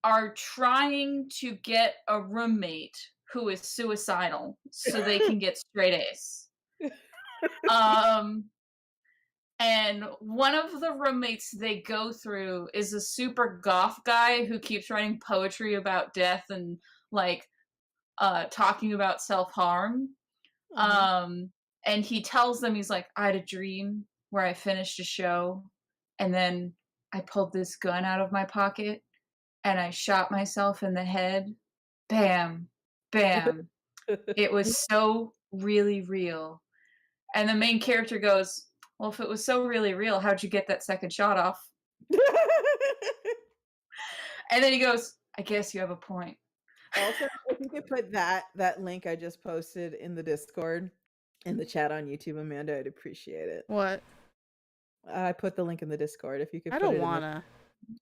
are trying to get a roommate who is suicidal so they can get straight A's. And one of the roommates they go through is a super goth guy who keeps writing poetry about death and like talking about self-harm. And he tells them, he's like, "I had a dream where I finished a show and then I pulled this gun out of my pocket and I shot myself in the head. Bam, bam. It was so really real." And the main character goes, "Well, if it was so really real, how'd you get that second shot off?" And then he goes, "I guess you have a point." Also, if you could put that link I just posted in the Discord, in the chat on YouTube, Amanda, I'd appreciate it. What? I put the link in the Discord. If you could, I put don't it wanna.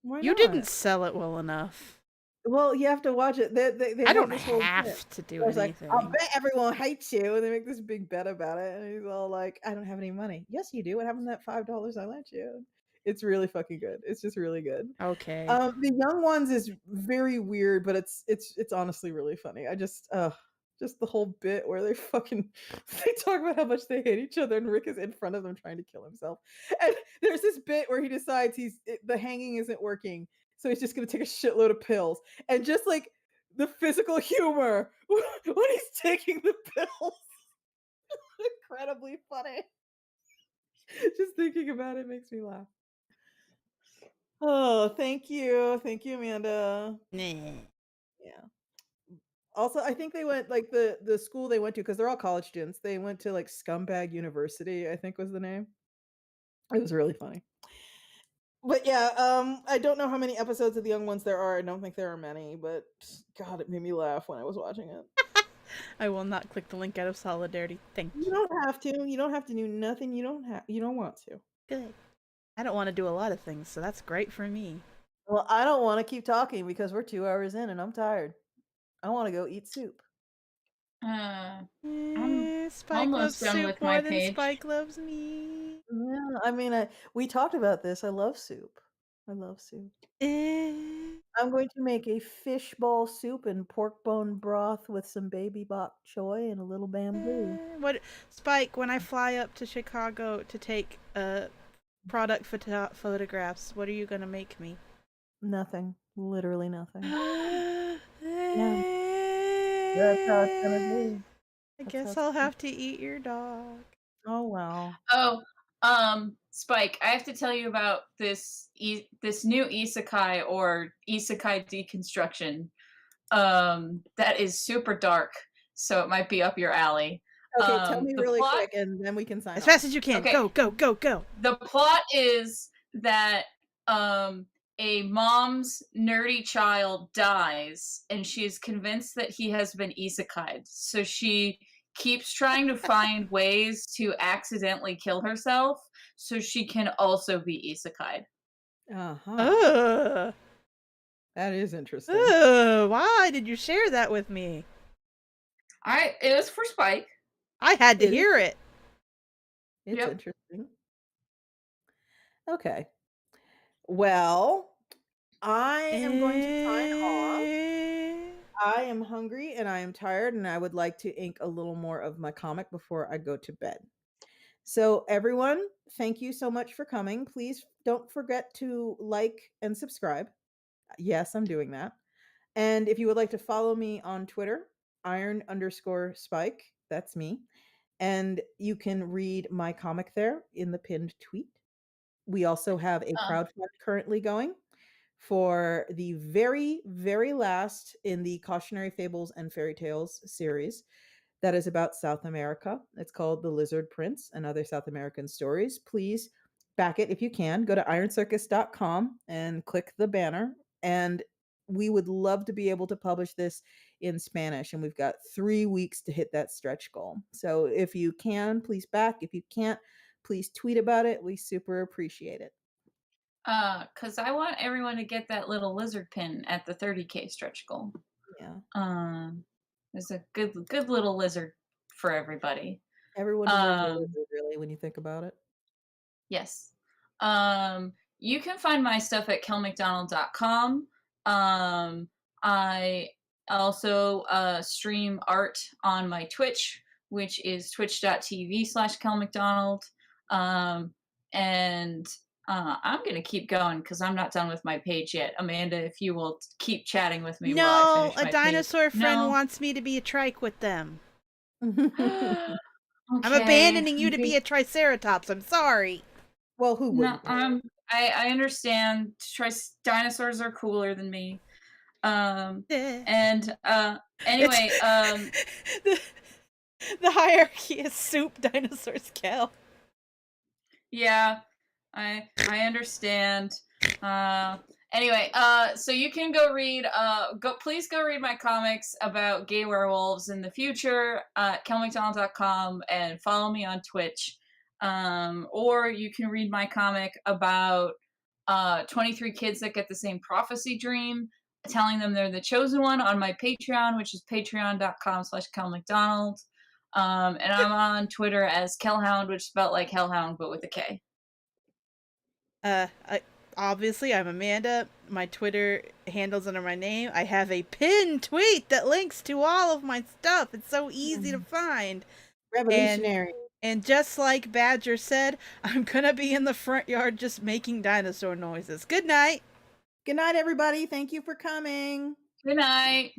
Why You not? didn't sell it well enough. Well, you have to watch it. They I don't this whole bit. have to do I was anything. like, "I'll bet everyone hates you," and they make this big bet about it. And he's all like, "I don't have any money." "Yes, you do. What happened to that $5 I lent you?" It's really fucking good. It's just really good. Okay. The Young Ones is very weird, but it's honestly really funny. I just the whole bit where they talk about how much they hate each other, and Rick is in front of them trying to kill himself. And there's this bit where he decides the hanging isn't working, so he's just gonna take a shitload of pills. And just like the physical humor when he's taking the pills, incredibly funny. Just thinking about it makes me laugh. Oh, thank you, Amanda. Nah. Yeah. Also, I think they went like the school they went to, because they're all college students. They went to like Scumbag University, I think was the name. It was really funny. But yeah, I don't know how many episodes of The Young Ones there are. I don't think there are many, but God, it made me laugh when I was watching it. I will not click the link out of solidarity. Thank you. You don't have to. You don't have to do nothing. You don't want to. Good. I don't want to do a lot of things, so that's great for me. Well, I don't want to keep talking because we're 2 hours in and I'm tired. I want to go eat soup. I'm Spike almost loves done soup with more my than page. Spike loves me. Yeah, I mean, we talked about this. I love soup. I love soup. I'm going to make a fishbowl soup and pork bone broth with some baby bok choy and a little bamboo. What, Spike? When I fly up to Chicago to take product photographs, what are you gonna make me? Nothing. Literally nothing. Yeah. That's how it's gonna be. I That's guess how I'll it's have to eat your dog. Oh, wow. Oh, Spike, I have to tell you about this this new isekai or isekai deconstruction. That is super dark, so it might be up your alley. Okay, tell me The really plot, quick, and then we can sign As off. fast as you can. Okay. Go, go, go, go. The plot is that a mom's nerdy child dies, and she is convinced that he has been isekai'd. So she keeps trying to find ways to accidentally kill herself, so she can also be isekai'd. Uh-huh. That is interesting. Why did you share that with me? It was for Spike. I had to It is- hear it. It's Yep. interesting. Okay. Well, I am going to sign off. I am hungry and I am tired, and I would like to ink a little more of my comic before I go to bed. So, everyone, thank you so much for coming. Please don't forget to like and subscribe. Yes, I'm doing that. And if you would like to follow me on Twitter, iron_spike, that's me. And you can read my comic there in the pinned tweet. We also have a crowdfund currently going for the very, very last in the Cautionary Fables and Fairy Tales series that is about South America. It's called The Lizard Prince and Other South American Stories. Please back it if you can. Go to ironcircus.com and click the banner. And we would love to be able to publish this in Spanish. And we've got 3 weeks to hit that stretch goal. So if you can, please back. If you can't, please tweet about it. We super appreciate it. Because I want everyone to get that little lizard pin at the 30K stretch goal. Yeah. There's a good little lizard for everybody. Everyone deserves a lizard, really, when you think about it. Yes. You can find my stuff at kelmcdonald.com. I also stream art on my Twitch, which is twitch.tv/kelmcdonald. And I'm going to keep going because I'm not done with my page yet. Amanda, if you will keep chatting with me while I No, finish my a dinosaur page. friend No? wants me to be a trike with them. Okay. I'm abandoning you to be a triceratops. I'm sorry. Well, who No, wouldn't? I understand. Dinosaurs are cooler than me. And anyway, the hierarchy is soup, dinosaurs, Kel. Yeah, I understand. Anyway, so you can go read. Please go read my comics about gay werewolves in the future at kelmcdonald.com and follow me on Twitch. Or you can read my comic about 23 kids that get the same prophecy dream, telling them they're the chosen one on my Patreon, which is patreon.com/kelmcdonald. And I'm on Twitter as Kelhound, which is spelled like Hellhound, but with a K. Obviously, I'm Amanda. My Twitter handle's under my name. I have a pinned tweet that links to all of my stuff. It's so easy to find. Revolutionary. And just like Badger said, I'm gonna be in the front yard just making dinosaur noises. Good night. Good night, everybody. Thank you for coming. Good night.